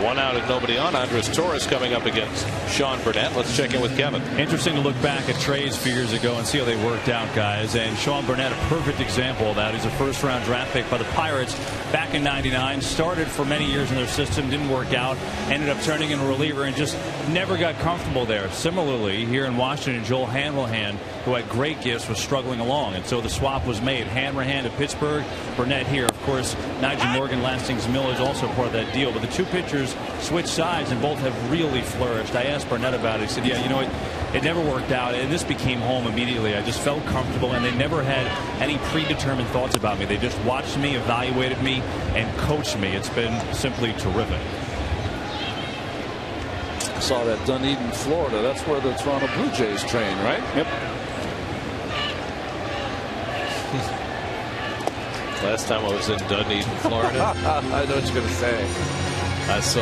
1 out and nobody on. Andres Torres coming up against Sean Burnett. Let's check in with Kevin.
Interesting to look back at trades a few years ago and see how they worked out, guys. And Sean Burnett, a perfect example of that. He's a first-round draft pick by the Pirates back in '99. Started for many years in their system, didn't work out. Ended up turning in a reliever and just never got comfortable there. Similarly, here in Washington, Joel Hanrahan, who had great gifts, was struggling along. And so the swap was made. Hanrahan to Pittsburgh, Burnett here. Of course, Nigel Morgan, Lastings Miller is also part of that deal. But the two pitchers switched sides and both have really flourished. I asked Burnett about it. He said, yeah, you know, it never worked out, and this became home immediately. I just felt comfortable, and they never had any predetermined thoughts about me. They just watched me, evaluated me, and coached me. It's been simply terrific.
I saw that Dunedin, Florida. That's where the Toronto Blue Jays train, right?
Yep.
Last time I was in Dunedin, Florida.
I know what you're going to say.
I saw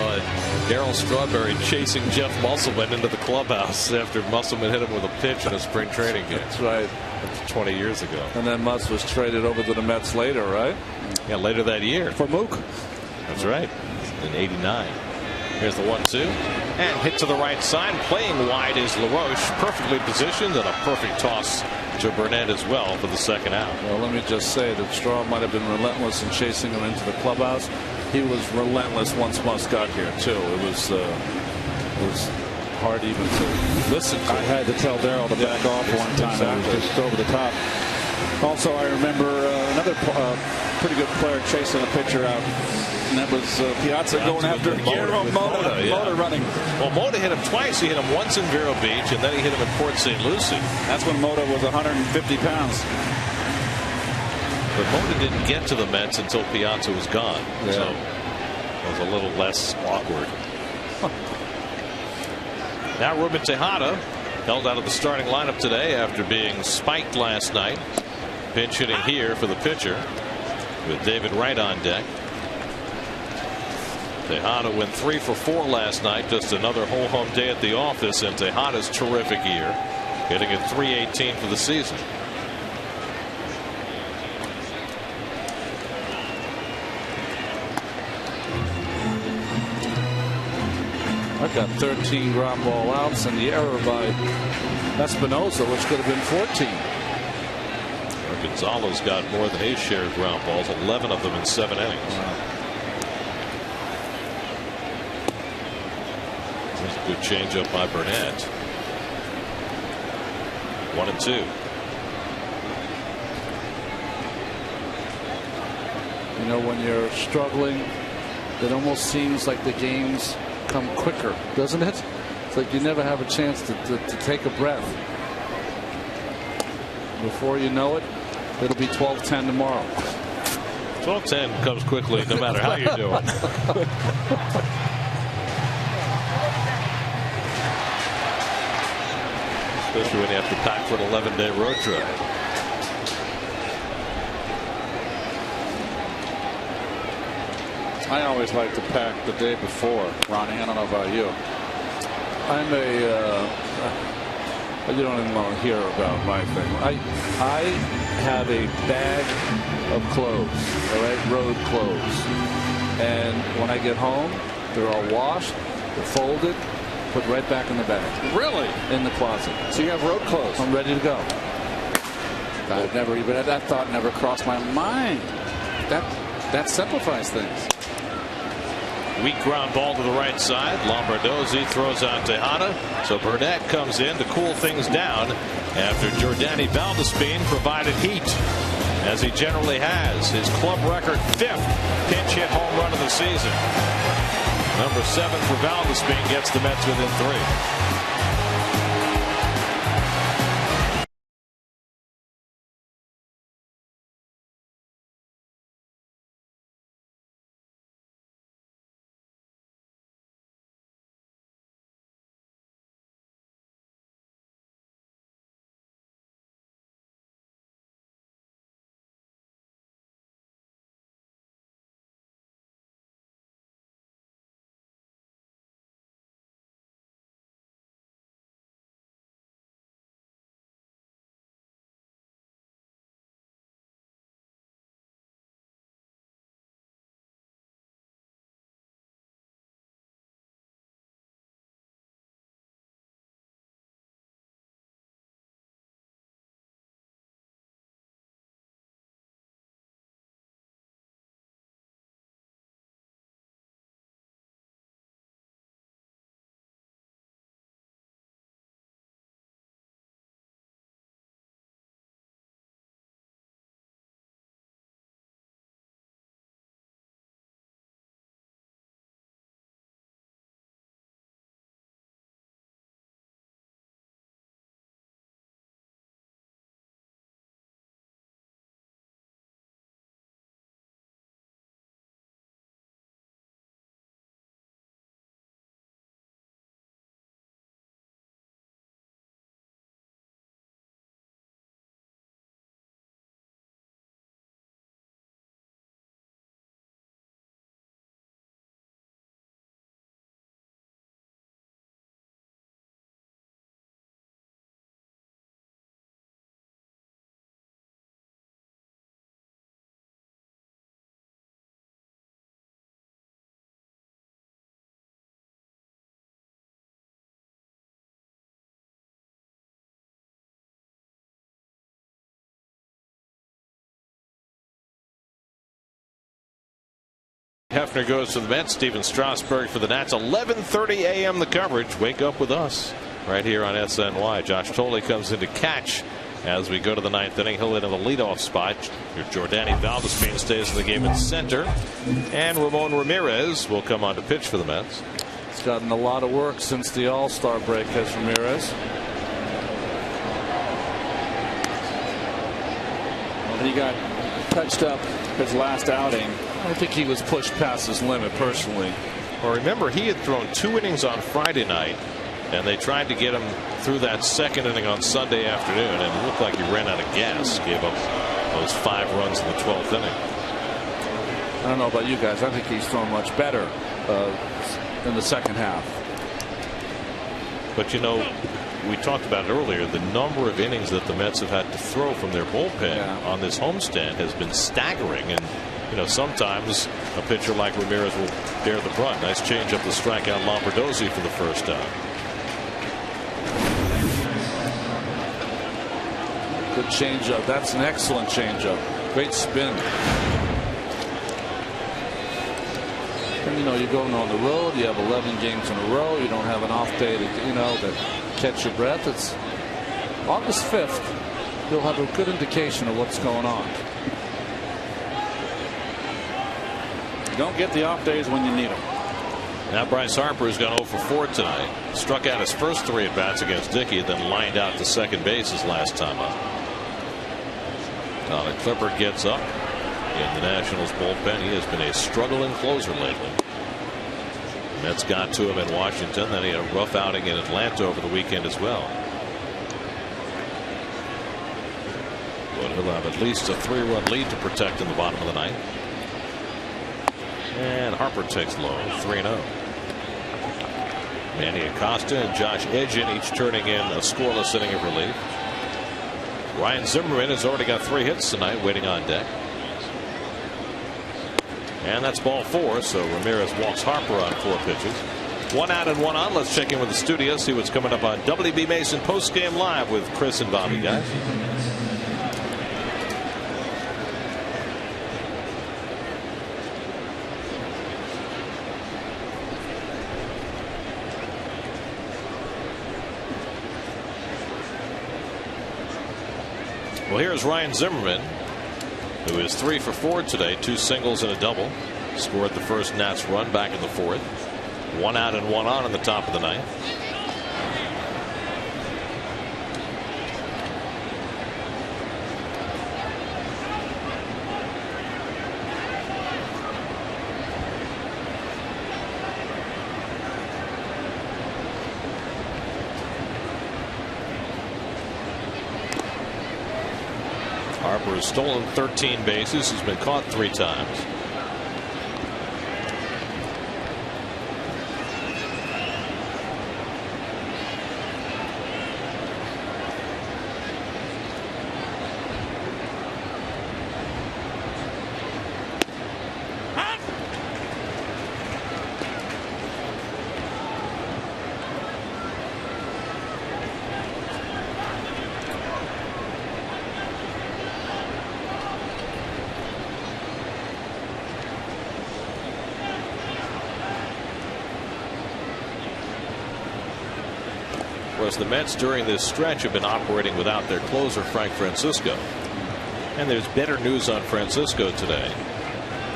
Darryl Strawberry chasing Jeff Musselman into the clubhouse after Musselman hit him with a pitch in a spring training game.
That's right.
20 years ago.
And then Muss was traded over to the Mets later, right?
Yeah, later that year.
For Mook.
That's right. In '89. Here's the 1-2. And hit to the right side. Playing wide is LaRoche. Perfectly positioned, and a perfect toss to Burnett as well for the second out.
Well, let me just say that Straw might have been relentless in chasing him into the clubhouse. He was relentless once Muss got here, too. It was hard even to listen to.
I had to tell Darryl to back off one time.
Exactly.
It was just over the top. Also, I remember another pretty good player chasing a pitcher out, and that was Piazza going after Guillermo Mota.
Yeah.
Mota running.
Well, Mota hit him twice. He hit him once in Vero Beach, and then he hit him in Port St. Lucie.
That's when Mota was 150 pounds.
But Mota didn't get to the Mets until Piazza was gone. Yeah. So it was a little less awkward. Now Ruben Tejada held out of the starting lineup today after being spiked last night. Pinch hitting here for the pitcher with David Wright on deck. Tejada went 3 for 4 last night. Just another whole home day at the office, and Tejada's terrific year, hitting at .318 for the season.
I've got 13 ground ball outs and the error by Espinosa, which could have been 14.
Gonzalo's got more than his share of ground balls, 11 of them in 7 innings.
Wow.
There's a good changeup by Burnett. 1-2.
You know, when you're struggling, it almost seems like the games come quicker, doesn't it? It's like you never have a chance to take a breath. Before you know it, it'll be 12-10 tomorrow.
12-10 comes quickly no matter how you're doing. Especially when you have to pack for an 11-day road trip.
I always like to pack the day before, Ronnie. I don't know about you.
I'm you don't even want to hear about my thing. I have a bag of clothes, all right, road clothes. And when I get home, they're all washed, they're folded, put right back in the bag.
Really?
In the closet.
So you have road clothes?
I'm ready to go.
I've never even, that thought never crossed my mind. That simplifies things.
Weak ground ball to the right side. Lombardozzi throws out Tejada. So Burnett comes in to cool things down after Jordani Valdespin provided heat, as he generally has. His club record 5th pinch hit home run of the season. Number 7 for Valdespin gets the Mets within 3. Hefner goes to the Mets. Steven Strasburg for the Nats. 11:30 a.m. the coverage. Wake up with us right here on SNY. Josh Tolley comes in to catch as we go to the 9th inning. He'll hit in the leadoff spot. Your Jordani Valdespin stays in the game in center, and Ramon Ramirez will come on to pitch for the Mets.
He's gotten a lot of work since the All-Star break, has Ramirez.
Well, he got touched up his last outing.
I think he was pushed past his limit personally.
Well, remember, he had thrown 2 innings on Friday night, and they tried to get him through that 2nd inning on Sunday afternoon, and it looked like he ran out of gas. Gave up those 5 runs in the 12th inning.
I don't know about you guys. I think he's thrown much better in the second half.
But you know, we talked about it earlier. The number of innings that the Mets have had to throw from their bullpen on this homestand has been staggering. And you know, sometimes a pitcher like Ramirez will bear the brunt. Nice changeup to strike out Lombardozzi for the first time.
Good changeup. That's an excellent changeup. Great spin. And you know, you're going on the road. You have 11 games in a row. You don't have an off day to, you know, to catch your breath. It's August 5th, you'll have a good indication of what's going on.
You don't get the off days when you need them.
Now Bryce Harper's gone 0 for 4 tonight. Struck out his first 3 at bats against Dickey, then lined out to second base his last time up. Tyler Clippard gets up in the Nationals bullpen. He has been a struggling closer lately. Mets got to him in Washington. Then he had a rough outing in Atlanta over the weekend as well. But he'll have at least a 3-run lead to protect in the bottom of the ninth. And Harper takes low, 3-0. Manny Acosta and Josh Edgin each turning in a scoreless inning of relief. Ryan Zimmerman has already got 3 hits tonight, waiting on deck. And that's ball 4, so Ramirez walks Harper on 4 pitches. 1 out and 1 on. Let's check in with the studio, see what's coming up on WB Mason Postgame Live with Chris and Bobby, guys. Well, here's Ryan Zimmerman, who is 3 for 4 today, 2 singles and a double. Scored the first Nats run back in the 4th. 1 out and 1 on in the top of the 9th. Harper has stolen 13 bases. He's been caught 3 times. The Mets during this stretch have been operating without their closer Frank Francisco, and there's better news on Francisco today.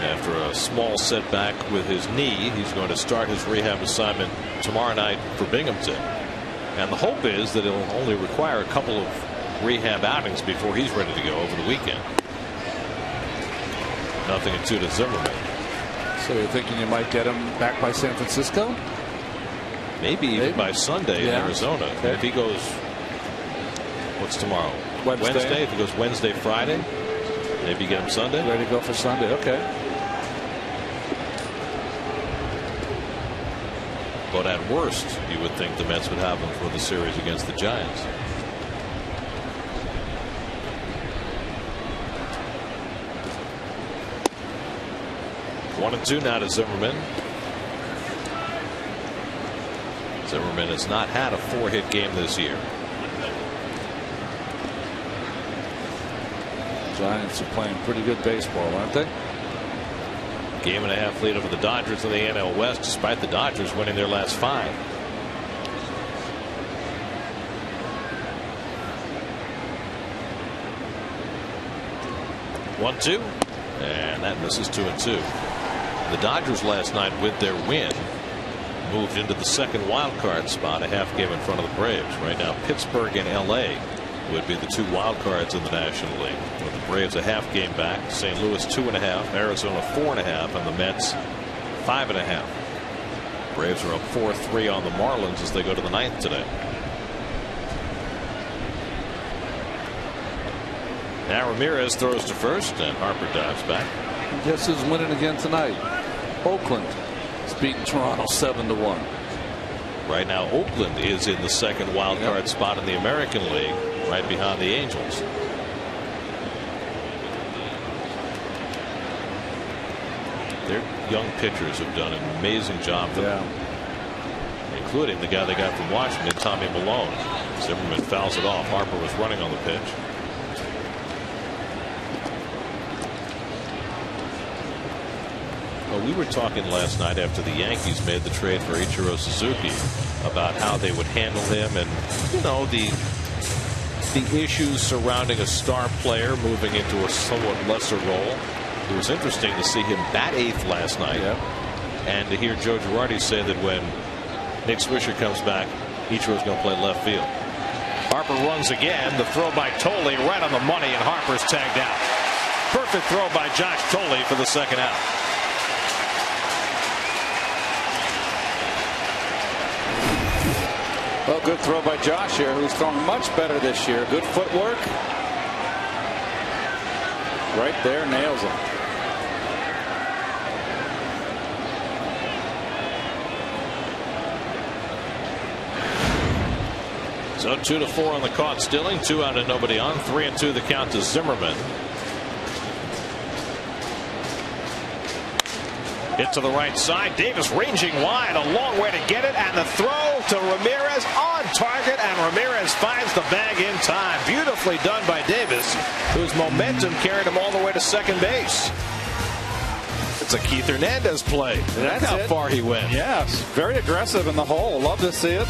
After a small setback with his knee, he's going to start his rehab assignment tomorrow night for Binghamton, and the hope is that it'll only require a couple of rehab outings before he's ready to go over the weekend. 0-2 to Zimmerman.
So you're thinking you might get him back by San Francisco?
Maybe even by Sunday in Arizona.
Okay.
If he goes, what's tomorrow?
Wednesday.
If he goes Wednesday, Friday, maybe get him Sunday.
Ready to go for Sunday. Okay.
But at worst, you would think the Mets would have him for the series against the Giants. One and 2 now to Zimmerman. Zimmerman has not had a 4-hit game this year.
Giants are playing pretty good baseball, aren't they?
1.5 lead over the Dodgers in the NL West, despite the Dodgers winning their last 5. One, 2, and that misses 2-2. The Dodgers last night, with their win, moved into the second wild card spot, a half game in front of the Braves. Right now, Pittsburgh and LA would be the 2 wild cards in the National League, with the Braves a half game back, St. Louis 2.5, Arizona 4.5, and the Mets 5.5. Braves are up 4-3 on the Marlins as they go to the 9th today. Now Ramirez throws to first, and Harper dives back.
Guess who's winning again tonight? Oakland. Beating Toronto 7-1.
Right now Oakland is in the second wild card spot in the American League, right behind the Angels. Their young pitchers have done an amazing job for them, including the guy they got from Washington, Tommy Malone. Zimmerman fouls it off. Harper was running on the pitch. Well, we were talking last night after the Yankees made the trade for Ichiro Suzuki about how they would handle him, and you know, the the issues surrounding a star player moving into a somewhat lesser role. It was interesting to see him bat 8th last night. And to hear Joe Girardi say that when Nick Swisher comes back, Ichiro's going to play left field. Harper runs again. The throw by Tolle right on the money, and Harper's tagged out. Perfect throw by Josh Tolle for the second out.
Well, good throw by Josh here, who's throwing much better this year. Good footwork. Right there, nails him.
So 2-4 on the caught stealing, 2 out and nobody on, 3-2 the count to Zimmerman. Hit to the right side. Davis ranging wide, a long way to get it, and the throw to Ramirez on target, and Ramirez finds the bag in time. Beautifully done by Davis, whose momentum carried him all the way to second base. It's a Keith Hernandez play. That's how far he went.
Yes, very aggressive in the hole. Love to see it.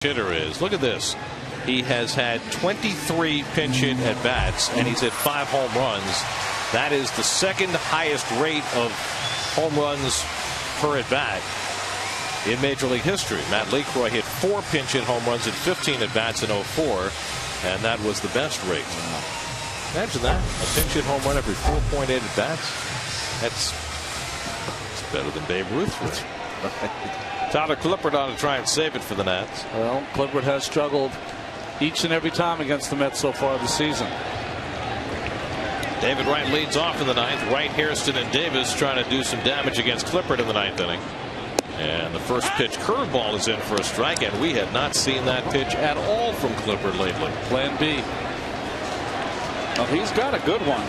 Hitter is. Look at this. He has had 23 pinch hit at bats, and he's hit 5 home runs. That is the second highest rate of home runs per at bat in Major League history. Matt Lecroy hit 4 pinch hit home runs in 15 at bats in 04, and that was the best rate. Imagine that, a pinch hit home run every 4.8 at bats. That's better than Babe Ruth. Tyler Clippard ought to try and save it for the Nats.
Well, Clippard has struggled each and every time against the Mets so far this season.
David Wright leads off in the 9th. Wright, Hairston, and Davis trying to do some damage against Clippard in the 9th inning. And the first pitch curveball is in for a strike, and we had not seen that pitch at all from Clippard lately.
Plan B.
Well, he's got a good one,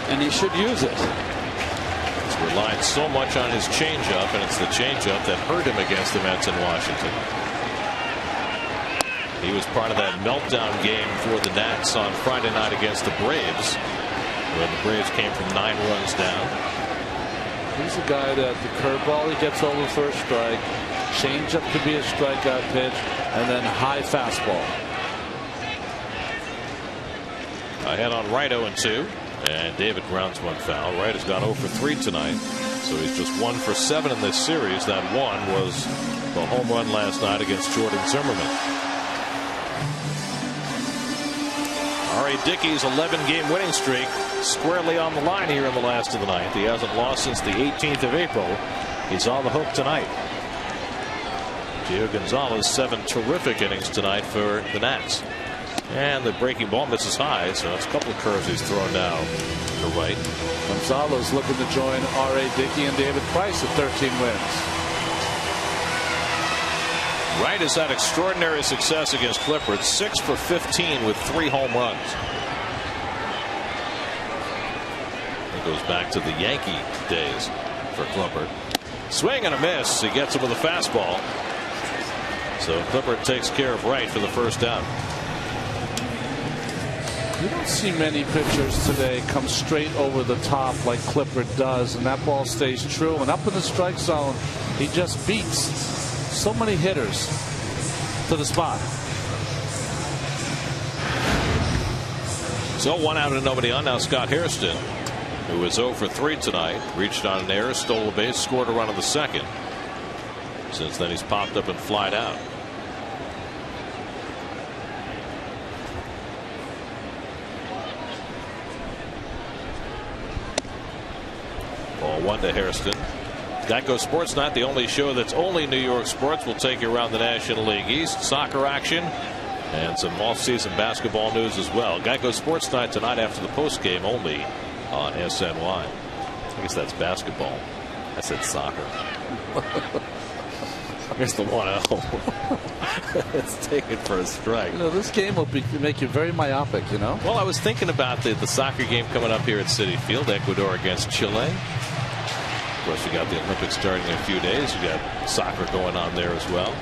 and he should use it.
Relied so much on his changeup, and it's the changeup that hurt him against the Mets in Washington. He was part of that meltdown game for the Nats on Friday night against the Braves, when the Braves came from 9 runs down.
He's a guy that the curveball he gets over for a strike, changeup could be a strikeout pitch, and then high fastball.
Ahead on Wright 0-2. And David grounds one foul. Wright has gone 0 for 3 tonight, so he's just 1 for 7 in this series. That one was the home run last night against Jordan Zimmerman. R.A. Dickey's 11-game winning streak squarely on the line here in the last of the ninth. He hasn't lost since the 18th of April. He's on the hook tonight. Gio Gonzalez, 7 terrific innings tonight for the Nats. And the breaking ball misses high, so it's a couple of curves he's thrown now to right.
Gonzalez looking to join R.A. Dickey and David Price at 13 wins.
Wright has had extraordinary success against Clippard, 6 for 15 with 3 home runs. He goes back to the Yankee days for Clippard. Swing and a miss. He gets him with a fastball. So Clippard takes care of Wright for the first out.
You don't see many pitchers today come straight over the top like Clippard does, and that ball stays true. And up in the strike zone, he just beats so many hitters to the spot.
So 1 out and nobody on. Now Scott Hairston, who was 0 for 3 tonight, reached on an error, stole a base, scored a run in the second. Since then he's popped up and flied out. Ball 1 to Hairston. Geico Sports Night, the only show that's only New York sports, will take you around the National League East, soccer action, and some off-season basketball news as well. Geico Sports Night tonight after the postgame only on SNY. I guess that's basketball. I said soccer. Here's the 1-0. It's taken for a strike.
You know, this game will make you very myopic, you know.
Well, I was thinking about the soccer game coming up here at Citi Field, Ecuador against Chile. Of course, you got the Olympics starting in a few days. You got soccer going on there as well.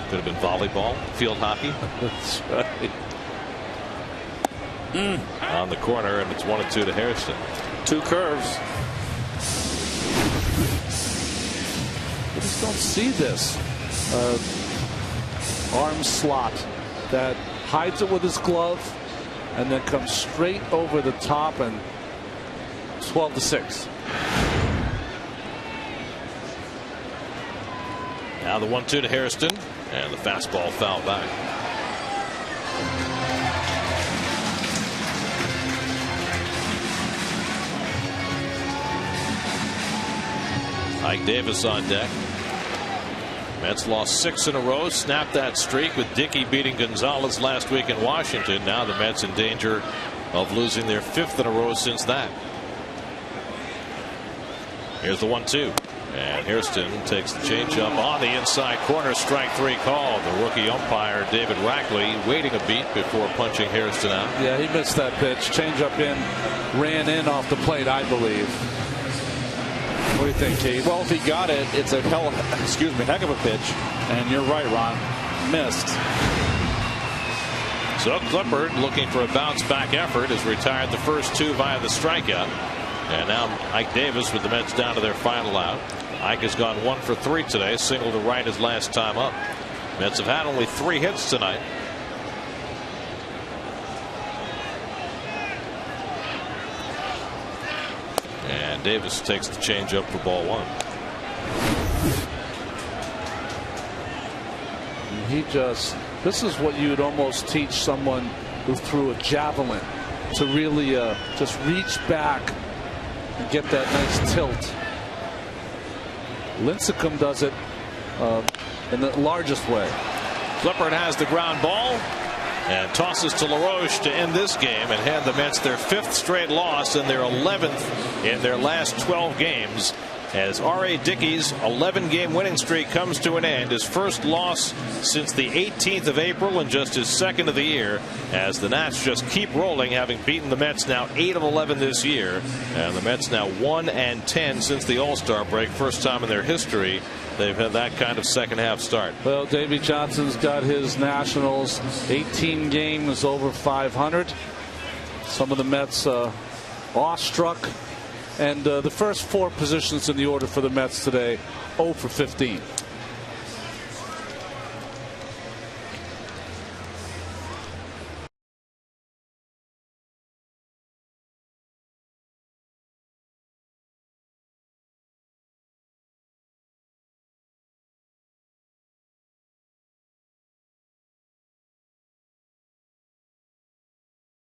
Could have been volleyball, field hockey.
That's right.
On the corner, and it's 1-2 to Hairston.
2 curves. I just don't see this arm slot that hides it with his glove and then comes straight over the top, and 12-6.
Now the 1-2 to Hairston, and the fastball fouled back. Ike Davis on deck. Mets lost 6 in a row, snapped that streak with Dickey beating Gonzalez last week in Washington. Now the Mets in danger of losing their 5th in a row since that. Here's the 1-2, and Hairston takes the changeup on the inside corner. Strike 3 called. The rookie umpire David Rackley waiting a beat before punching Hairston out.
Yeah, he missed that pitch. Changeup in, ran in off the plate, I believe. What do you think, Keith?
Well, if he got it, it's a heck of a pitch. And you're right, Ron. Missed.
So Clippard, looking for a bounce back effort, has retired the first 2 via the strikeout. And now Ike Davis with the Mets down to their final out. Ike has gone 1 for 3 today, single to right his last time up. Mets have had only 3 hits tonight. And Davis takes the changeup for ball 1.
This is what you'd almost teach someone who threw a javelin, to really just reach back and get that nice tilt. Lincecum does it in the largest way.
Clippard has the ground ball and tosses to LaRoche to end this game and hand the Mets their 5th straight loss and their 11th in their last 12 games, as R.A. Dickey's 11-game winning streak comes to an end. His first loss since the 18th of April and just his 2nd of the year, as the Nats just keep rolling, having beaten the Mets now 8 of 11 this year, and the Mets now 1-10 since the All-Star break. First time in their history they've had that kind of second half start.
Well, Davey Johnson's got his Nationals 18 games over 500. Some of the Mets awestruck. And the first 4 positions in the order for the Mets today, 0 for 15.